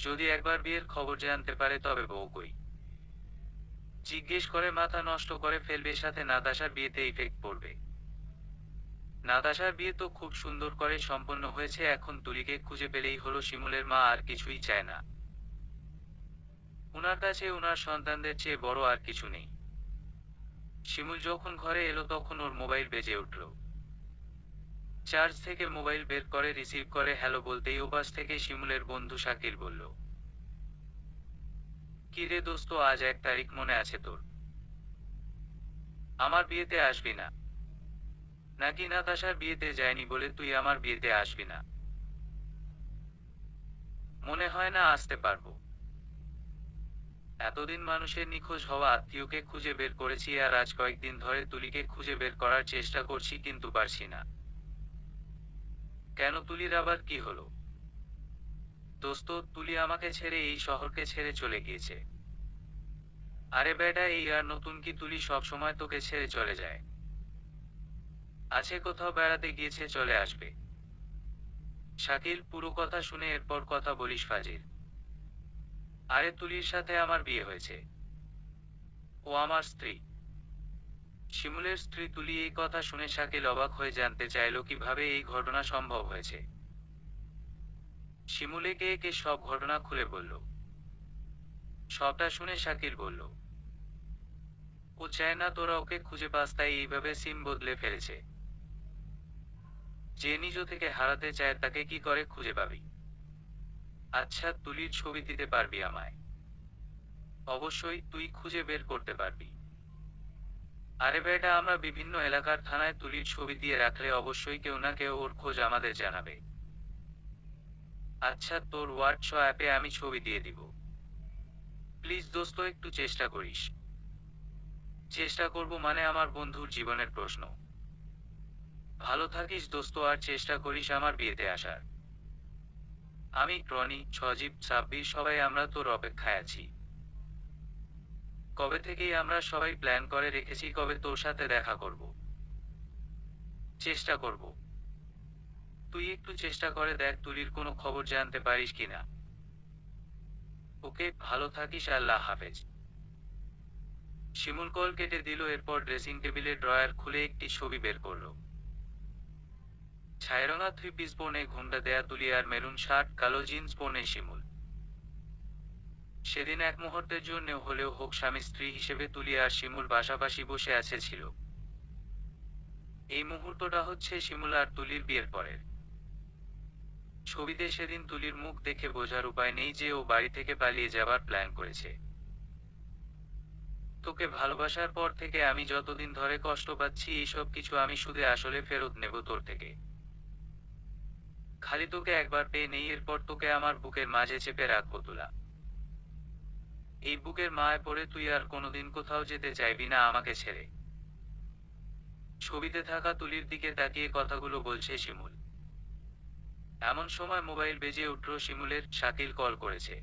যদি একবার বিয়ের খবর জানতে পারে তবে বউ কই জিজ্ঞেস করে মাথা নষ্ট করে ফেলবে, সাথে নাতাশার বিয়েতে ইফেক্ট পড়বে। নাতাশার বিয়ে তো খুব সুন্দর করে সম্পন্ন হয়েছে, এখন তুলিকে খুঁজে পেলেই হলো। শিমুলের মা আর কিছুই চায় না। উনার কাছে উনার সন্তানদের চেয়ে বড় আর কিছু নেই। শিমুল যখন ঘরে এলো তখন ওর মোবাইল বেজে উঠল। চার্জ থেকে মোবাইল বের করে রিসিভ করে হ্যালো বলতেই ওপাশ থেকে শিমুলের বন্ধু শাকিল বলল, কি রে দোস্ত, আজ 1 তারিখ মনে আছে তোর? আমার বিয়েতে আসবি না নাকি নাতাশার বিয়েতে যায়নি বলে তুই আমার বিয়েতে আসবি না? মনে হয় না আসতে পারবো। এতদিন মানুষের নিখোঁজ হওয়া আত্মীয়কে খুঁজে বের করেছি, আর আজ কয়েকদিন ধরে তুলিকে খুঁজে বের করার চেষ্টা করছি, কিন্তু পারছি না। কেন, তুলির আবার কি হলো? দোস্ত, তুলি আমাকে ছেড়ে এই শহরকে ছেড়ে চলে গিয়েছে। আরে বেটা, এই আর নতুন কি? তুলি সব সময় তোকে ছেড়ে চলে যায়? আছে কোথাও বেড়াতে গিয়েছে, চলে আসবে। শাকিল পুরো কথা শুনে এরপর কথা বলিস ফাজিল। আরে তুলির সাথে আমার বিয়ে হয়েছে। ও আমার স্ত্রী। শিমুলের স্ত্রী তুলি। এই কথা শুনে শাকিল অবাক হয়ে জানতে চাইল কিভাবে এই ঘটনা সম্ভব হয়েছে। শিমুল একে একে সব ঘটনা খুলে বলল। সবটা শুনে শাকিল বলল, ও চায় না তোরা ওকে খুঁজে পাস, তাই এইভাবে সিম বদলে ফেলেছে। যে নিজ থেকে হারাতে চায় তাকে কি করে খুঁজে পাবি? আচ্ছা, তুলির ছবি দিতে পারবি আমায়? অবশ্যই, তুই খুঁজে বের করতে পারবি। আরে বেটা, আমরা বিভিন্ন এলাকার থানায় তুলির ছবি দিয়ে রাখলে অবশ্যই কেউ না কেউ ওর খোঁজ আমাদের জানাবে। আচ্ছা, তোর হোয়াটসঅ্যাপে আমি ছবি দিয়ে দিব। প্লিজ দোস্ত, একটু চেষ্টা করিস। চেষ্টা করব মানে আমার বন্ধুর জীবনের প্রশ্ন। ভালো থাকিস দোস্ত, আর চেষ্টা করিস আমার বিয়েতে আসার। আমি, রনি, সজীব, সাব্বির সবাই আমরা তোর অপেক্ষায় আছি। কবে থেকেই আমরা সবাই প্ল্যান করে রেখেছি কবে তোর সাথে দেখা করব। চেষ্টা করব। তুই একটু চেষ্টা করে দেখ তুলির কোনো খবর জানতে পারিস কিনা। ওকে, ভালো থাকিস, আল্লাহ হাফেজ। শিমুল কল কেটে দিল, এরপর ড্রেসিং টেবিলের ড্রয়ার খুলে একটি ছবি বের করলো। ছায়রঙা থ্রি পিস পরনে ঘোমটা দেয়া তুলি আর মেরুন শার্ট, কালো জিন্স পরনে শিমুল। সেদিন এক মুহূর্তের জন্য হলেও হোক স্বামী স্ত্রী হিসেবে তুলি আর শিমুল পাশাপাশি বসে আছে ছিল। এই মুহূর্তটা হচ্ছে শিমুল আর তুলির বিয়ের পরের। ছবিতে সেদিন তুলির মুখ দেখে বোঝার উপায় নেই যে ও বাড়ি থেকে পালিয়ে যাবার প্ল্যান করেছে। তোকে ভালোবাসার পর থেকে আমি যতদিন ধরে কষ্ট পাচ্ছি এইসব কিছু আমি শুধু আসলে ফেরত নেব তোর থেকে। খালি তোকে একবার পেয়ে নেই, এরপর তোকে আমার বুকের মাঝে চেপে রাখবো তুলা। এই বুকের মায় পড়ে তুই আর কোনোদিন কোথাও যেতে চাইবি না আমাকে ছেড়ে। ছবিতে থাকা তুলির দিকে তাকিয়ে কথাগুলো বলছে শিমুল। এমন সময় মোবাইল বেজে উঠল শিমুলের। শাকিল কল করেছে।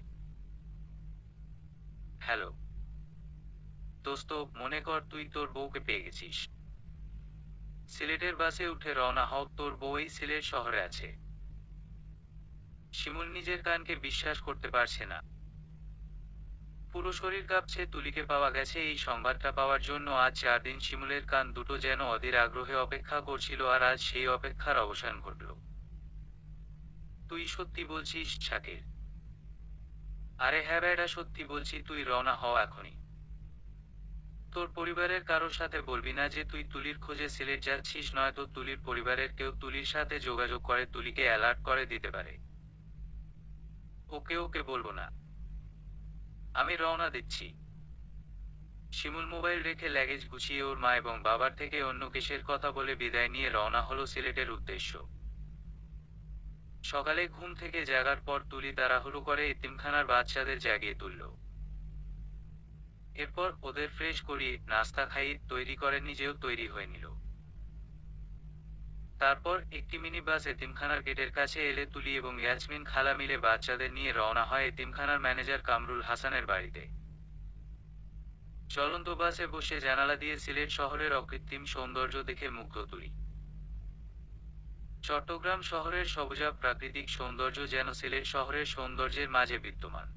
হ্যালো দোস্ত, মনে কর তুই তোর বউকে পেয়ে গেছিস। সিলেটের বাসে উঠে রওনা হও, তোর বউ এই সিলেট শহরে আছে। শিমুল নিজের কানকে বিশ্বাস করতে পারছে না। পুরো শরীর কাঁপছে। তুলিকে পাওয়া গেছে এই সংবাদটা পাওয়ার জন্য আজ 4 দিন শিমুলের কান দুটো যেন অধীর আগ্রহে অপেক্ষা করছিল, আর আজ সেই অপেক্ষার অবসান ঘটল। তুই সত্যি বলছিস শাকিল? আরে হ্যাঁ বেটা, সত্যি বলছি। তুই রওনা হও এখনই। তোর পরিবারের কারোর সাথে বলবি না যে তুই তুলির খোঁজে সিলেট যাচ্ছিস, নয়তো তুলির পরিবারের কেউ তুলির সাথে যোগাযোগ করে তুলিকে অ্যালার্ট করে দিতে পারে। ওকে ওকে, বলবো না। আমি রওনা দিচ্ছি। শিমুল মোবাইল রেখে লাগেজ গুছিয়ে ওর মা এবং বাবার থেকে অন্য কেসের কথা বলে বিদায় নিয়ে রওনা হলো সিলেটের উদ্দেশ্য। সকালে ঘুম থেকে জাগার পর তুলি তাড়াহুড়ো করে এতিমখানার বাচ্চাদের জাগিয়ে তুলল। এরপর ওদের ফ্রেশ করিয়ে নাস্তা খাইয়ে তৈরি করে নিজেও তৈরি হয়ে নিল। তারপর একটি মিনি বাস এতিমখানার গেটের কাছে এলে তুলি এবং ইয়াসমিন খালা মিলে বাচ্চাদের নিয়ে রওনা হয় এতিমখানার ম্যানেজার কামরুল হাসানের বাড়িতে। চলন্ত বাসে বসে জানালা দিয়ে সিলেট শহরের অকৃত্রিম সৌন্দর্য দেখে মুগ্ধ তুলি। চট্টগ্রাম শহরের সবুজা প্রাকৃতিক সৌন্দর্য যেন সিলেট শহরের সৌন্দর্যের মাঝে বিদ্যমান।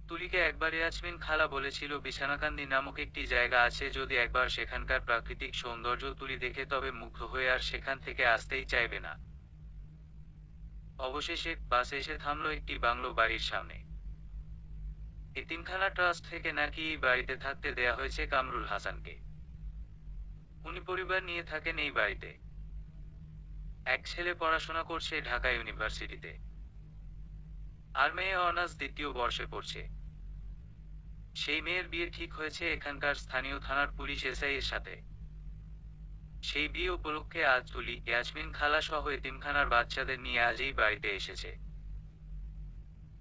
তুলিকে একবার ইয়াসমিন খালা বলেছিল বিছানাকান্দি নামক একটি জায়গা আছে, যদি একবার সেখানকার প্রাকৃতিক সৌন্দর্য তুলি দেখে তবে মুগ্ধ হয়ে আর সেখান থেকে আসতেই চাইবে না। অবশেষে বাস এসে থামল একটি বাংলো বাড়ির সামনে। এতিমখানা ট্রাস্ট থেকে নাকি এই বাড়িতে থাকতে দেয়া হয়েছে কামরুল হাসানকে। উনি পরিবার নিয়ে থাকেন এই বাড়িতে। এক ছেলে পড়াশোনা করছে ঢাকা ইউনিভার্সিটিতে, আর মেয়ে অনার্স 2য় বর্ষে পড়ছে। সেই মেয়ের বিয়ে ঠিক হয়েছে এখানকার স্থানীয় থানার পুলিশ এসআই এর সাথে। সেই বিয়ে উপলক্ষে আজ তুলি, ইয়াসমিন খালা সহ এতিমখানার বাচ্চাদের নিয়ে আজ এই বাড়িতে এসেছে।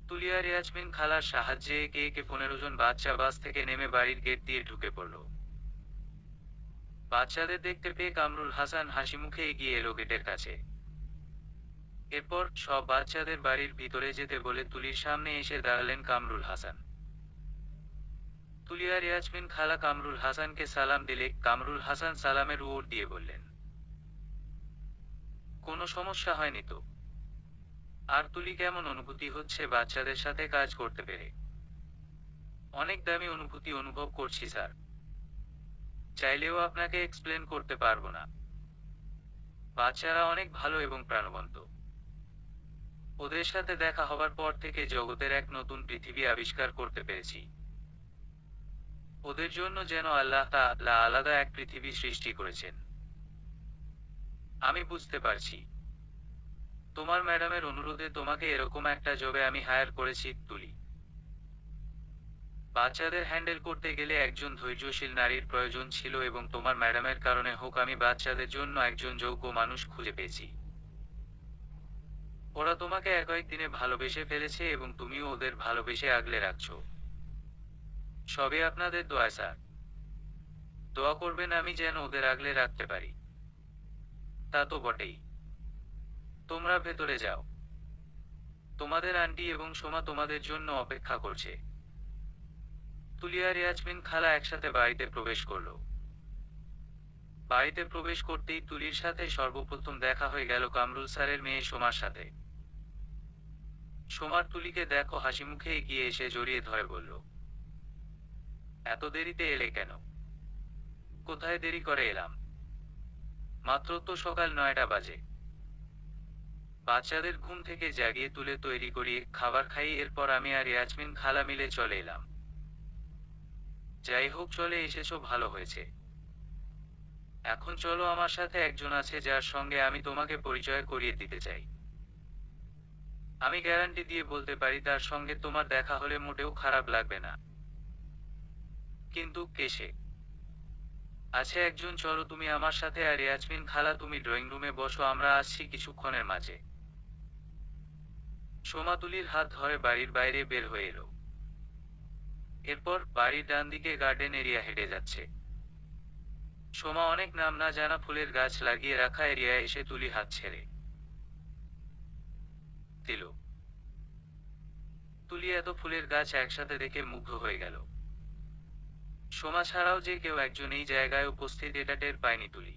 তুলি আর ইয়াসমিন খালার সাহায্যে একে একে 15 জন বাচ্চা বাস থেকে নেমে বাড়ির গেট দিয়ে ঢুকে পড়ল। বাচ্চাদের দেখতে পেয়ে কামরুল হাসান হাসি মুখে এগিয়ে এলো গেটের কাছে। এরপর সব বাচ্চাদের বাড়ির ভিতরে যেতে বলে তুলির সামনে এসে দাঁড়ালেন কামরুল হাসান। তুলি আর ইয়াসমিন খালা কামরুল হাসানকে সালাম দিলে কামরুল হাসান সালামের উত্তর দিয়ে বললেন, কোনো সমস্যা হয়নি তো? আর তুলি কেমন অনুভূতি হচ্ছে বাচ্চাদের সাথে কাজ করতে পেরে? অনেক দামি অনুভূতি অনুভব করছি স্যার, চাইলেও আপনাকে এক্সপ্লেন করতে পারবো না। বাচ্চারা অনেক ভালো এবং প্রাণবন্ত। ওদের সাথে দেখা হবার পর থেকে জগতের এক নতুন পৃথিবী আবিষ্কার করতে পেরেছি। ওদের জন্য যেন আল্লাহ তাআলা আলাদা এক পৃথিবী সৃষ্টি করেছেন। আমি বুঝতে পারছি। তোমার ম্যাডামের অনুরোধে তোমাকে এরকম একটা জবে আমি হায়ার করেছি তুলি। বাচ্চাদের হ্যান্ডেল করতে গেলে একজন ধৈর্যশীল নারীর প্রয়োজন ছিল এবং তোমার ম্যাডামের কারণে হোক আমি বাচ্চাদের জন্য একজন যোগ্য মানুষ খুঁজে পেয়েছি। ওরা তোমাকে কয়েকদিনে ভালোবেসে ফেলেছে এবং তুমিও ওদের ভালোবেসে আগলে রাখছো। সবই আপনাদের দোয়া স্যার। দোয়া করবেন আমি যেন ওদের আগলে রাখতে পারি। তা তো বটেই। তোমরা ভেতরে যাও। তোমাদের আন্টি এবং সোমা তোমাদের জন্য অপেক্ষা করছে। তুলি আর ইয়াসমিন খালা একসাথে বাড়িতে প্রবেশ করলো। বাড়িতে প্রবেশ করতেই তুলির সাথে সর্বপ্রথম দেখা হয়ে গেল কামরুল স্যারের মেয়ে সোমার সাথে। সোমার তুলিকে দেখো হাসি মুখে এগিয়ে এসে জড়িয়ে ধরে বলল, এত দেরিতে এলে কেন? কোথায় দেরি করে এলাম? মাত্র তো সকাল 9টা বাজে। বাচ্চাদের ঘুম থেকে জাগিয়ে তুলে তৈরি করিয়ে খাবার খাই, এরপর আমি আর ইয়াসমিন খালা মিলে চলে এলাম। যাই হোক, চলে এসেছো ভালো হয়েছে। এখন চলো, আমার সাথে একজন আছে যার সঙ্গে আমি তোমাকে পরিচয় করিয়ে দিতে চাই। আমি গ্যারান্টি দিয়ে বলতে পারি তার সঙ্গে তোমার দেখা হলে মোটেও খারাপ লাগবে না। কিন্তু কে সে? আছে একজন, চলো তুমি আমার সাথে। আর ইয়াসমিন খালা তুমি ড্রয়িং রুমে বসো, আমরা আসছি কিছুক্ষণের মাঝে। সোমা তুলির হাত ধরে বাড়ির বাইরে বের হয়ে এলো। এরপর বাড়ির ডান দিকে গার্ডেন এরিয়া হেঁটে যাচ্ছে। সোমা অনেক নাম না জানা ফুলের গাছ লাগিয়ে রাখা এরিয়ায় এসে তুলি হাত ছেড়ে দিল। তুলি এত ফুলের গাছ একসাথে দেখে মুগ্ধ হয়ে গেল। সোমা ছাড়াও যে কেউ একজন এই জায়গায় উপস্থিত এটা টের পায়নি তুলি।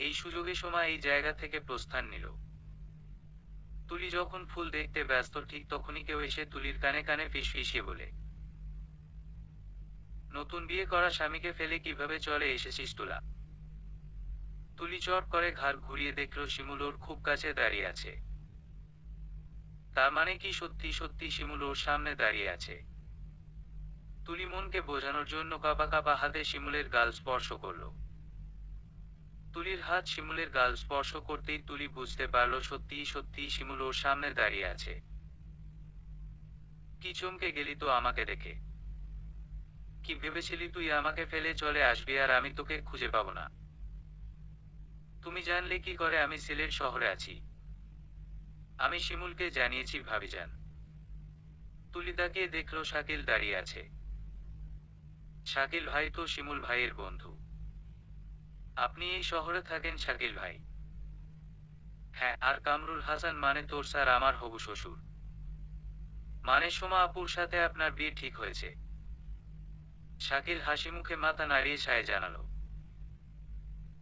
এই সুযোগে সোমা এই জায়গা থেকে প্রস্থান নিল। তুলি যখন ফুল দেখতে ব্যস্ত ঠিক তখনই কেউ এসে তুলির কানে কানে ফিসফিসিয়ে বলে, নতুন বিয়ে করা স্বামীকে ফেলে কিভাবে চলে এসেছিস তুলা? তুলি চট করে ঘাড় ঘুরিয়ে দেখল শিমুল ওর খুব কাছে দাঁড়িয়ে আছে। তার মানে কি সত্যি সত্যি শিমুল ওর সামনে দাঁড়িয়ে আছে? তুলি মনকে বোঝানোর জন্য কাঁপা কাঁপা হাতে শিমুলের গাল স্পর্শ করল। তুলির হাত শিমুলের গাল স্পর্শ করতেই তুলি বুঝতে পারল সত্যিই সত্যিই শিমুল ওর সামনে দাঁড়িয়ে আছে। কি চমকে গেলি তো আমাকে দেখে? কি ভেবেছিলি তুই আমাকে ফেলে চলে আসবি আর আমি তোকে খুঁজে পাবো না? তুমি জানলে কি করে আমি সিলেট শহরে আছি? আমি শিমুলকে জানিয়েছি ভাবিজান। তুলি তাকিয়ে দেখল শাকিল দাঁড়িয়ে আছে। শাকিল ভাই তো শিমুল ভাইয়ের বন্ধু। আপনি এই শহরে থাকেন শাকিল ভাই? হ্যাঁ। আর কামরুল হাসান মানে তোর স্যার আমার হবু শ্বশুর। মানে সোমা আপুর সাথে আপনার বিয়ে ঠিক হয়েছে? শাকিল হাসি মুখে মাথা নাড়িয়ে সায় জানালো।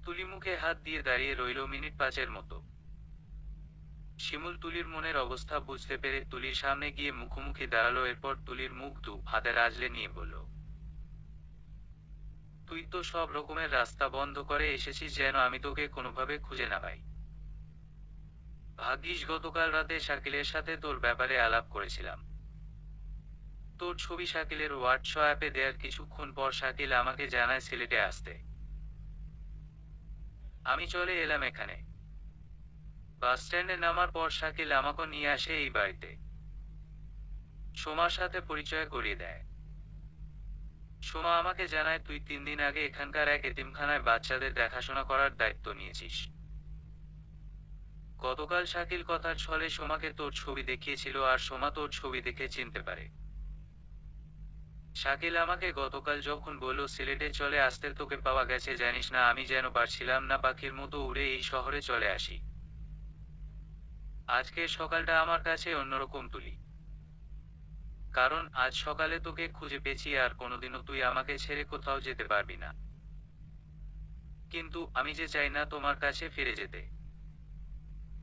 তুলি মুখে হাত দিয়ে দাঁড়িয়ে রইল মিনিট 5-এর মতো। শিমুল তুলির মনের অবস্থা বুঝতে পেরে তুলির সামনে গিয়ে মুখোমুখি দাঁড়ালো। এরপর তুলির মুখ দু হাতের আঁচলে নিয়ে বলল, তুই তো সব রকমের রাস্তা বন্ধ করে এসেছিস যেন আমি তোকে কোনোভাবে খুঁজে না পাই। ভাগ্যিস গতকাল রাতে শাকিলের সাথে তোর ব্যাপারে আলাপ করেছিলাম। তোর ছবি শাকিলের হোয়াটসঅ্যাপে দেয়ার কিছুক্ষণ পর শাকিল আমাকে জানায় সিলেটে আসতে। আমি চলে এলাম এখানে। বাস স্ট্যান্ডে নামার পর শাকিল আমাকে নিয়ে আসে এই বাড়িতে। সোমার সাথে পরিচয় করিয়ে দেয়। সোমা আমাকে জানায় তুই 3 দিন আগে এখানকার এক এতিমখানায় বাচ্চাদের দেখাশোনা করার দায়িত্ব নিয়েছিস। গতকাল শাকিল কথার ছলে সোমাকে তোর ছবি দেখিয়েছিল আর সোমা তোর ছবি দেখে চিনতে পারে। শাকিল আমাকে গতকাল যখন বলল সিলেটে চলে আসতে তোকে পাওয়া গেছে, জানিস না আমি যেন পারছিলাম না পাখির মতো উড়ে এই শহরে চলে আসি। আজকের সকালটা আমার কাছে অন্যরকম তুলি। কারণ আজ সকালে তোকে খুঁজে পেয়েছি আর কোনোদিনও তুই আমাকে ছেড়ে কোথাও যেতে পারবি না। কিন্তু আমি যে চাই না তোমার কাছে ফিরে যেতে।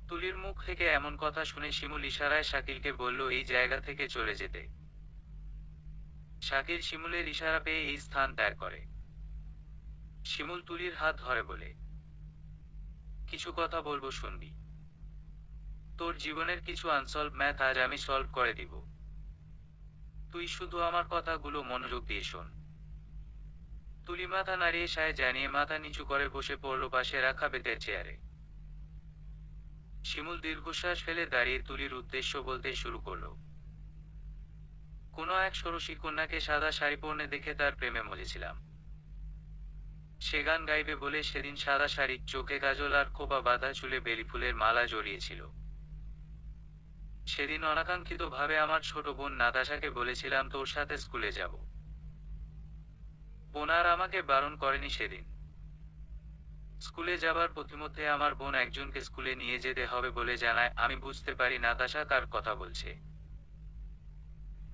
তুলির মুখ থেকে এমন কথা শুনে শিমুল ইশারায় শাকিলকে বলল এই জায়গা থেকে চলে যেতে। শাকিল শিমুলের ইশারা পেয়ে এই স্থান ত্যাগ করে। শিমুল তুলির হাত ধরে বলে, কিছু কথা বলবো শুনবি? তোর জীবনের কিছু আনসলভ ম্যাথ আজ আমি সলভ করে দিব। তুই শুধু আমার কথাগুলো মনোযোগ দিয়ে শোন। তুলি মাথা নাড়িয়ে সায় জানিয়ে মাথা নিচু করে বসে পড়ল পাশে রাখা বেতের চেয়ারে। শিমুল দীর্ঘশ্বাস ফেলে দাঁড়িয়ে তুলির উদ্দেশ্য বলতে শুরু করলো। কোনো এক ষোড়শী কন্যাকে সাদা শাড়ি পরনে দেখে তার প্রেমে মজেছিলাম। সে গান গাইবে বলে সেদিন সাদা শাড়ি, চোখে কাজল আর খোপা বাঁধা চুলে বেলি ফুলের মালা জড়িয়েছিল। সেদিন অনাকাঙ্ক্ষিত ভাবে আমার ছোট বোন নাতাশাকে বলেছিলাম তোর সাথে স্কুলে যাব। বোন আর আমাকে বারণ করেনি সেদিন। স্কুলে যাবার পথিমধ্যে আমার বোন একজনকে স্কুলে নিয়ে যেতে হবে বলে জানায়। আমি বুঝতে পারি নাতাশা কার কথা বলছে।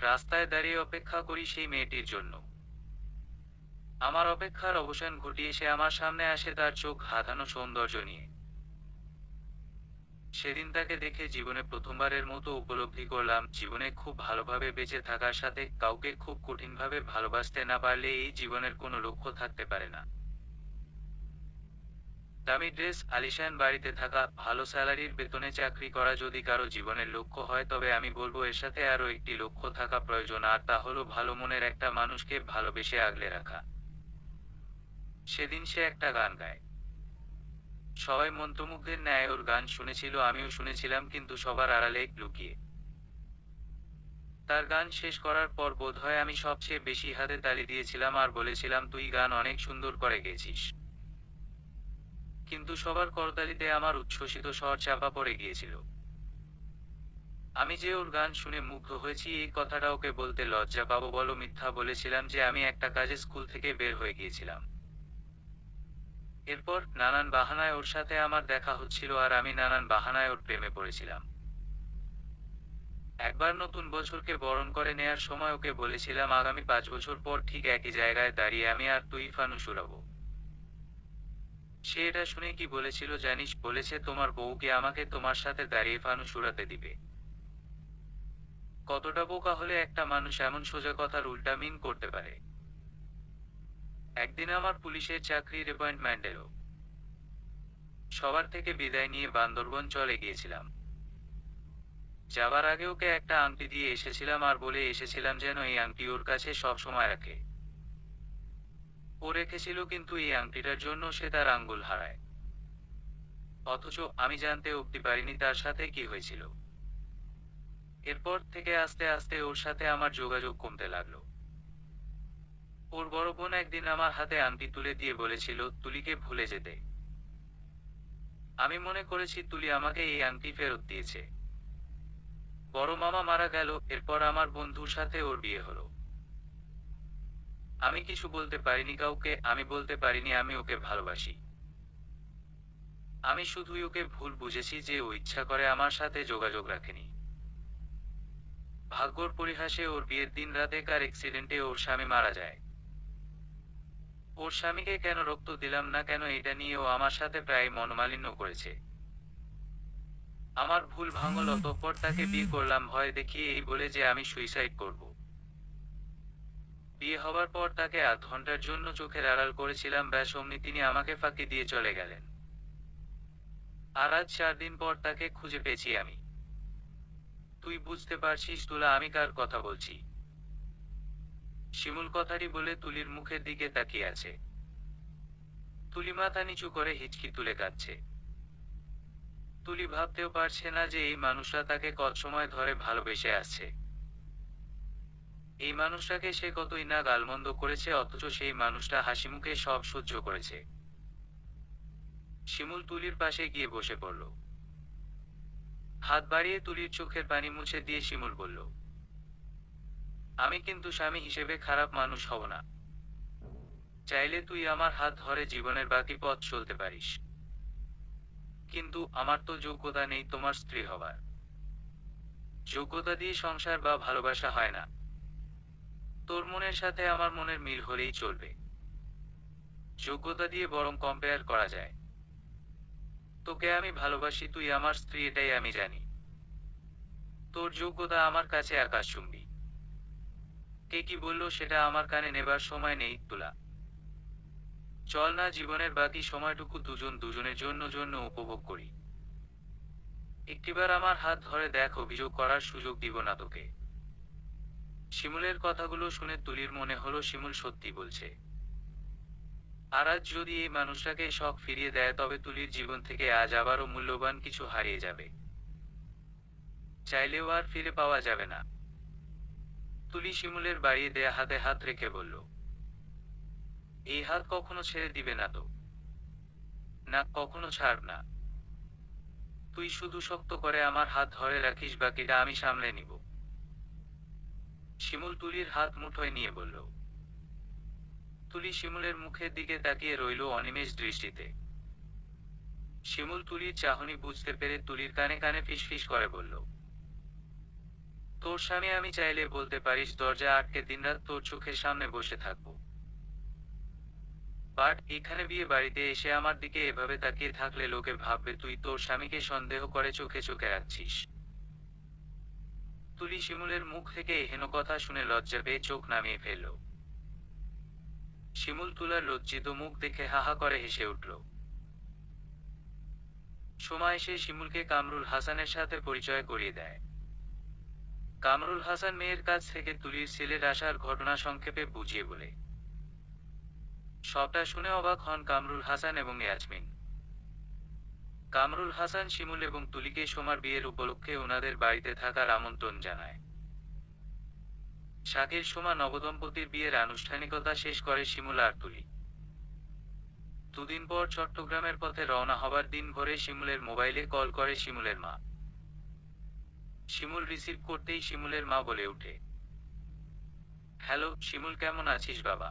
রাস্তায় দাঁড়িয়ে অপেক্ষা করি সেই মেয়েটির জন্য। আমার অপেক্ষার অবসান ঘটিয়ে সে আমার সামনে আসে তার চোখ ধাঁধানো সৌন্দর্য নিয়ে। সেদিন তাকে দেখে জীবনে প্রথমবারের মতো উপলব্ধি করলাম, জীবনে খুব ভালোভাবে বেঁচে থাকার সাথে কাউকে খুব কঠিনভাবে ভালোবাসতে না পারলে এই জীবনের কোনো লক্ষ্য থাকতে পারে না। দামি ড্রেস, আলিশান বাড়িতে থাকা, ভালো স্যালারির বেতনে চাকরি করা যদি কারো জীবনের লক্ষ্য হয়, তবে আমি বলবো এর সাথে আরো একটি লক্ষ্য থাকা প্রয়োজন, আর তা হলো ভালো মনের একটা মানুষকে ভালোবেসে আগলে রাখা। সেদিন সে একটা গান গায়। সবাই মন্ত্রমুগ্ধের ন্যায় ওর গান শুনেছিল, আমিও শুনেছিলাম, কিন্তু সবার আড়ালে লুকিয়ে। তার গান শেষ করার পর বোধহয় আমি সবচেয়ে বেশি হাতে তালি দিয়েছিলাম আর বলেছিলাম, তুই গান অনেক সুন্দর করে গেয়েছিস। কিন্তু সবার করতালিতে আমার উচ্ছ্বসিত স্বর চাপা পড়ে গিয়েছিল। আমি যে ওর গান শুনে মুগ্ধ হয়েছি এই কথাটা ওকে বলতে লজ্জা পাবো বলো মিথ্যা বলেছিলাম যে আমি একটা কাজে স্কুল থেকে বের হয়ে গিয়েছিলাম। এরপর নানান বাহানায় ওর সাথে আমার দেখা হচ্ছিল আর আমি নানান বাহানায় ওর প্রেমে পড়েছিলাম। একবার নতুন বছরকে বরণ করে নেয়ার সময় ওকে বলেছিলাম আগামী 5 বছর পর ঠিক একই জায়গায় দাঁড়িয়ে আমি আর তুই ফানুস উড়াবো। সে এটা শুনে কি বলেছিল জানিস? বলেছে, তোমার বউকে আমাকে তোমার সাথে দাঁড়িয়ে ফানুস উড়াতে দিবে। কতটা বোকা হলে একটা মানুষ এমন সোজা কথার উল্টা মিন করতে পারে। একদিন আমার পুলিশের চাকরির অ্যাপয়েন্টমেন্ট এলো। সবার থেকে বিদায় নিয়ে বান্দরবন চলে গিয়েছিলাম। যাবার আগে ওকে একটা আংটি দিয়ে এসেছিলাম আর বলে এসেছিলাম যেন এই আংটি ওর কাছে সব সময় রাখে। ও রেখেছিল, কিন্তু এই আংটিটার জন্য সে তার আঙ্গুল হারায়। অথচ আমি জানতে অবধি পারিনি তার সাথে কি হয়েছিল। এরপর থেকে আস্তে আস্তে ওর সাথে আমার যোগাযোগ কমতে লাগলো। ওর বড় বোন একদিন আমার হাতে আংটি তুলে দিয়ে বলেছিল, তুলিকে ভুলে যেতে। আমি মনে করেছি তুলি আমাকে এই আংটি ফেরত দিয়েছে। বড় মামা মারা গেল, এরপর আমার বন্ধুর সাথে ওর বিয়ে হলো। আমি কিছু বলতে পারিনি কাউকে, আমি বলতে পারিনি আমি ওকে ভালোবাসি। আমি শুধুই ওকে ভুল বুঝেছি যে ও ইচ্ছা করে আমার সাথে যোগাযোগ রাখেনি। ভাগ্যর পরিহাসে ওর বিয়ের দিন রাতে কার অ্যাক্সিডেন্টে ওর স্বামী মারা যায়। ওর স্বামীকে কেন রক্ত দিলাম না কেন, এটা নিয়ে ও আমার সাথে প্রায় মনোমালিন্য করেছে। আমার ভুল ভাঙল, অতঃপর তাকে বিয়ে করলাম ভয় দেখিয়ে, এই বলে যে আমি সুইসাইড করব। বিয়ে হবার পর তাকে আধ ঘন্টার জন্য চোখের আড়াল করেছিলাম, ব্যাস অমনি তিনি আমাকে ফাঁকি দিয়ে চলে গেলেন। আর আজ 4 দিন পর তাকে খুঁজে পেয়েছি আমি। তুই বুঝতে পারছিস তুলা আমি কার কথা বলছি? শিমুল কথাটি বলে তুলির মুখের দিকে তাকিয়ে আছে। তুলি মাথা নিচু করে হিচকি তুলে কাঁদছে। তুলি ভাবতেও পারছে না যে এই মানুষটা তাকে কত সময় ধরে ভালোবেসে আসছে। এই মানুষটাকে সে কতই না গালমন্দ করেছে, অথচ সেই মানুষটা হাসিমুখে সব সহ্য করেছে। শিমুল তুলির পাশে গিয়ে বসে পড়ল। হাত বাড়িয়ে তুলির চোখের পানি মুছে দিয়ে শিমুল বলল, আমি কিন্তু স্বামী হিসেবে খারাপ মানুষ হব না। চাইলে তুই আমার হাত ধরে জীবনের বাকি পথ চলতে পারিস। কিন্তু আমার তো যোগ্যতা নেই তোমার স্ত্রী হবার। যোগ্যতা দিয়ে সংসার বা ভালোবাসা হয় না। তোর মনের সাথে আমার মনের মিল হলেই চলবে। যোগ্যতা দিয়ে বরং কম্পেয়ার করা যায়। তোকে আমি ভালোবাসি, তুই আমার স্ত্রী, এটাই আমি জানি। তোর যোগ্যতা আমার কাছে আকাশচুম্বী। কে কি বললো সেটা আমার কানে নেবার সময় নেই তুলা। চল না জীবনের বাকি সময়টুকু দুজন দুজনের জন্য জন্য উপভোগ করি। একটিবার আমার হাত ধরে দেখ, অভিযোগ করার সুযোগ দিব না তোকে। শিমুলের কথাগুলো শুনে তুলির মনে হলো শিমুল সত্যি বলছে। আর আজ যদি এই মানুষটাকে শখ ফিরিয়ে দেয়, তবে তুলির জীবন থেকে আজ আবারও মূল্যবান কিছু হারিয়ে যাবে। চাইলেও আর ফিরে পাওয়া যাবে না। তুলি শিমুলের বাড়িয়ে দেয়া হাতে হাত রেখে বলল, এই হাত কখনো ছেড়ে দিবে না তো? না, কখনো ছাড় না। তুই শুধু শক্ত করে আমার হাত ধরে রাখিস, বাকিটা আমি সামলে নিব। শিমুল তুলির হাত মুঠোয় নিয়ে বলল। তুলি শিমুলের মুখের দিকে তাকিয়ে রইল অনিমেষ দৃষ্টিতে। শিমুল তুলির চাহনি বুঝতে পেরে তুলির কানে কানে ফিসফিস করে বলল, তোর স্বামী আমি চাইলে বলতে পারিস দরজা আটকে দিনরাত তোর চোখের সামনে বসে থাকবো, বাট এখানে বিয়ে বাড়িতে এসে আমার দিকে এভাবে তাকিয়ে থাকলে লোকে ভাববে তুই তোর স্বামীকে সন্দেহ করে চোখে চোখে রাখছিস। তুলি শিমুলের মুখ থেকে এহেন কথা শুনে লজ্জা পেয়ে চোখ নামিয়ে ফেলল। শিমুল তুলার লজ্জিত মুখ দেখে হাহা করে হেসে উঠল। সময় এসে শিমুলকে কামরুল হাসানের সাথে পরিচয় করিয়ে দেয়। কামরুল হাসান মেয়ের কাছ থেকে তুলির ছেলের আসার ঘটনা সংক্ষেপে বুঝিয়ে বলে। সবটা শুনে অবাক হন কামরুল হাসান এবং ইয়াসমিন। কামরুল হাসান শিমুল এবং তুলিকে সোমার বিয়ের উপলক্ষে ওনাদের বাড়িতে থাকার আমন্ত্রণ জানায়। শাকির সোমা নবদম্পতির বিয়ের আনুষ্ঠানিকতা শেষ করে শিমুল আর তুলি। দুদিন পর চট্টগ্রামের পথে রওনা হবার দিন ভোরে শিমুলের মোবাইলে কল করে শিমুলের মা। শিমুল রিসিভ করতেই শিমুলের মা বলে ওঠে, হ্যালো শিমুল, কেমন আছিস বাবা?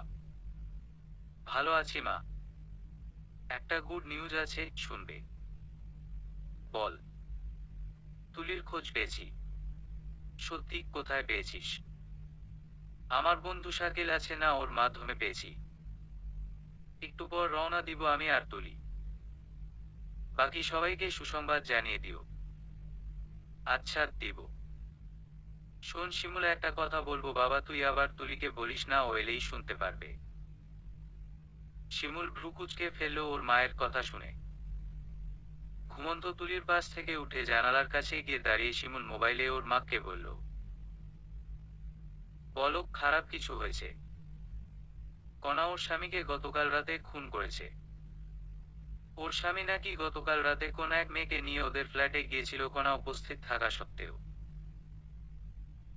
ভালো আছি মা, একটা গুড নিউজ আছে, শুনবে? বল। তুলির খোঁজ পেয়েছি। সত্যি? কোথায় পেয়েছিস? আমার বন্ধু শাকিল আছে না, ওর মাধ্যমে পেয়েছি। একটু পর রওনা দিব আমি আর তুলি। বাকি সবাইকে সুসংবাদ জানিয়ে দিও। আচ্ছা দিব। শোন শিমুল, একটা কথা বলবো বাবা, তুই আবার তুলিকে বলিস না, ও এলেই শুনতে পারবে। শিমুল ভ্রু কুঁচকে ফেলল ওর মায়ের কথা শুনে। ঘুমন্ত তুলির পাশ থেকে উঠে জানালার কাছে গিয়ে দাঁড়িয়ে শিমুল মোবাইলে ওর মাকে বলল, বলো খারাপ কিছু হয়েছে? কণা ওর স্বামীকে গতকাল রাতে খুন করেছে। ওর স্বামী নাকি গতকাল রাতে কোন এক মেয়েকে নিয়ে ওদের ফ্ল্যাটে গিয়েছিল কণা উপস্থিত থাকা সত্ত্বেও।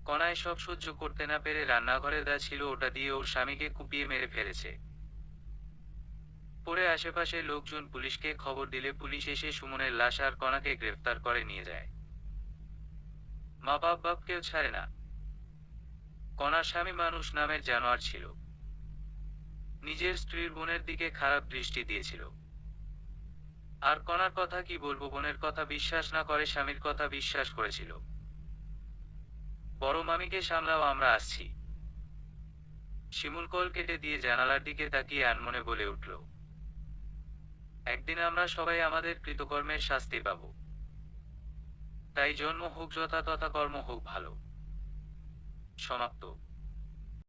কণা এসব সহ্য করতে না পেরে রান্নাঘরে যা ছিল ওটা দিয়ে ওর স্বামীকে কুপিয়ে মেরে ফেলেছে। পরে আশেপাশের লোকজন পুলিশকে খবর দিলে পুলিশ এসে সুমনের লাশ আর কণাকে গ্রেফতার করে নিয়ে যায়। মা বাপ কেউ ছাড়ে না। কণার স্বামী মানুষ নামের জানোয়ার ছিল। নিজের স্ত্রীর বোনের দিকে খারাপ দৃষ্টি দিয়েছিল। আর কণার কথা কি বলবো, বোনের কথা বিশ্বাস না করে স্বামীর কথা বিশ্বাস করেছিল। বড় মামিকে সামলাও, আমরা আসছি। শিমুল কল কেটে দিয়ে জানালার দিকে তাকিয়ে আনমনে বলে উঠল, একদিন আমরা সবাই আমাদের কৃতকর্মের শাস্তি পাব। তাই জন্ম হোক যথা তথা, কর্ম হোক ভালো। সমাপ্ত।